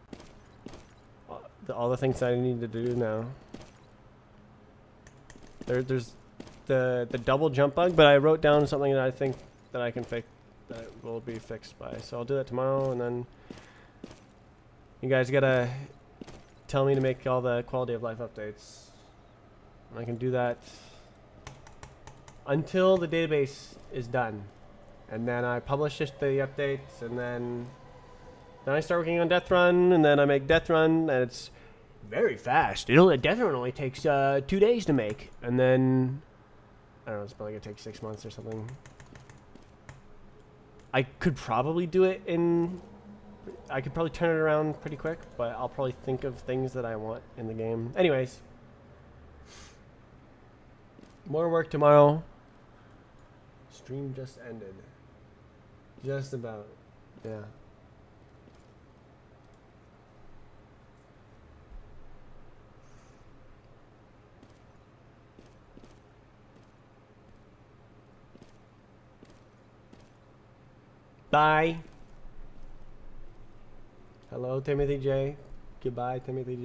All the things that I need to do now. There's the double jump bug, but I wrote down something that I think that I can fix, that will be fixed by. So I'll do that tomorrow, and then you guys gotta tell me to make all the quality of life updates. And I can do that until the database is done, and then I publish just the updates, and then I start working on Death Run, and then I make Death Run, and it's very fast. Death Run only takes 2 days to make, and then I don't know, it's probably gonna take 6 months or something. I could probably do it I could probably turn it around pretty quick, but I'll probably think of things that I want in the game. Anyways, more work tomorrow. Stream just ended. Just about. Yeah. Bye. Hello, Timothy J. Goodbye, Timothy J.